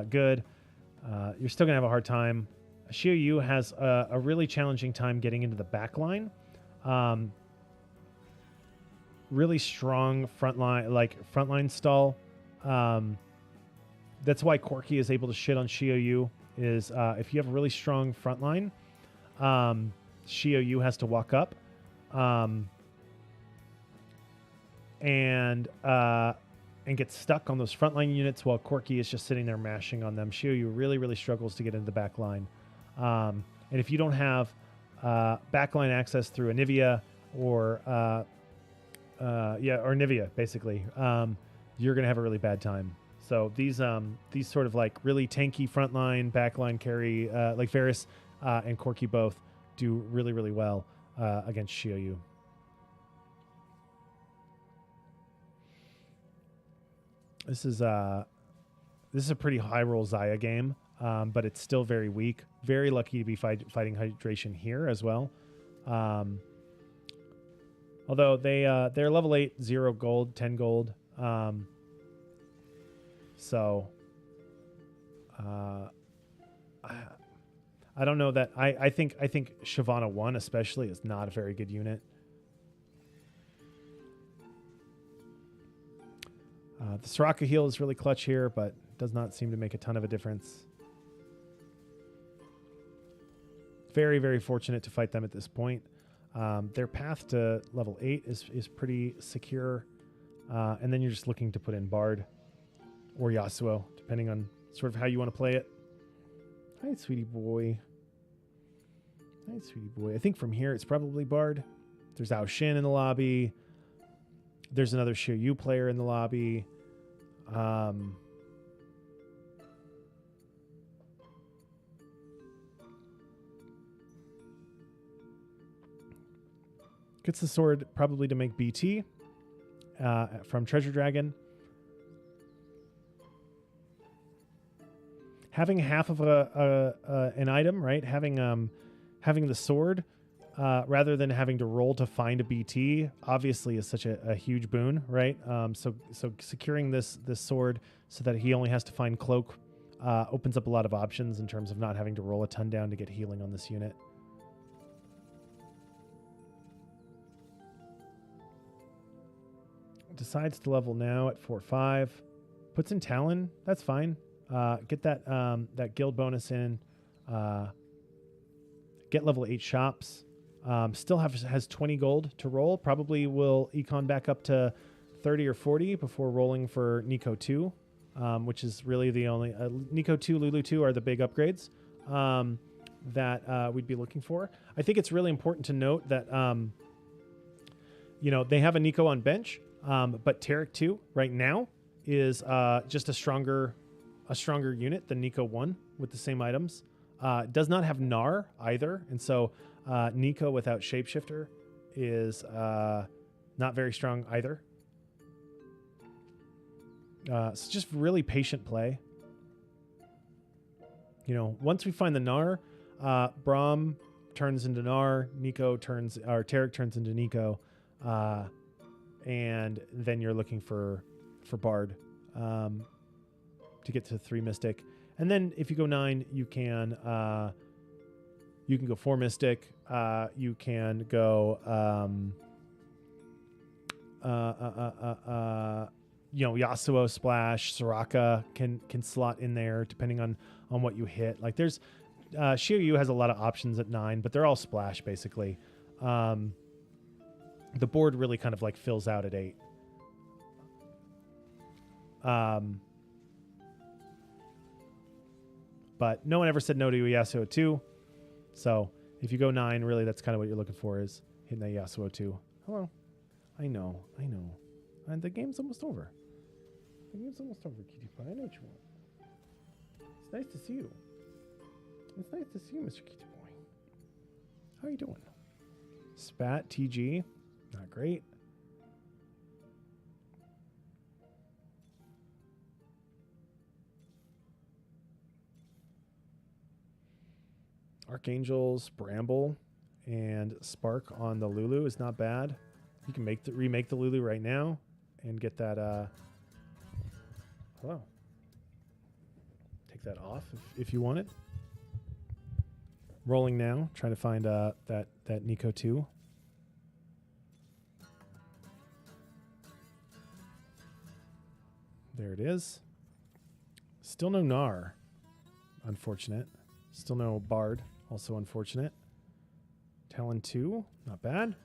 A: good. You're still going to have a hard time. Shiryu has a really challenging time getting into the back line. Really strong frontline stall. That's why Corki is able to shit on Shiryu. Is if you have a really strong front line, Shiryu has to walk up, and get stuck on those frontline units while Corki is just sitting there mashing on them. Shiryu really, really struggles to get into the back line. And if you don't have backline access through Anivia or Nivea, basically, you're gonna have a really bad time. So these sort of like really tanky frontline, backline carry, like Varus and Corki both do really, really well against Shiryu. This is a pretty high roll Xayah game, but it's still very weak. Very lucky to be fighting hydration here as well. Although they're level 8, 0 gold, 10 gold. So I don't know that. I think Shyvana 1 especially is not a very good unit. The Soraka heal is really clutch here, but does not seem to make a ton of a difference. Very, very fortunate to fight them at this point. Their path to level 8 is pretty secure. And then you're just looking to put in Bard or Yasuo, depending on sort of how you want to play it. Hi, sweetie boy. Hi, sweetie boy. I think from here it's probably Bard. There's Ao Shin in the lobby. There's another Xiaoyu player in the lobby. Gets the sword probably to make BT from Treasure Dragon. Having half of an item, right? Having the sword rather than having to roll to find a BT obviously is such a huge boon, right? So securing this sword so that he only has to find cloak opens up a lot of options in terms of not having to roll a ton down to get healing on this unit. Decides to level now at 4-5. Puts in Talon. That's fine. Get that guild bonus in. Get level 8 shops. Still has 20 gold to roll. Probably will econ back up to 30 or 40 before rolling for Nico 2, which is really the only... Nico 2, Lulu 2 are the big upgrades that we'd be looking for. I think it's really important to note that they have a Nico on bench, but Taric 2 right now is just a stronger unit than Nico 1 with the same items. Does not have Gnar either, and so Nico without Shapeshifter is not very strong either. It's just really patient play. Once we find the Gnar, Braum turns into Gnar, Taric turns into Nico, and then you're looking for Bard to get to 3 Mystic. And then if you go 9, you can go 4 Mystic. You can go Yasuo splash. Soraka can slot in there depending on what you hit. Like there's Xiaoyu has a lot of options at 9, but they're all splash basically. The board really kind of like fills out at 8. But no one ever said no to Yasuo 2. So if you go 9, really that's kind of what you're looking for is hitting that Yasuo 2. Hello. I know. And the game's almost over. Cutie Pie. I know what you want. It's nice to see you. It's nice to see you, Mr. Cutie Boy. How are you doing? Spat, TG. Not great. Archangels, Bramble, and Spark on the Lulu is not bad. You can remake the Lulu right now and get that. Hello. Take that off if you want it. Rolling now, trying to find that Nico 2. There it is. Still no Gnar. Unfortunate. Still no Bard. Also unfortunate. Talon 2. Not bad.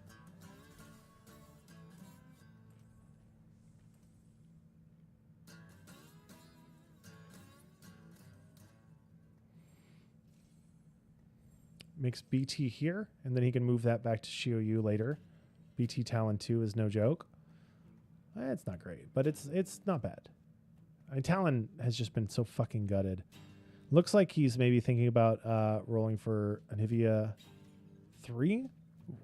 A: Makes BT here, and then he can move that back to Xiaoyu later. BT Talon 2 is no joke. It's not great, but it's not bad. Talon has just been so fucking gutted. Looks like he's maybe thinking about rolling for Anivia 3,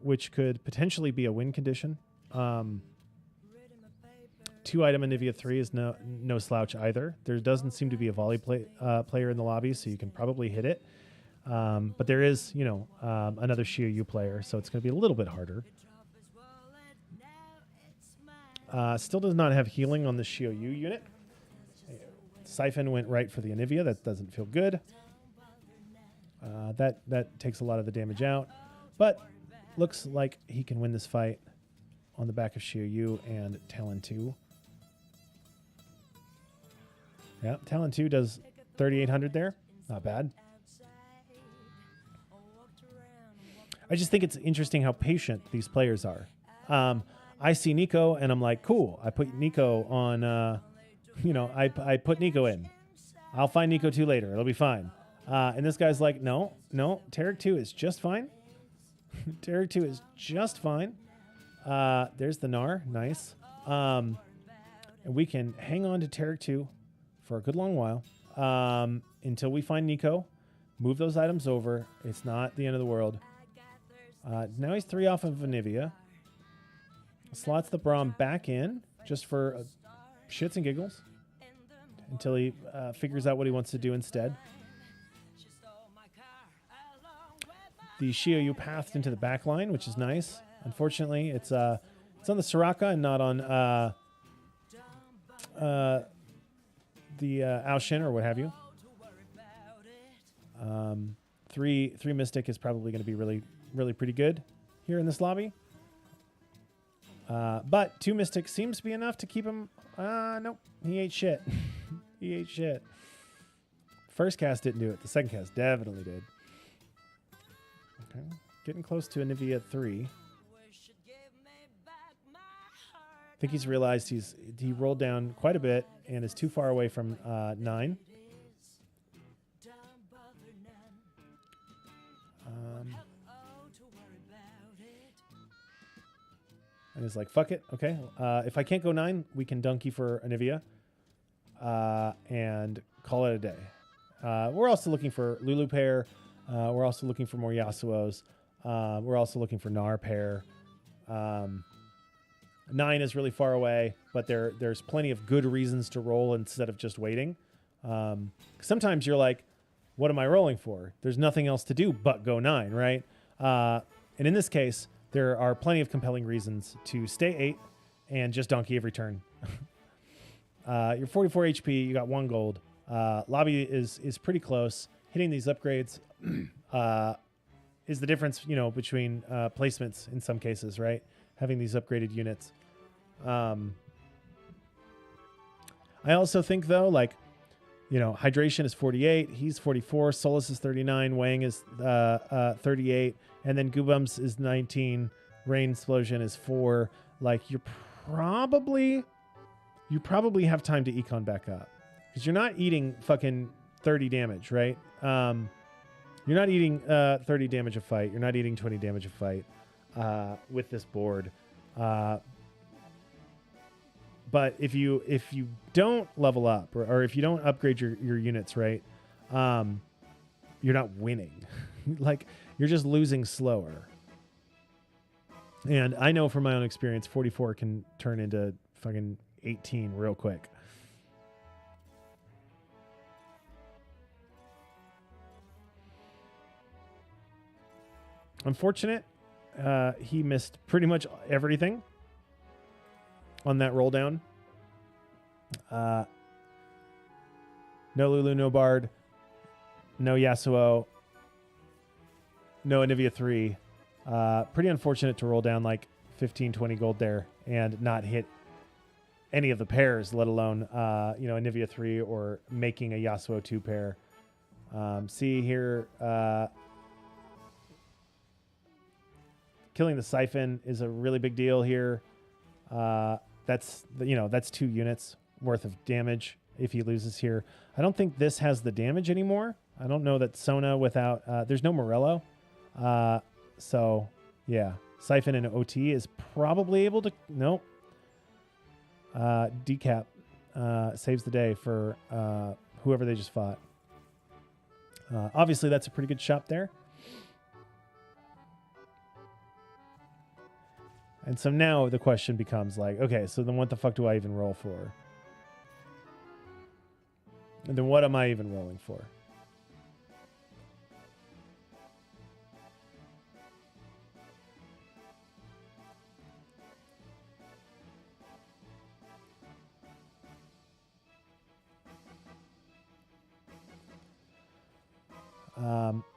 A: which could potentially be a win condition. 2-item Anivia 3 is no slouch either. There doesn't seem to be a volley player in the lobby, so you can probably hit it. But there is, another Xiaoyu player, so it's going to be a little bit harder. Still does not have healing on the Xiaoyu unit. Siphon went right for the Anivia. That doesn't feel good. That takes a lot of the damage out, but looks like he can win this fight on the back of Xiaoyu and Talon 2. Yeah, Talon 2 does 3,800 there. Not bad. I just think it's interesting how patient these players are. I see Nico and I'm like, cool. I put Nico on, I put Nico in. I'll find Nico 2 later. It'll be fine. And this guy's like, no, Tarek 2 is just fine. Tarek 2 is just fine. There's the Gnar. Nice. And we can hang on to Tarek 2 for a good long while until we find Nico. Move those items over. It's not the end of the world. Now he's 3 off of Anivia. Slots the Braum back in just for shits and giggles until he figures out what he wants to do instead. The Xiaoyu pathed into the back line, which is nice. Unfortunately, it's on the Soraka and not on the Aoshin or what have you. Three Mystic is probably going to be really pretty good here in this lobby. But 2 Mystic seems to be enough to keep him. Nope, he ate shit. He ate shit. First cast didn't do it. The second cast definitely did. Okay, getting close to Anivia 3. I think he's realized he rolled down quite a bit and is too far away from 9. And he's like, fuck it. Okay. If I can't go 9, we can donkey for Anivia and call it a day. We're also looking for Lulu pair. We're also looking for more Yasuos. We're also looking for Gnar pair. 9 is really far away, but there's plenty of good reasons to roll instead of just waiting. Sometimes you're like, what am I rolling for? There's nothing else to do but go 9, right? And in this case, there are plenty of compelling reasons to stay 8 and just donkey every turn. You're 44 HP. You got 1 gold. Lobby is pretty close. Hitting these upgrades is the difference, between placements in some cases, right? Having these upgraded units. I also think though, hydration is 48. He's 44. Solus is 39. Wang is 38. And then Goobums is 19. Rain Explosion is 4. You probably have time to econ back up. Because you're not eating fucking 30 damage, right? You're not eating 30 damage a fight. You're not eating 20 damage a fight with this board. But if you don't level up or if you don't upgrade your units, right, you're not winning. You're just losing slower. And I know from my own experience, 44 can turn into fucking 18 real quick. Unfortunate. He missed pretty much everything on that roll down. No Lulu, no Bard, no Yasuo, no Anivia 3. Pretty unfortunate to roll down 15, 20 gold there and not hit any of the pairs, let alone, Anivia 3 or making a Yasuo 2 pair. See here, killing the Siphon is a really big deal here. That's 2 units worth of damage if he loses here. I don't think this has the damage anymore. I don't know that Sona without... there's no Morello. So, yeah. Siphon and OT is probably able to... Nope. Decap saves the day for whoever they just fought. Obviously, that's a pretty good shot there. And so now the question becomes okay, so then what the fuck do I even roll for? And then what am I even rolling for?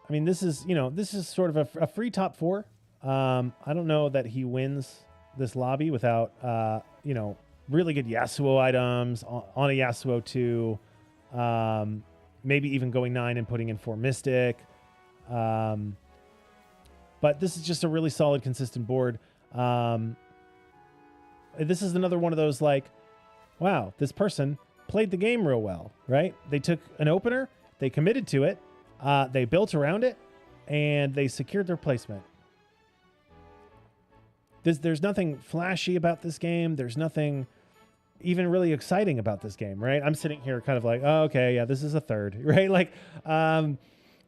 A: I mean, this is, this is sort of a free top 4. I don't know that he wins this lobby without, really good Yasuo items on a Yasuo 2. Maybe even going 9 and putting in 4 Mystic. But this is just a really solid, consistent board. This is another one of those like, wow, this person played the game real well, right? They took an opener, they committed to it, they built around it, and they secured their placement. There's nothing flashy about this game. There's nothing even really exciting about this game, right? I'm sitting here kind of like, oh, okay, yeah, this is a third, right? Like,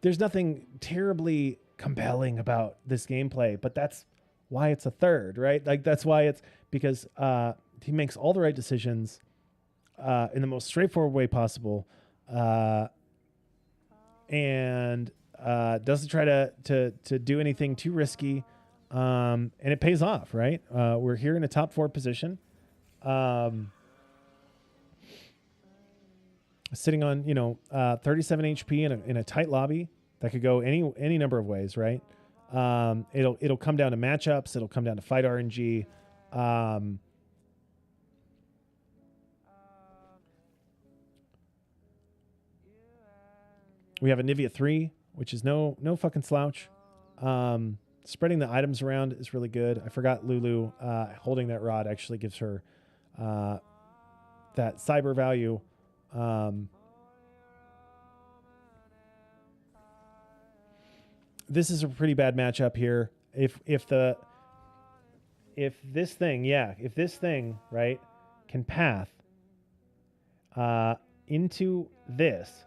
A: there's nothing terribly compelling about this gameplay, but that's why it's a third, right? Like, that's why it's because he makes all the right decisions in the most straightforward way possible, and doesn't try to do anything too risky, and it pays off, right? We're here in a top 4 position, sitting on 37 HP in a tight lobby that could go any number of ways, right? It'll come down to matchups. It'll come down to fight RNG. We have a Nivea 3, which is no fucking slouch. Spreading the items around is really good. I forgot Lulu holding that rod actually gives her that cyber value. This is a pretty bad matchup here. If this thing, right, can path into this,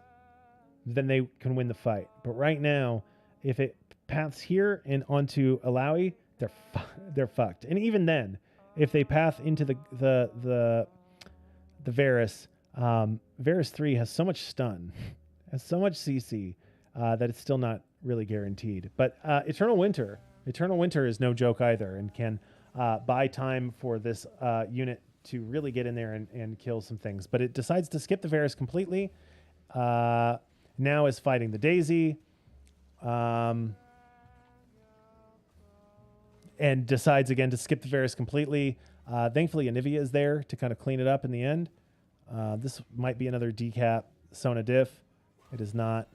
A: then they can win the fight. But right now, if it paths here and onto Alawi, they're fucked. And even then, if they path into the Varus, Varus 3 has so much stun, has so much CC that it's still not really guaranteed. But Eternal Winter is no joke either, and can buy time for this unit to really get in there and kill some things. But it decides to skip the Varus completely. Now is fighting the Daisy, and decides again to skip the Varus completely. Thankfully, Anivia is there to kind of clean it up in the end. This might be another decap Sona diff. It is not.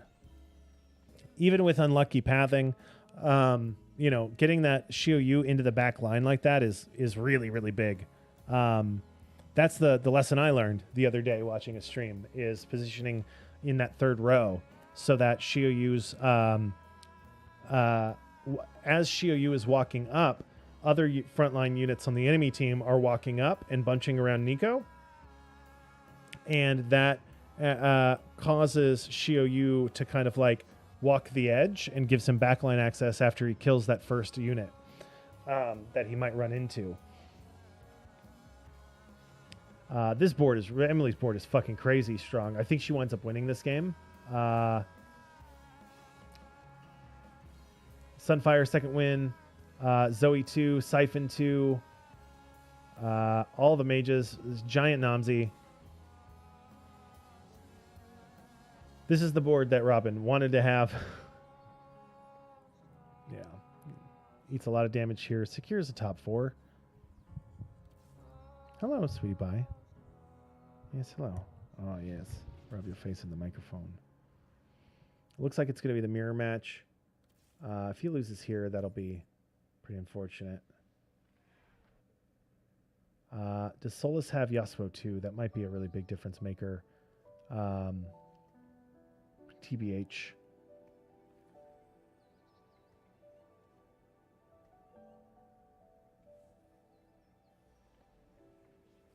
A: Even with unlucky pathing, getting that Shio Yu into the back line like that is really, really big. That's the lesson I learned the other day watching a stream, is positioning in that third row so that Shio Yu's as Shio Yu is walking up, other frontline units on the enemy team are walking up and bunching around Nico, and that causes Shio Yu to kind of like walk the edge and gives him backline access after he kills that first unit that he might run into. Emily's board is fucking crazy strong. I think she winds up winning this game. Sunfire second win, Zoe 2, Siphon 2, all the mages, Giant Namzi. This is the board that Robin wanted to have. Yeah. Eats a lot of damage here. Secures the top 4. Hello, sweetie pie. Yes, hello. Oh, yes. Rub your face in the microphone. Looks like it's going to be the mirror match. If he loses here, that'll be pretty unfortunate. Does Solus have Yasuo 2? That might be a really big difference maker. TBH.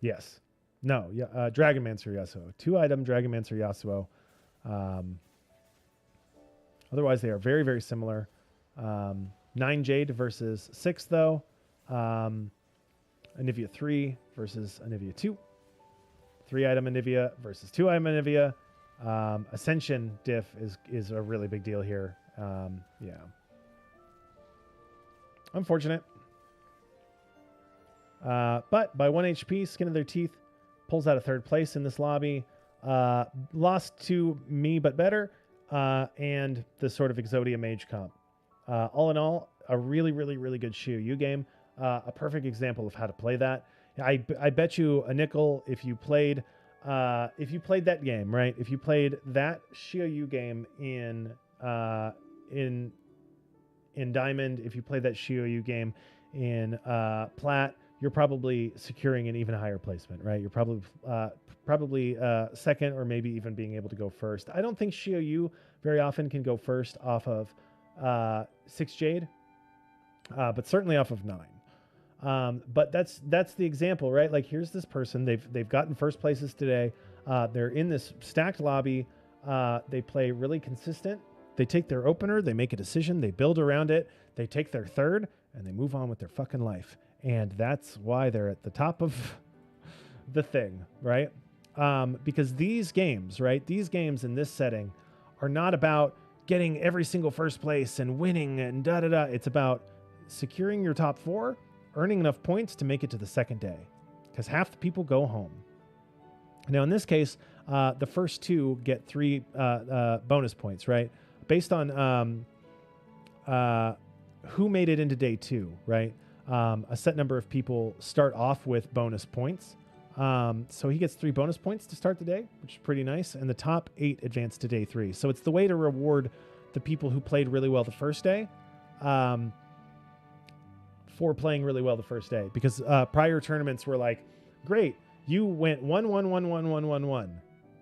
A: Yes. No. Yeah. Dragonmancer Yasuo. 2-item Dragonmancer Yasuo. Otherwise, they are very, very similar. 9 Jade versus 6, though. Anivia 3 versus Anivia 2. 3-item Anivia versus 2-item Anivia. Ascension diff is a really big deal here. Yeah. Unfortunate. But by 1 HP, Skin of Their Teeth pulls out a third place in this lobby. Lost to me, but better. and the sort of Exodia Mage comp. All in all, a really, really, really good Shiyu game. A perfect example of how to play that. I bet you a nickel if you played that game, right? If you played that Shiyu game in Diamond, if you played that Shiyu game in Plat, you're probably securing an even higher placement, right? You're probably second, or maybe even being able to go first. I don't think Shiyu very often can go first off of 6 Jade, but certainly off of 9. But that's the example, right? Like, here's this person, they've gotten first places today. They're in this stacked lobby. They play really consistent. They take their opener, they make a decision, they build around it, they take their third, and they move on with their fucking life. And that's why they're at the top of the thing, right? Because these games, right? These games in this setting are not about getting every single first place and winning and da-da-da. It's about securing your top 4, earning enough points to make it to the second day, because half the people go home. Now, in this case, the first 2 get 3 bonus points, right? Based on who made it into day 2, right? A set number of people start off with bonus points. So he gets 3 bonus points to start the day, which is pretty nice. And the top 8 advance to day 3. So it's the way to reward the people who played really well the first day for playing really well the first day. Because prior tournaments were like, great, you went 1-1-1-1-1-1-1-1.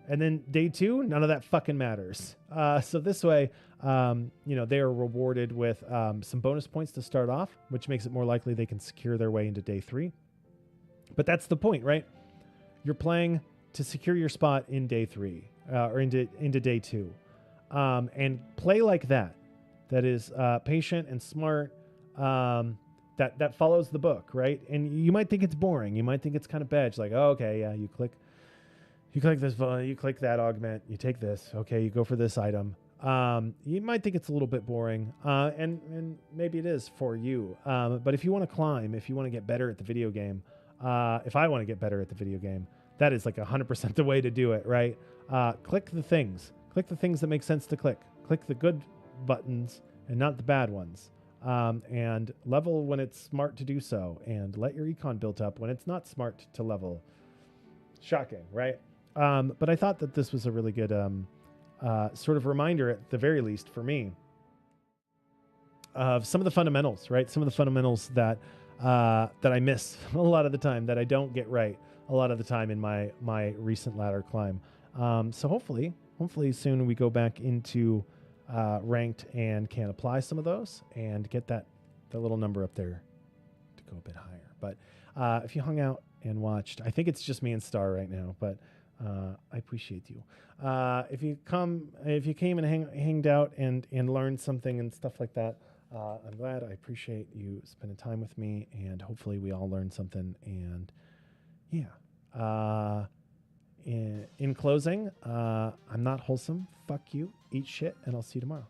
A: And then day 2, none of that fucking matters. So this way, they are rewarded with some bonus points to start off, which makes it more likely they can secure their way into day 3. But that's the point, right? You're playing to secure your spot in day 3 or into day 2, and play like that. That is patient and smart. That follows the book, right? And you might think it's boring. You might think it's kind of bad. It's like, oh, okay, yeah, you click this, you click that augment, you take this. Okay, you go for this item. You might think it's a little bit boring, and maybe it is for you. But if you want to climb, if you want to get better at the video game, if I want to get better at the video game, that is like 100% the way to do it, right? Click the things that make sense to click the good buttons and not the bad ones. And level when it's smart to do so, and let your econ build up when it's not smart to level. Shocking, right? But I thought that this was a really good sort of reminder, at the very least for me, of some of the fundamentals, right? Some of the fundamentals that I miss a lot of the time, that I don't get right a lot of the time in my recent ladder climb. So hopefully soon we go back into ranked and can apply some of those and get the little number up there to go a bit higher. But if you hung out and watched, I think it's just me and Star right now, but I appreciate you. If you came and hanged out and learned something and stuff like that, I'm glad. I appreciate you spending time with me, and hopefully we all learned something. And yeah, in closing, I'm not wholesome. Fuck you. Eat shit, and I'll see you tomorrow.